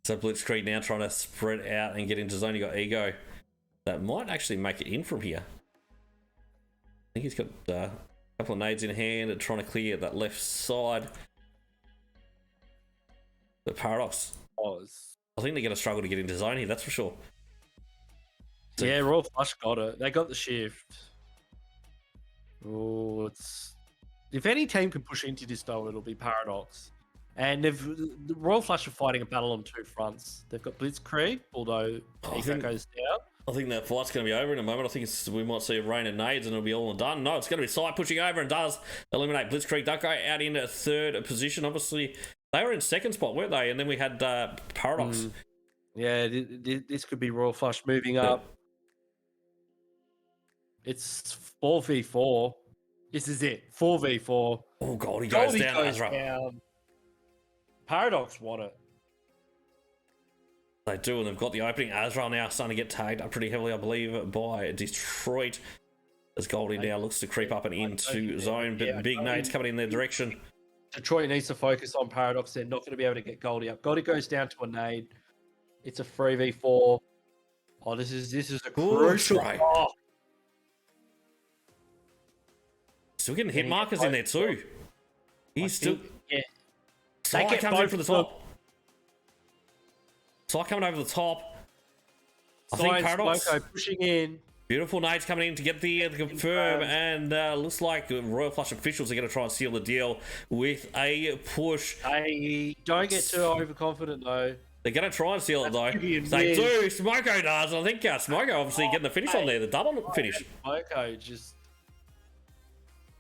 So Blitzkrieg now trying to spread out and get into zone. You got Ego that might actually make it in from here. I think he's got a couple of nades in hand and trying to clear that left side. The Paradox. I think they're going to struggle to get into zone here, that's for sure. So, yeah, Royal Flush got it. They got the shift. Oh, if any team can push into this though, it'll be Paradox. And the Royal Flush are fighting a battle on 2 fronts. They've got Blitzkrieg, although Ego goes down. I think that fight's going to be over in a moment. I think we might see a rain of nades and it'll be all done. No, it's going to be side pushing over and does eliminate Blitzkrieg. That guy out in 3rd position. Obviously, they were in 2nd spot, weren't they? And then we had Paradox. Yeah, this could be Royal Flush moving up. It's 4v4. This is it. 4v4. Oh, God, he goes down. Paradox won it. They do, and they've got the opening. Azrael now starting to get tagged up pretty heavily, I believe, by Detroit. As Goldie now looks to creep up and into zone, but big nades coming in their direction. Detroit needs to focus on Paradox. They're not going to be able to get Goldie up. Goldie goes down to a nade. It's a 3v4. Oh, this is a crucial. Right. Oh, Still getting hit markers in there too. He's still. Yeah. Sly get comes in both from the of them. top. Sly coming over the top. I Sly think and Paradox. Smoko pushing in. Beautiful nades coming in to get the confirm, and looks like Royal Flush officials are going to try and seal the deal with a push. Hey, don't get too overconfident though. They're going to try and seal it though. Gideon They wins. do. Smoko does. I think Smoko obviously getting the finish on there, the double finish. Smoko just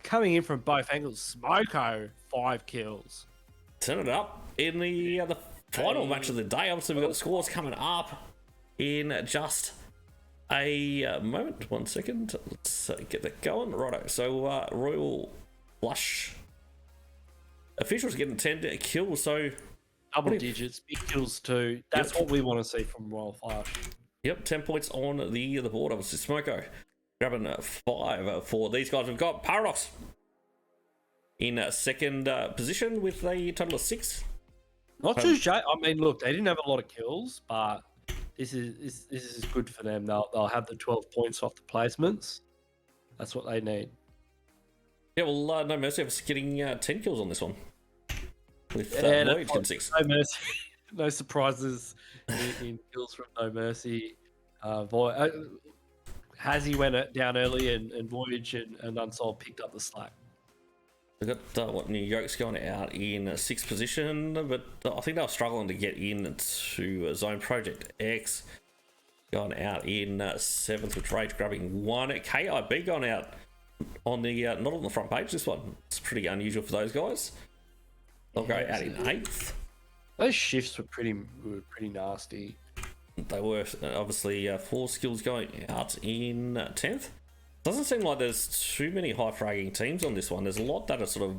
coming in from both angles. Smoko 5 kills. Turn it up in the final match of the day. Obviously, we've got the scores coming up in just a moment. 1 second. Let's get that going. Righto. So, Royal Flush officials getting 10 kills. So, Double digits, big kills too. That's what we want to see from Royal Flush. yep, 10 points on the board. Obviously, Smoko grabbing 5 for these guys. We've got Paradox in second position with a total of 6. Not too shy. I mean, look, they didn't have a lot of kills, but this is good for them. They'll have the 12 points off the placements. That's what they need. Yeah, well, No Mercy was getting 10 kills on this one. With Yeah, Lloyd getting 6. No mercy, no surprises in kills from No Mercy. Hazzy went down early, and Voyage and Unsolved picked up the slack. We've got NewYolks going out in 6th position, but I think they were struggling to get into Zone. Project X going out in 7th with Rage grabbing 1. KIB going out on the not on the front page. This one, it's pretty unusual for those guys. They'll go out in 8th. Those shifts were pretty nasty. They were obviously 4 skills going out in 10th. Doesn't seem like there's too many high fragging teams on this one. There's a lot that are sort of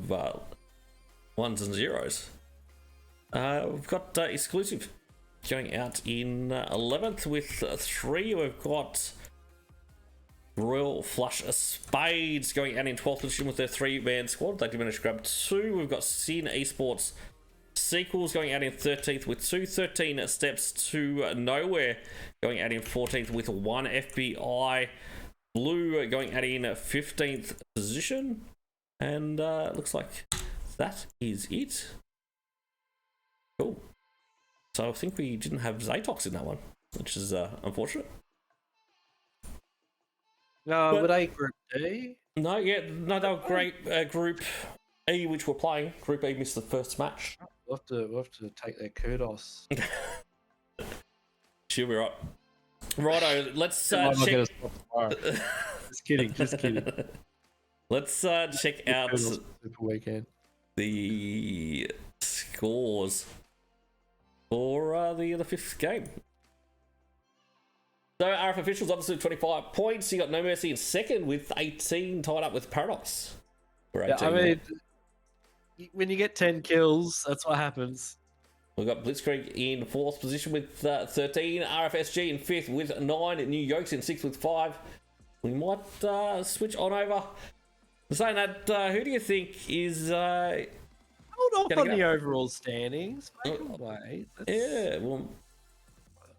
1s and 0s. We've got Exclusive going out in 11th with 3. We've got Royal Flush Spades going out in 12th position with their 3-man squad. They did manage to grab 2. We've got Sin Esports Sequels going out in 13th with 2. 13 steps to nowhere going out in 14th with 1 FBI. Blue going out in 15th position. And looks like that is it. Cool. So I think we didn't have ZATOX in that one, which is unfortunate. No, were they Group D? No, they were great. Group E, which we're playing. Group E missed the first match. We'll have to take their kudos. She'll be right. Righto, let's check. Just kidding. Let's check out Super Weekend. the scores for the 5th game. So RF officials obviously 25 points. You got No Mercy in 2nd with 18, tied up with Paradox. Yeah, I mean, when you get 10 kills, that's what happens. We've got Blitzkrieg in 4th position with 13. RFSG in 5th with 9. NewYolks in 6th with 5. We might switch on over. Saying that, who do you think is... Hold off on the overall standings. Make them wait. Yeah, well...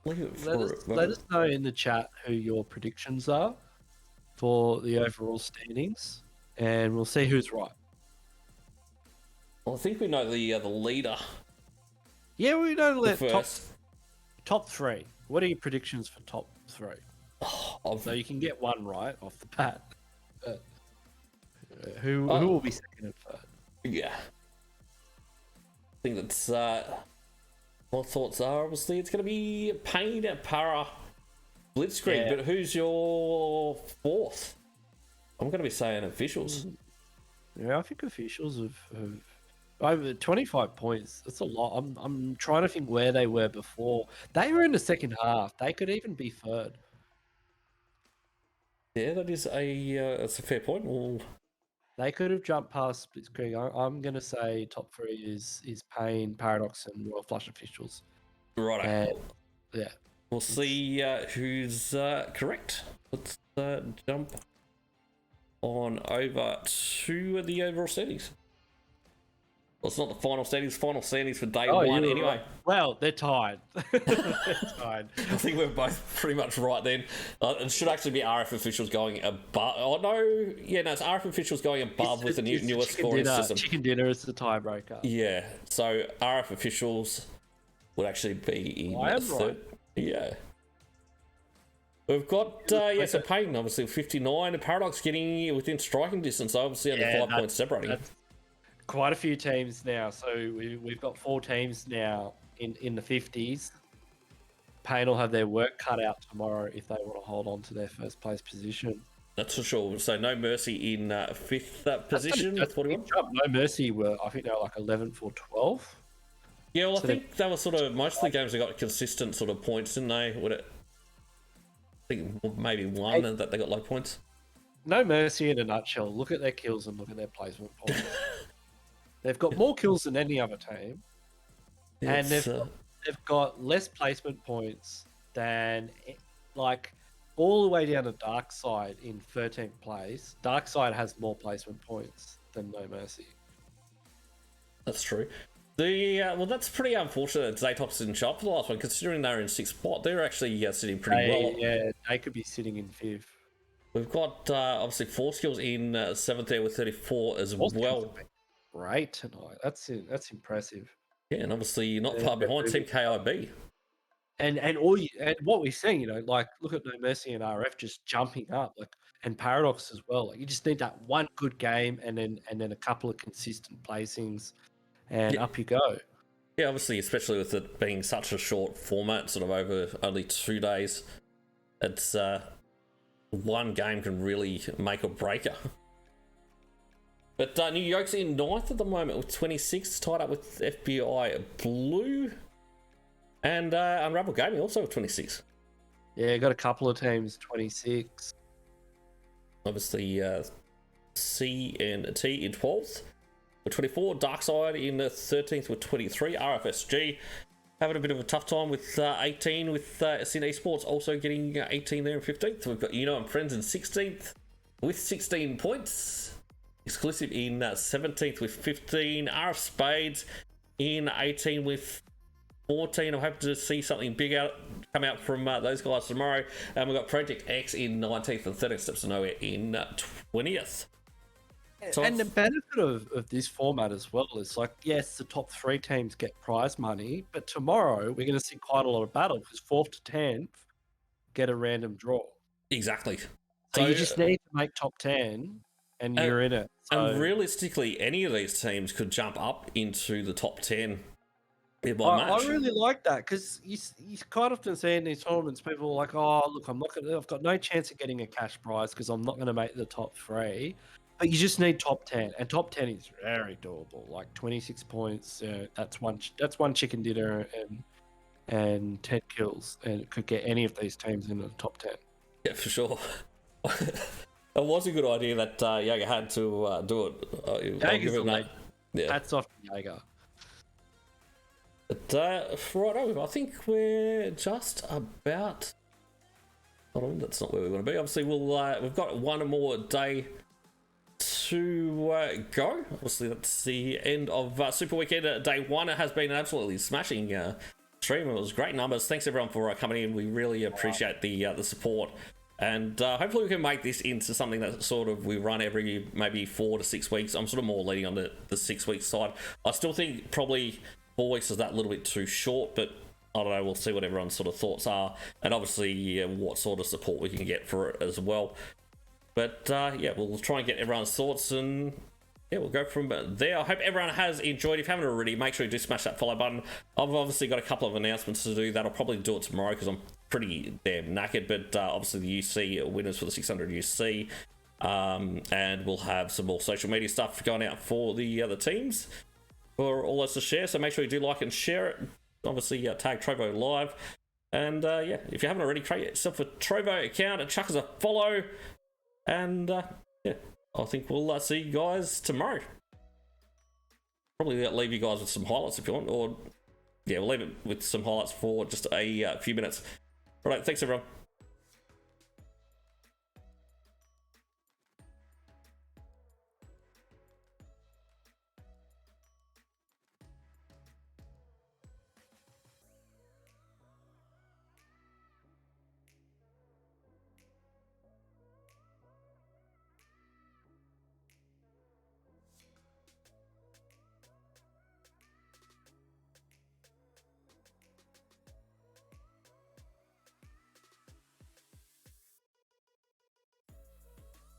Let us know in the chat who your predictions are for the overall standings, and we'll see who's right. Well, I think we know the leader. Yeah, we know the first. top 3. What are your predictions for top 3? So you can get one right off the bat. Who will be second and third? Yeah. I think that's... my thoughts are, obviously, it's going to be Pain, Para, Blitzkrieg, but who's your 4th? I'm going to be saying officials. Yeah, I think officials have over 25 points. That's a lot. I'm trying to think where they were before. They were in the second half. They could even be 3rd. Yeah, that's a fair point. Well, they could have jumped past Blitzkrieg. I'm going to say top 3 is Pain, Paradox, and Royal Flush officials. Right. Yeah. We'll see who's correct. Let's jump on over to the overall standings. Well, it's not the final standings. Final standings for day 1 anyway. Well, they're tied. They're tied. I think we're both pretty much right then. It should actually be RF officials going above. Oh no, yeah, no, it's RF officials going above with the newest scoring system. Chicken dinner is the tiebreaker. Yeah, so RF officials would actually be in third. Yeah. We've got, so Payne obviously 59, and Paradox getting within striking distance, obviously only 5 points separating. That's quite a few teams now, so we've got 4 teams now in the 50s. Payne will have their work cut out tomorrow if they want to hold on to their first place position. That's for sure. So no mercy in 5th position. That's 41. No mercy were, I think they were like 11th or 12th. Yeah, well, I think they were sort of, most of the games they got consistent sort of points, didn't they? I think maybe one that they got low points. No mercy in a nutshell. Look at their kills and look at their placement points. They've got more kills than any other team, and they've got less placement points than like all the way down to DARKSYDE in 13th place. DARKSYDE has more placement points than No Mercy. That's true. Well, that's pretty unfortunate that ZATOX didn't show up for the last one, considering they were in 6th spot. They're actually sitting pretty well. Yeah, they could be sitting in 5th. We've got obviously 4 skills in 7th there with 34 as well. Great tonight. That's impressive. Yeah, and obviously not far behind Team KIB. And what we've seen, like look at No Mercy and RF just jumping up, and Paradox as well. Like you just need that one good game, and then a couple of consistent placings, and up you go. Yeah, obviously, especially with it being such a short format, sort of over only 2 days, it's one game can really make or break it. But NewYolks in 9th at the moment with 26, tied up with FBI Blue, and Unravel Gaming also with 26. Yeah, got a couple of teams 26. Obviously, C and T in 12th with 24. DARKSYDE in 13th with 23. RFSG having a bit of a tough time with 18, with Sin Esports also getting 18 there in 15th. We've got Yuuno and Friends in 16th with 16 points. Xclusive in 17th with 15. RF Spades in 18 with 14. I'm hoping to see something big come out from those guys tomorrow. And we've got Project X in 19th and 13 Steps to Nowhere in 20th. So and the benefit of this format as well is, like, yes, the top 3 teams get prize money, but tomorrow we're going to see quite a lot of battle because 4th to 10th get a random draw. Exactly. So you just need to make top 10 and you're in it. So... And realistically, any of these teams could jump up into the top 10 in one match. I really like that because you quite often see in these tournaments, people are like, oh, look, I've got no chance of getting a cash prize because I'm not going to make the top 3. But you just need top 10, and top 10 is very doable. Like 26 points, that's one chicken dinner and 10 kills, and it could get any of these teams in the top 10. Yeah, for sure. It was a good idea that Jaeger had to do it. Jaeger's That's off to Jaeger. But right, I think we're just about. Hold on, that's not where we want to be. Obviously, we've got one more day to go. Obviously, that's the end of Super Weekend Day 1. It has been an absolutely smashing stream. It was great numbers. Thanks everyone for coming in. We really appreciate the support. And hopefully we can make this into something that sort of we run every maybe 4 to 6 weeks. I'm sort of more leaning on the 6 week side. I still think probably 4 weeks is that little bit too short, but I don't know. We'll see what everyone's sort of thoughts are, and obviously what sort of support we can get for it as well. But yeah, we'll try and get everyone's thoughts, and yeah, we'll go from there. I hope everyone has enjoyed. If you haven't already, make sure you do smash that follow button. I've obviously got a couple of announcements to do that. I'll probably do it tomorrow because I'm pretty damn knackered. But obviously the UC winners for the 600 UC, and we'll have some more social media stuff going out for the other teams for all us to share. So make sure you do like and share it. Obviously tag Trovo Live, and yeah, if you haven't already, create yourself a Trovo account and chuck us a follow. And yeah, I think we'll see you guys tomorrow. Probably leave you guys with some highlights if you want, or yeah, we'll leave it with some highlights for just a few minutes. All right, thanks everyone.